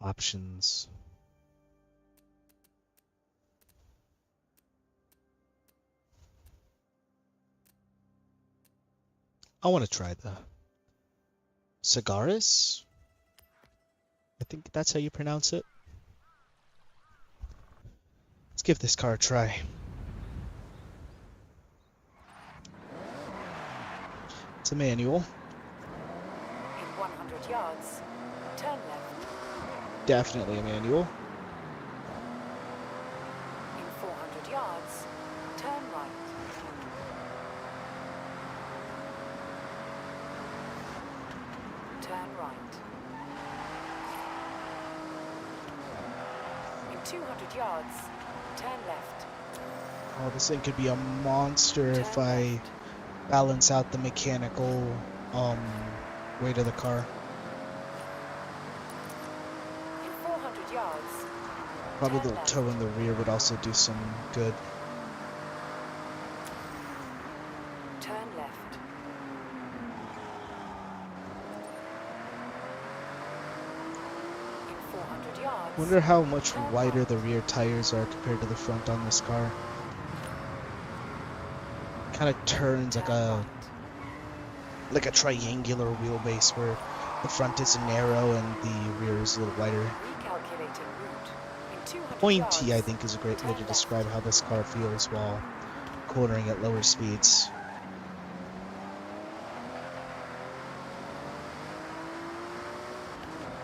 options. I want to try the Cigaris. I think that's how you pronounce it. Let's give this car a try. It's a manual. In 100 yards, turn left. Definitely a manual. In 400 yards, turn right. Turn right. In 200 yards, turn left. Oh, this thing could be a monster if Turn I left. balance out the mechanical weight of the car. In 400 yards, Probably turn the left. toe in the rear would also do some good. Wonder how much wider the rear tires are compared to the front on this car. Kind of turns like a triangular wheelbase where the front is narrow and the rear is a little wider. Recalculating route. In 200 Pointy, yards, I think, is a great way to describe how this car feels while cornering at lower speeds.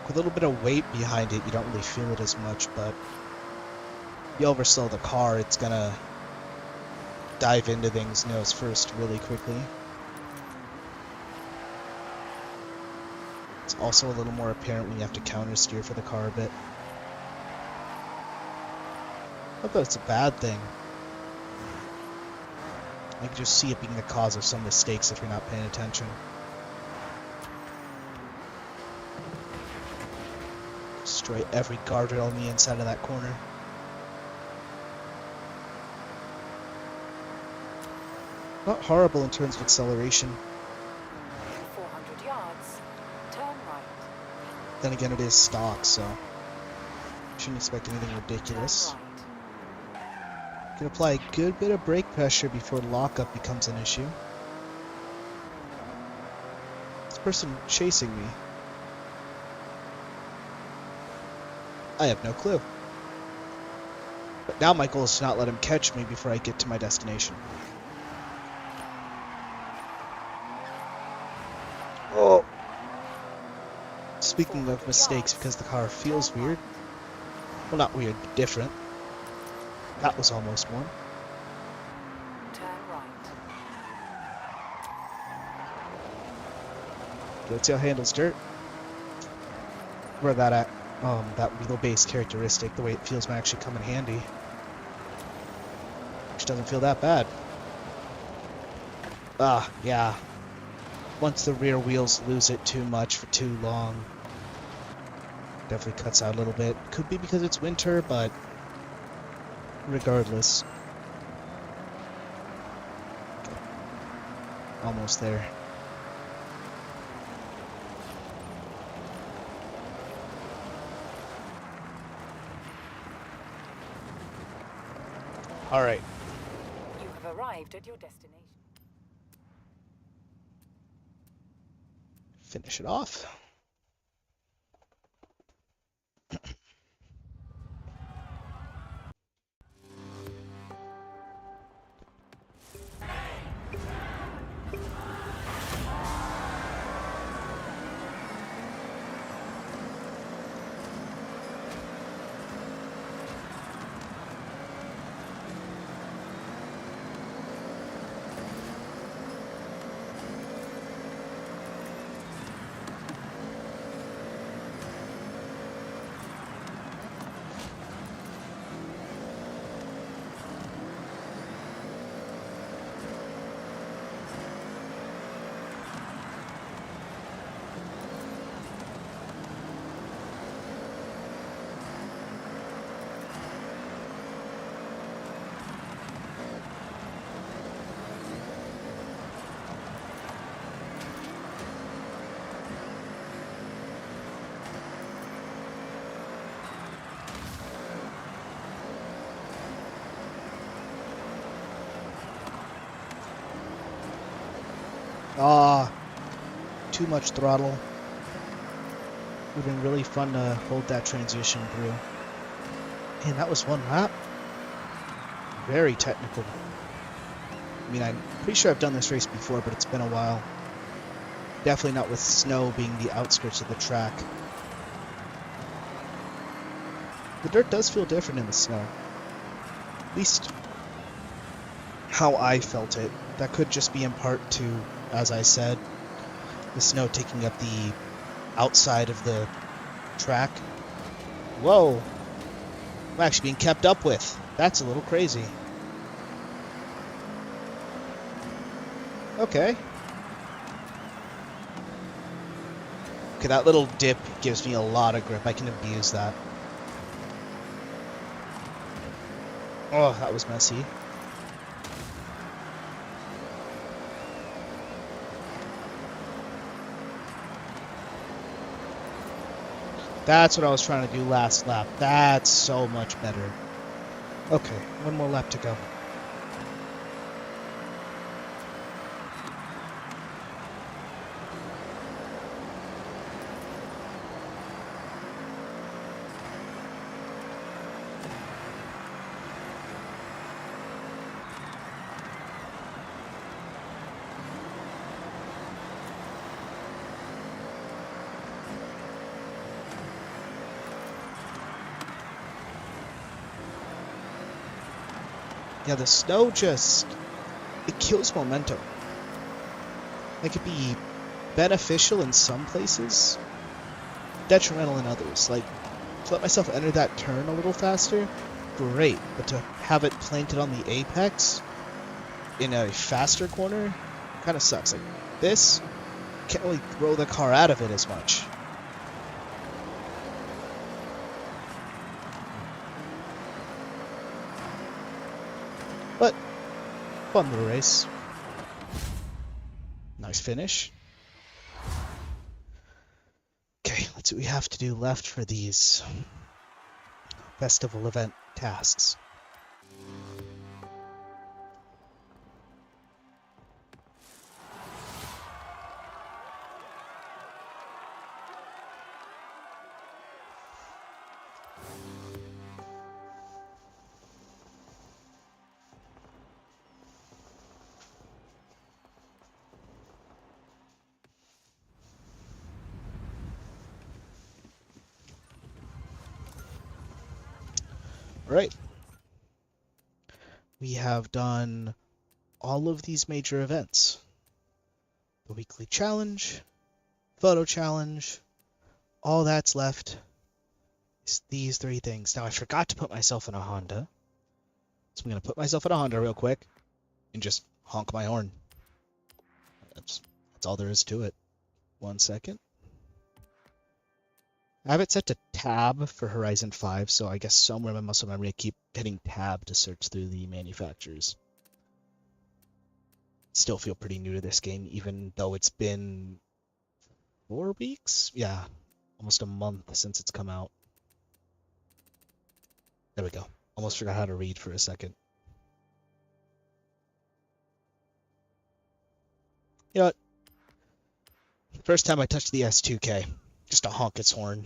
With a little bit of weight behind it, you don't really feel it as much, but if you overslow the car, it's gonna dive into things nose first really quickly. It's also a little more apparent when you have to counter steer for the car a bit. Not that it's a bad thing. I can just see it being the cause of some mistakes if you're not paying attention. Destroy every guardrail on the inside of that corner. Not horrible in terms of acceleration. in 400 yards, turn right. Then again, it is stock, so shouldn't expect anything ridiculous. Turn right. Can apply a good bit of brake pressure before lockup becomes an issue. This person chasing me. I have no clue. But now my goal is to not let him catch me before I get to my destination. Oh! Speaking of mistakes, because the car feels weird. Well, not weird, but different. That was almost one. Turn right. Let's see how it handles dirt. Where that at? That wheelbase characteristic, the way it feels might actually come in handy. Which doesn't feel that bad. Ah, yeah. Once the rear wheels lose it too much for too long, definitely cuts out a little bit. Could be because it's winter, but regardless. Almost there. All right. You have arrived at your destination. Finish it off. Ah, too much throttle. Would have been really fun to hold that transition through. Man, that was one lap. Very technical. I mean, I'm pretty sure I've done this race before, but it's been a while. Definitely not with snow being the outskirts of the track. The dirt does feel different in the snow. At least how I felt it. That could just be in part to, as I said, the snow taking up the outside of the track. Whoa! I'm actually being kept up with. That's a little crazy. Okay. Okay, that little dip gives me a lot of grip. I can abuse that. Oh, that was messy. That's what I was trying to do last lap. That's so much better. Okay, one more lap to go. Yeah, the snow just, it kills momentum. It could be beneficial in some places, detrimental in others. Like, to let myself enter that turn a little faster, great. But to have it planted on the apex in a faster corner, kind of sucks. Like, this, can't really throw the car out of it as much. But, fun little race. Nice finish. Okay, let's see what we have to do left for these festival event tasks. All right. We have done all of these major events. The weekly challenge, photo challenge, all that's left is these three things. Now, I forgot to put myself in a Honda, so I'm going to put myself in a Honda real quick and just honk my horn. That's all there is to it. 1 second. I have it set to tab for Horizon 5, so I guess somewhere in my muscle memory I keep hitting tab to search through the manufacturers. Still feel pretty new to this game, even though it's been 4 weeks? Yeah, almost a month since it's come out. There we go. Almost forgot how to read for a second. You know what? First time I touched the S2K, just to honk its horn.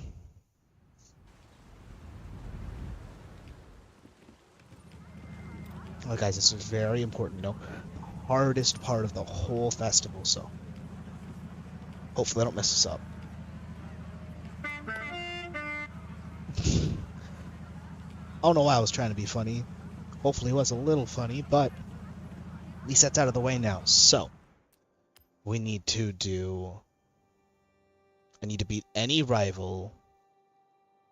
Oh, guys, this is very important, you know. Hardest part of the whole festival, so hopefully I don't mess this up. I don't know why I was trying to be funny. Hopefully it was a little funny, but at least that's out of the way now. So, we need to do... I need to beat any rival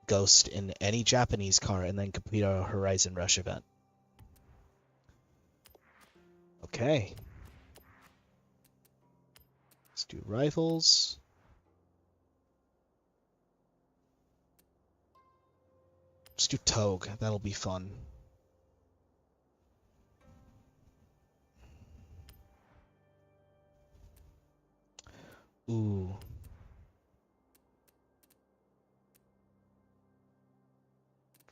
ghost in any Japanese car and then complete a Horizon Rush event. Okay. Let's do rivals. Let's do Togue. That'll be fun. Ooh.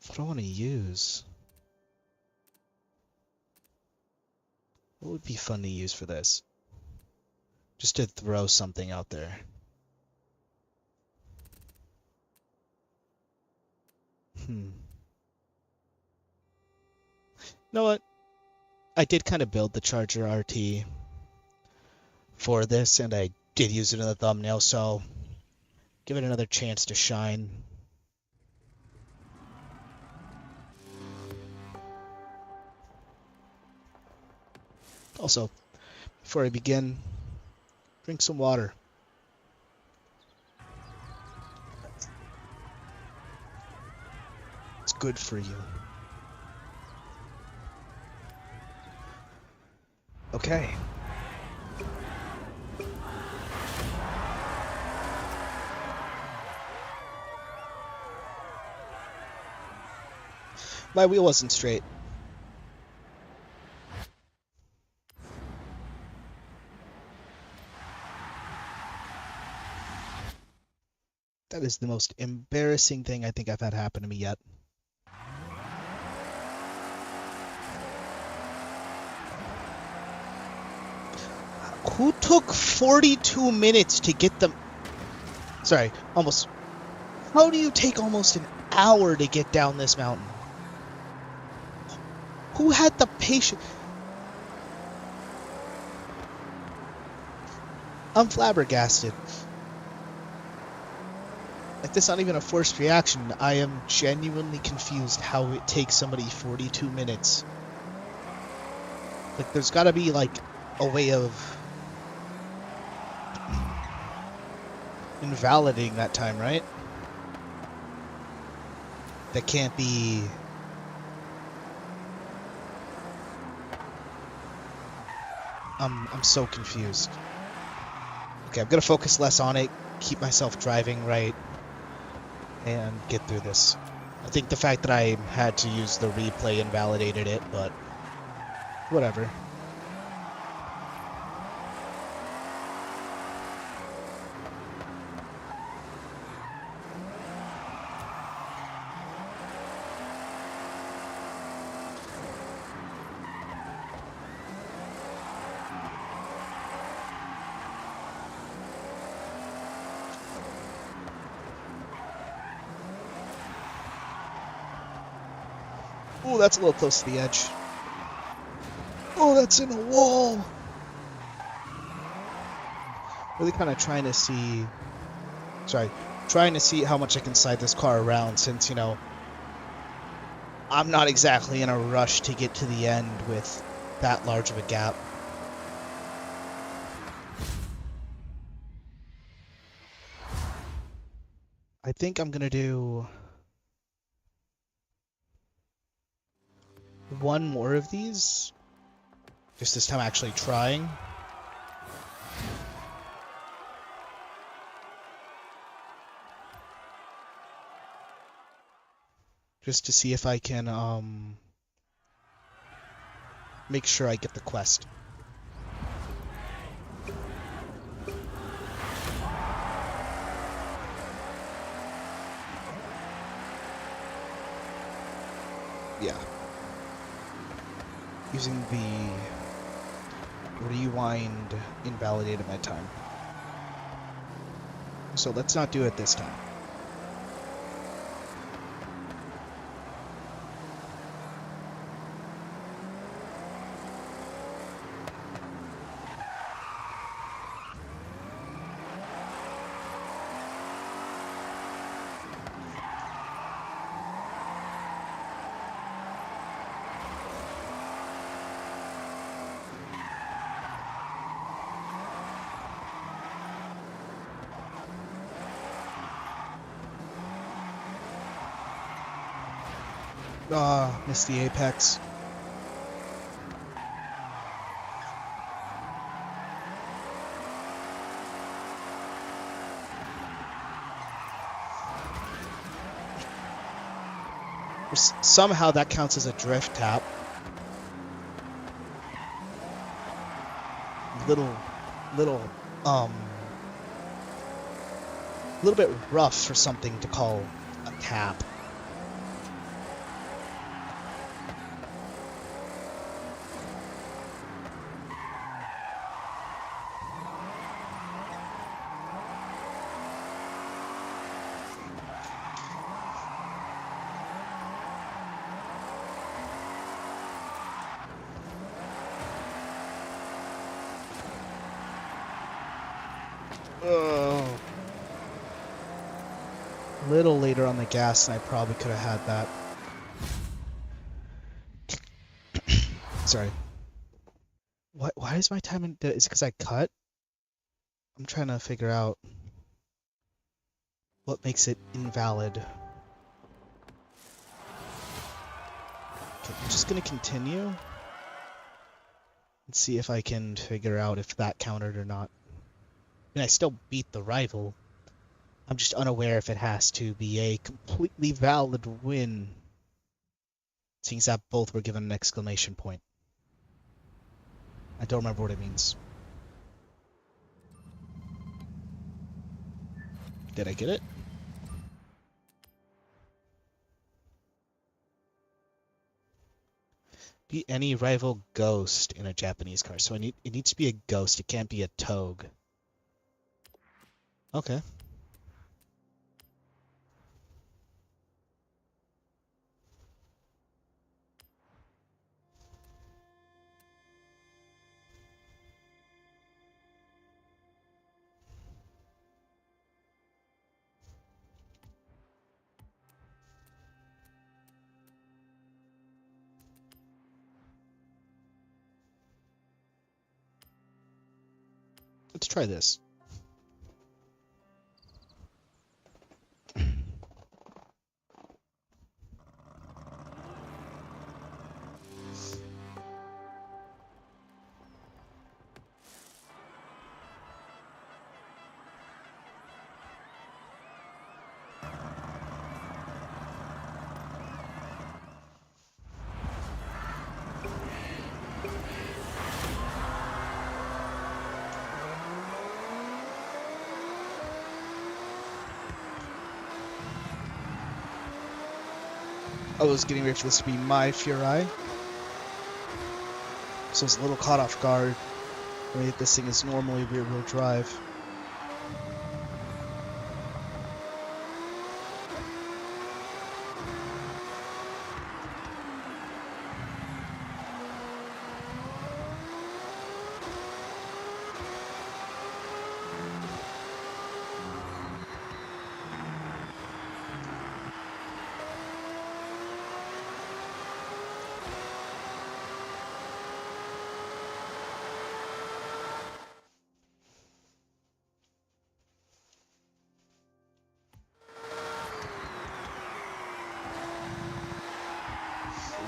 What do I want to use? What would be fun to use for this? Just to throw something out there. You know what? I did kind of build the Charger RT for this, and I did use it in the thumbnail, so give it another chance to shine. Also, before I begin, drink some water. It's good for you. Okay. My wheel wasn't straight. That is the most embarrassing thing I think I've had happen to me yet. Who took 42 minutes to get them? Sorry, almost. How do you take almost an hour to get down this mountain? Who had the patience? I'm flabbergasted. If this is not even a forced reaction, I am genuinely confused how it takes somebody 42 minutes. Like, there's gotta be, like, a way of invalidating that time, right? That can't be... I'm so confused. Okay, I'm gonna focus less on it, keep myself driving right, and get through this. I think the fact that I had to use the replay invalidated it, but whatever. Oh, that's a little close to the edge. Oh, that's in a wall! Really kind of trying to see... Sorry. Trying to see how much I can slide this car around since, you know, I'm not exactly in a rush to get to the end with that large of a gap. I think I'm gonna do one more of these. Just this time actually trying. Just to see if I can make sure I get the quest. Yeah. Using the rewind invalidated my time. So let's not do it this time. Ah, missed the apex. Somehow that counts as a drift tap. Little, a little bit rough for something to call a tap. Oh. A little later on the gas, and I probably could have had that. Sorry. Why is my time in... Is it because I cut? I'm trying to figure out what makes it invalid. Okay, I'm just going to continue and see if I can figure out if that counted or not. I mean, I still beat the rival. I'm just unaware if it has to be a completely valid win, seeing as that both were given an exclamation point. I don't remember what it means. Did I get it? Be any rival ghost in a Japanese car. So it needs to be a ghost. It can't be a togue. Okay. Let's try this. I was getting ready for this to be my Furai. So I was a little caught off guard. I mean, this thing is normally rear-wheel drive.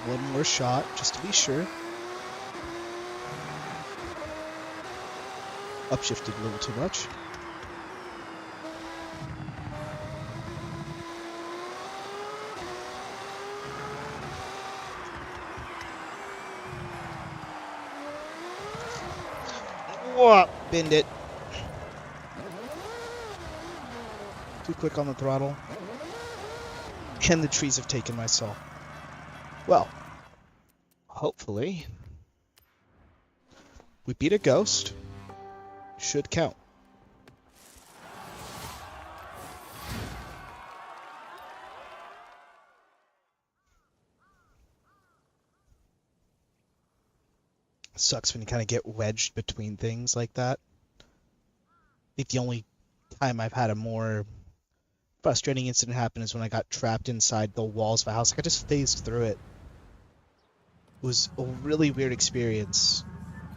One more shot, just to be sure. Upshifted a little too much. Whoa, bend it. Too quick on the throttle. And the trees have taken my soul. Well, hopefully we beat a ghost. Should count. Sucks when you kind of get wedged between things like that. I think the only time I've had a more frustrating incident happen is when I got trapped inside the walls of a house. Like I just phased through it. It was a really weird experience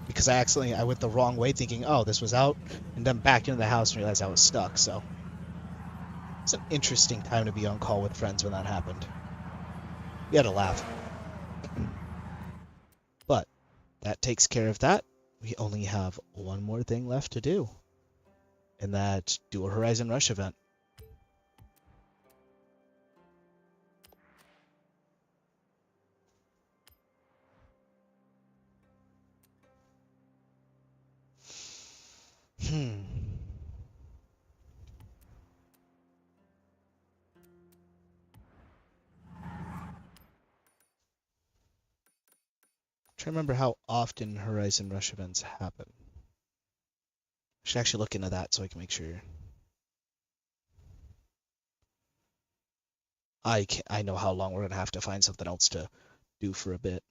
because I went the wrong way thinking, oh, this was out, and then back into the house and realized I was stuck. So it's an interesting time to be on call with friends when that happened. We had a laugh. But that takes care of that. We only have one more thing left to do, and that's do a Horizon Rush event. Hmm. Trying to remember how often Horizon Rush events happen. I should actually look into that so I can make sure. I know how long we're gonna have to find something else to do for a bit.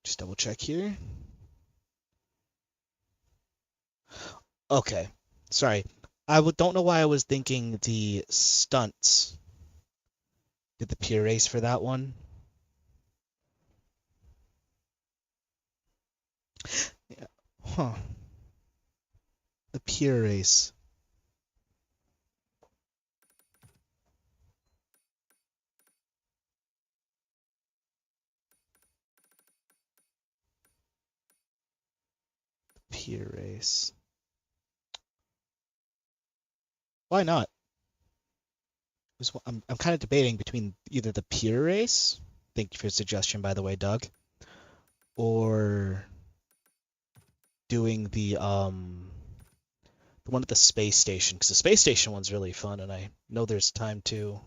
Just double check here. Okay, sorry. Don't know why I was thinking the stunts. Did the peer race for that one? Yeah. Huh. The peer race. Peer race. Why not? I'm kind of debating between either the peer race. Thank you for your suggestion, by the way, Doug. Or doing the one at the space station, because the space station one's really fun, and I know there's time to. You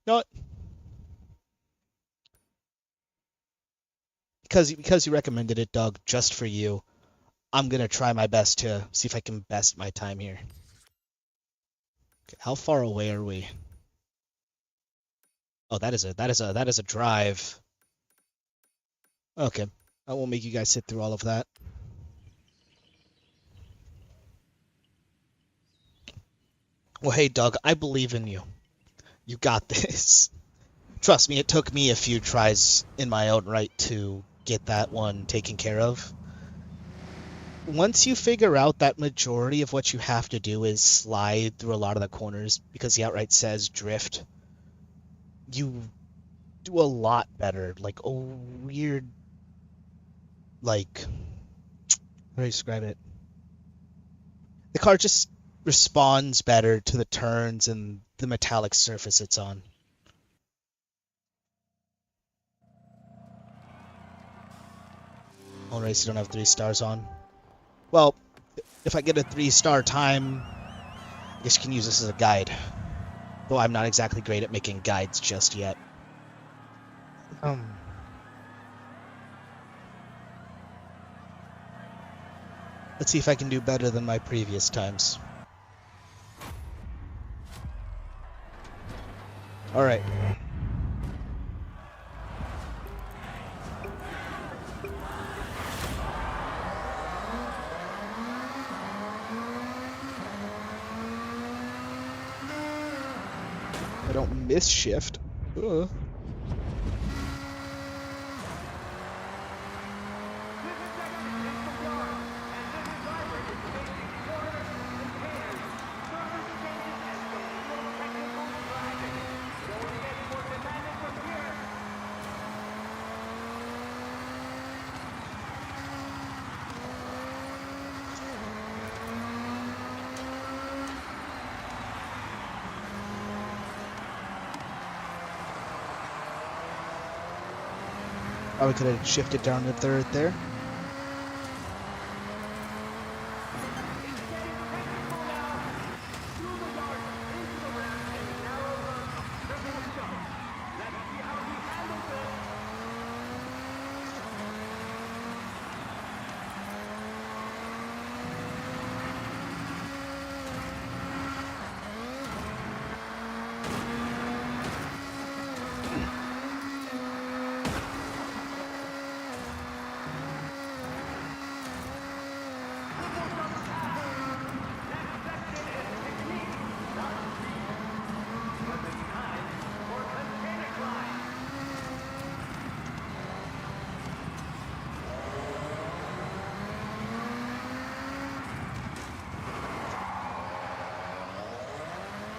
know what? Because you recommended it, Doug, just for you, I'm gonna try my best to see if I can best my time here. Okay, how far away are we? Oh, that is a drive. Okay, I won't make you guys sit through all of that. Well, hey, Doug, I believe in you. You got this. Trust me, it took me a few tries in my own right to get that one taken care of. Once you figure out that majority of what you have to do is slide through a lot of the corners because the outright says drift, you do a lot better. Like a weird, like, how do I describe it? The car just responds better to the turns and the metallic surface it's on. All race you don't have 3 stars on. Well, if I get a 3-star time, I guess you can use this as a guide. Though I'm not exactly great at making guides just yet. Let's see if I can do better than my previous times. Alright. I don't miss shift. Ugh. Probably could have shifted down to 3rd there.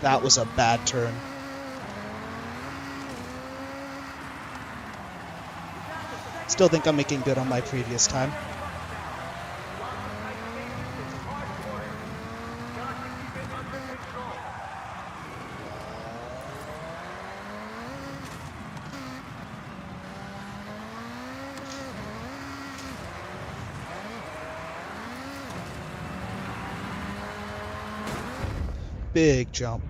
That was a bad turn. Still think I'm making good on my previous time. Big jump.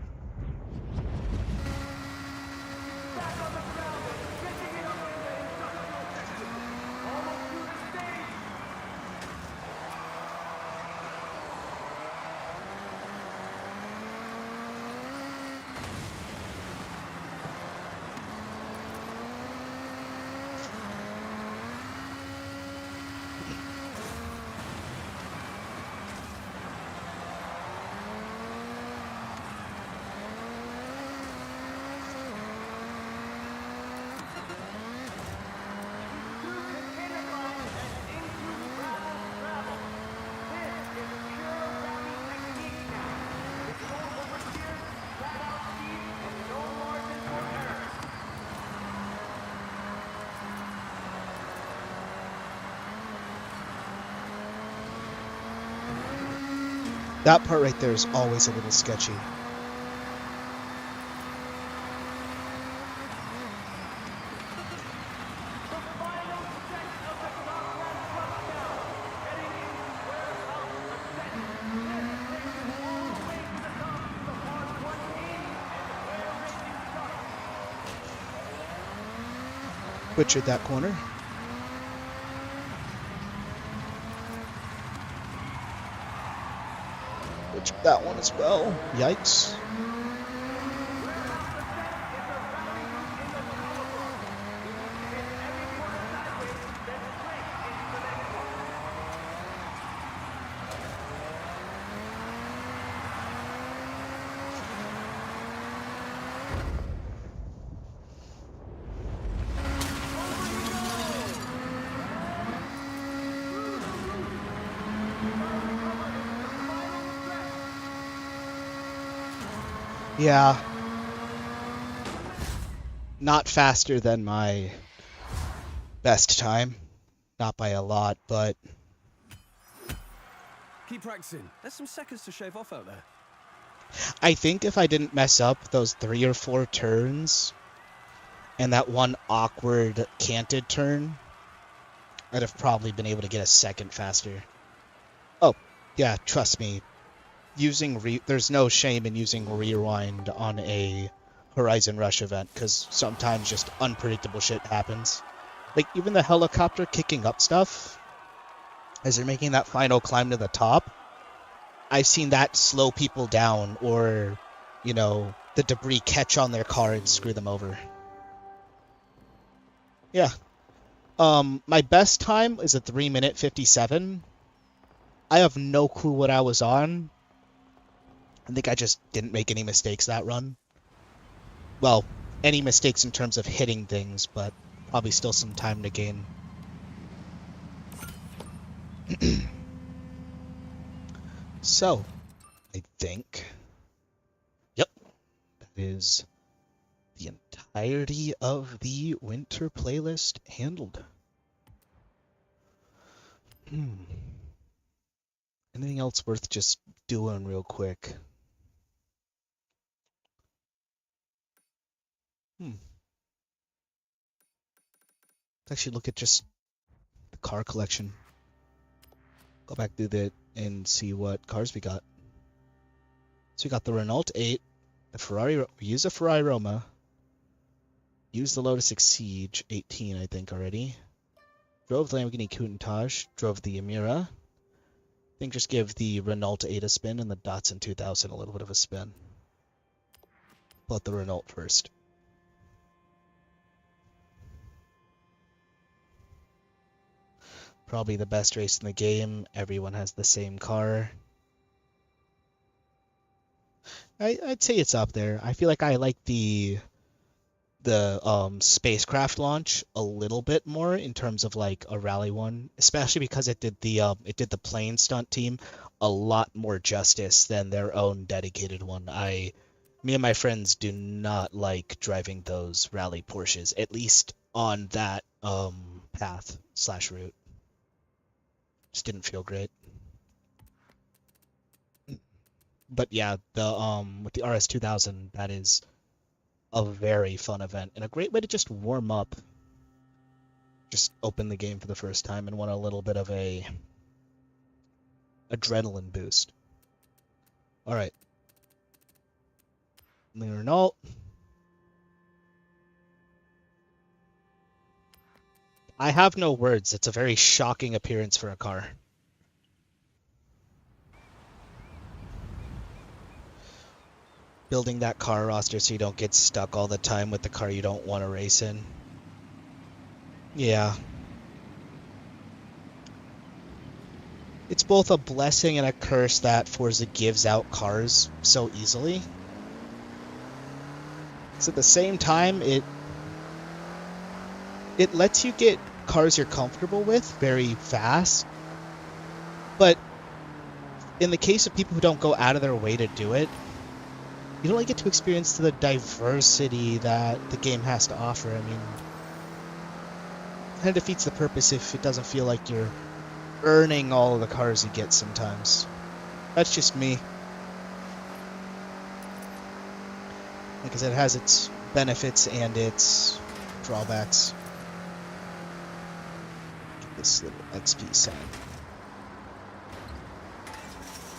That part right there is always a little sketchy. Butchered that corner. Butchered that one as well. Yikes. Yeah. Not faster than my best time. Not by a lot, but Keep practicing. There's some seconds to shave off out there. I think if I didn't mess up those 3 or 4 turns and that one awkward canted turn, I'd have probably been able to get a second faster. Oh, yeah, trust me. There's no shame in using rewind on a Horizon Rush event, because sometimes just unpredictable shit happens. Like, even the helicopter kicking up stuff, as they're making that final climb to the top, I've seen that slow people down, or, the debris catch on their car and screw them over. Yeah. My best time is a 3-minute 57. I have no clue what I was on. I think I just didn't make any mistakes that run. Well, any mistakes in terms of hitting things, but probably still some time to gain. So, I think, yep, that is the entirety of the winter playlist handled. Anything else worth just doing real quick? Let's actually look at just the car collection. Go back through that and see what cars we got. So we got the Renault 8, the Ferrari. We used a Ferrari Roma. Used the Lotus Exige 18, I think, already. Drove the Lamborghini Countach. Drove the Emira. I think just give the Renault 8 a spin and the Datsun 2000 a little bit of a spin. But the Renault first. Probably the best race in the game. Everyone has the same car. I'd say it's up there. I feel like I like the spacecraft launch a little bit more in terms of like a rally one, especially because it did the plane stunt team a lot more justice than their own dedicated one. Me and my friends do not like driving those rally Porsches, at least on that path/route. Just didn't feel great. But yeah, with the RS 2000, that is a very fun event and a great way to just warm up. Just open the game for the first time and want a little bit of a adrenaline boost. All right. Renault. I have no words. It's a very shocking appearance for a car. Building that car roster so you don't get stuck all the time with the car you don't want to race in. Yeah. It's both a blessing and a curse that Forza gives out cars so easily. So at the same time, it lets you get cars you're comfortable with very fast. But in the case of people who don't go out of their way to do it, you don't really get to experience the diversity that the game has to offer. I mean, it kind of defeats the purpose if it doesn't feel like you're earning all of the cars you get sometimes. That's just me. Like I said, it has its benefits and its drawbacks. Get this little XP sign.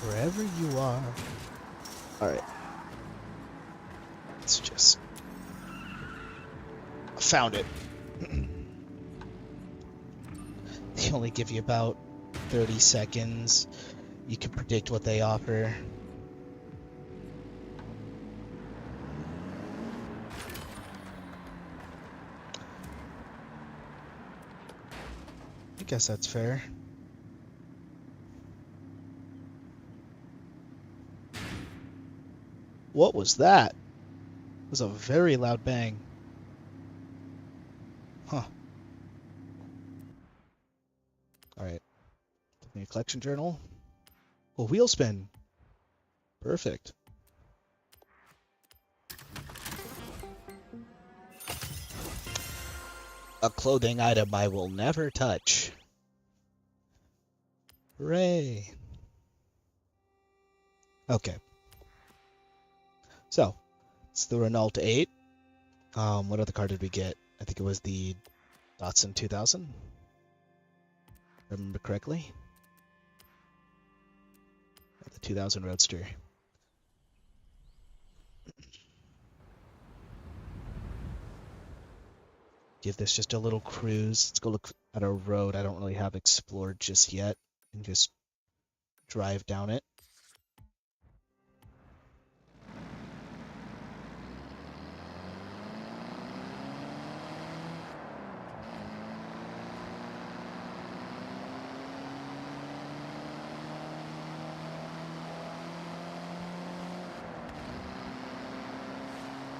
Wherever you are. Alright. It's just... I found it. They only give you about 30 seconds. You can predict what they offer. I guess that's fair. What was that? It was a very loud bang. Huh. Alright. New collection journal. A wheel spin. Perfect. A clothing item I will never touch. Hooray. Okay. So, it's the Renault 8. What other car did we get? I think it was the Datsun 2000. If I remember correctly. The 2000 Roadster. Give this just a little cruise. Let's go look at a road I don't really have explored just yet and just drive down it.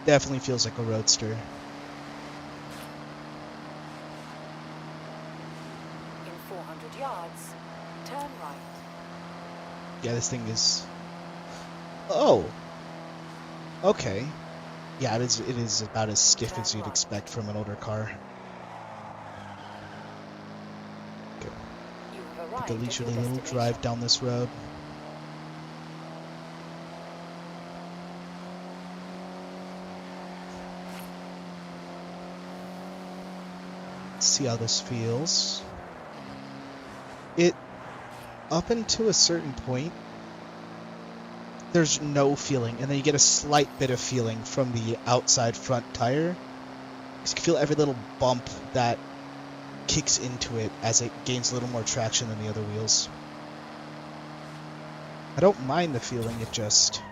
Definitely feels like a roadster. In 400 yards, turn right. Yeah, this thing is... Oh! Okay. Yeah, it is about as stiff as you'd expect from an older car. Okay. You have Take arrived a at leisurely your little destination. drive down this road. Let's see how this feels. Up until a certain point, there's no feeling, and then you get a slight bit of feeling from the outside front tire. You can feel every little bump that kicks into it as it gains a little more traction than the other wheels. I don't mind the feeling, it just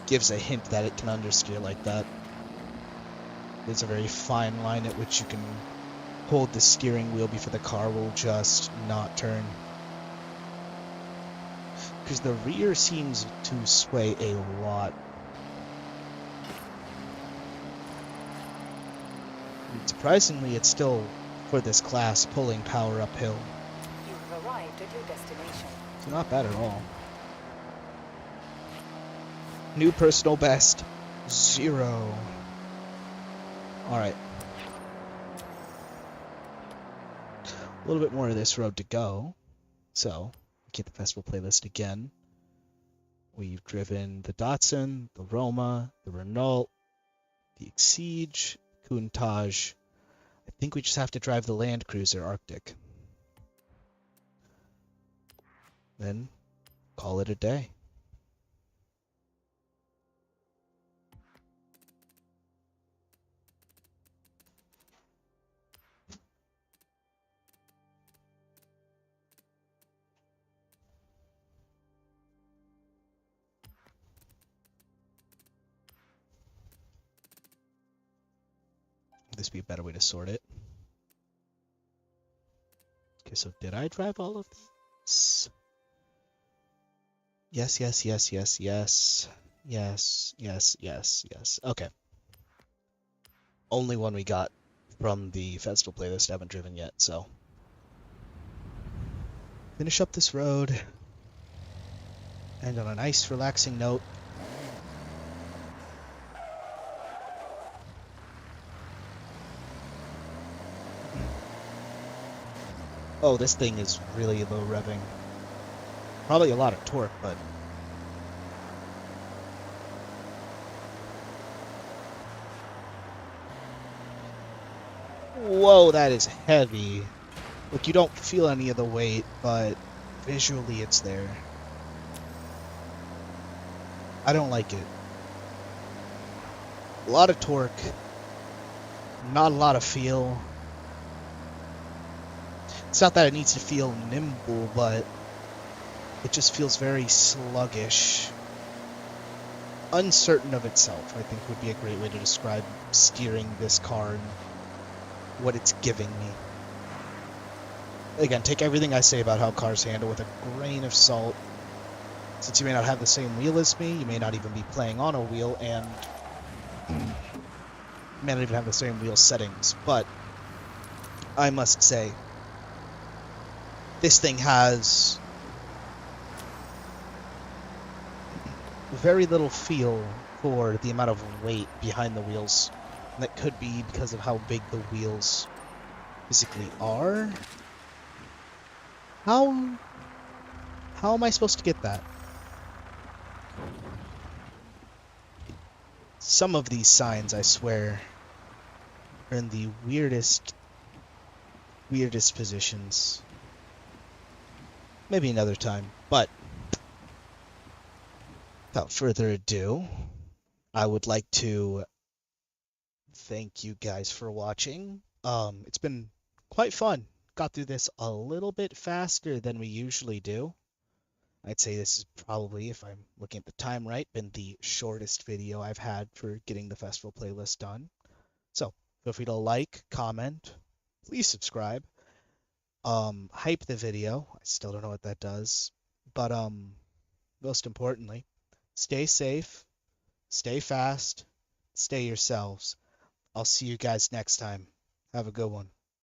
gives a hint that it can understeer like that. There's a very fine line at which you can hold the steering wheel before the car will just not turn. Because the rear seems to sway a lot. And surprisingly, it's still, for this class, pulling power uphill. You have arrived at your destination. It's not bad at all. New personal best, 0. Alright. A little bit more of this road to go. So, get the festival playlist again. We've driven the Datsun, the Roma, the Renault, the Exige, Countach. I think we just have to drive the Land Cruiser Arctic. Then, call it a day. This be a better way to sort it. Okay, so did I drive all of these? Yes, yes, yes, yes, yes. Yes, yes, yes, yes. Okay. Only one we got from the festival playlist I haven't driven yet, so. Finish up this road. And on a nice, relaxing note. Oh, this thing is really low revving. Probably a lot of torque, but... Whoa, that is heavy. Look, you don't feel any of the weight, but visually it's there. I don't like it. A lot of torque. Not a lot of feel. It's not that it needs to feel nimble, but it just feels very sluggish. Uncertain of itself, I think would be a great way to describe steering this car and what it's giving me. Again, take everything I say about how cars handle with a grain of salt. Since you may not have the same wheel as me, you may not even be playing on a wheel, and you may not even have the same wheel settings. But I must say, this thing has very little feel for the amount of weight behind the wheels. And that could be because of how big the wheels physically are. How am I supposed to get that? Some of these signs, I swear, are in the weirdest positions. Maybe another time, but without further ado, I would like to thank you guys for watching. It's been quite fun. Got through this a little bit faster than we usually do. I'd say this is probably, if I'm looking at the time right, been the shortest video I've had for getting the festival playlist done. So feel free to like, comment, please subscribe. Hype the video. I still don't know what that does. But most importantly, stay safe, stay fast, stay yourselves. I'll see you guys next time. Have a good one.